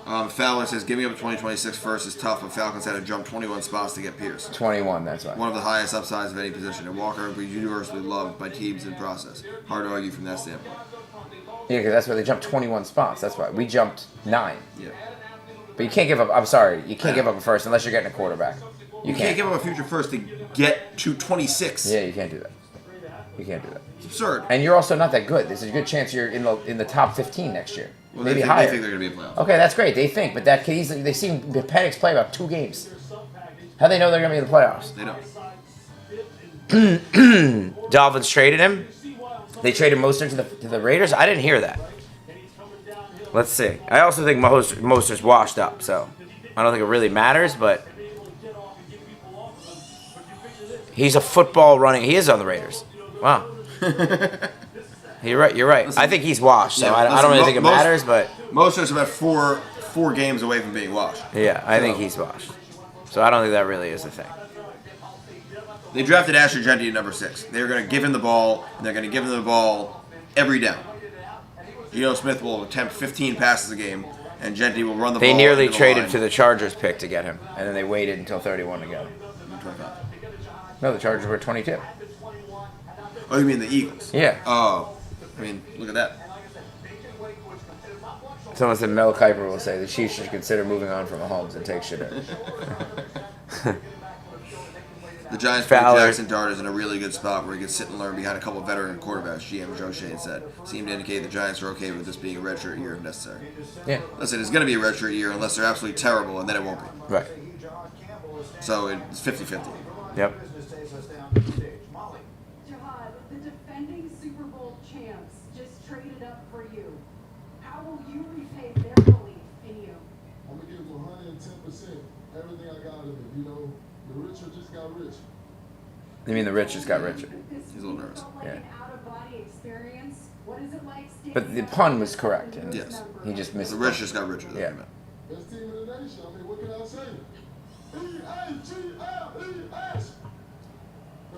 Fowler says, giving up a 2026 first is tough, but Falcons had to jump 21 spots to get Pierce. 21, that's right. One of the highest upsides of any position, and Walker will be universally loved by teams in the process. Hard to argue from that standpoint. Yeah, because that's why they jumped 21 spots. That's why. We jumped 9. Yeah. But you can't give up, I'm sorry, you can't give up a first unless you're getting a quarterback. You can't give up a future first to get to 26. Yeah, you can't do that. You can't do that. It's absurd. And you're also not that good. There's a good chance you're in the top 15 next year. Well, Maybe they higher. think they're going to be a playoff. Okay, that's great. They think, but that could easily. They've seen the Penix play about 2 games. How do they know they're going to be in the playoffs? They don't. Dolphins traded him. They traded Mostert to the Raiders. I didn't hear that. Let's see. I also think Mostert's washed up, so I don't think it really matters. But he's a football running. He is on the Raiders. Wow. You're right. You're right. I think he's washed, so I don't really think it matters. But Mostert's about four games away from being washed. Yeah, I think he's washed. So I don't think that really is a thing. They drafted Asher Genti at number 6. They're going to give him the ball, and they're going to give him the ball every down. Geno Smith will attempt 15 passes a game, and Gentry will run the ball. They nearly into the traded line. to the Chargers pick to get him, and then they waited until 31 to get him. No, the Chargers were 22. Oh, you mean the Eagles? Yeah. Oh, I mean, look at that. Someone said Mel Kiper will say the Chiefs should consider moving on from Mahomes and take shit in. The Giants put Jackson Dart is in a really good spot where he can sit and learn behind a couple of veteran quarterbacks, GM Joe Shane said. Seemed to indicate the Giants are okay with this being a redshirt year if necessary. Yeah. Listen, it's going to be a redshirt year unless they're absolutely terrible, and then it won't be. Right. So it's 50-50. Yep. Jihad, the defending Super Bowl champs just traded up for you. How will you repay their belief in you? I'm going to give 110%. Everything I got of it. You know, the richer just got rich. You mean the rich just got richer? He's a little nervous. Yeah. What is it like? But the pun was correct. And Yes. He just missed The it. rich just got richer. Yeah. Best team in the nation. I mean, what can I say? E-A-G-L-E-S.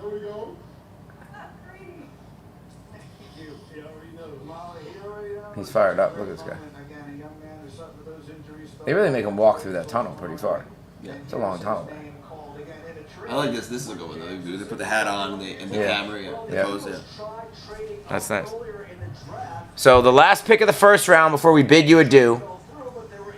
There we go. He's fired up. Look at this guy. They really make him walk through that tunnel pretty far. Yeah. It's a long tunnel. I like this. This is a good one, though. They put the hat on and the Yeah. camera. Yeah. The Yeah. pose, yeah. That's nice. So the last pick of the first round before we bid you adieu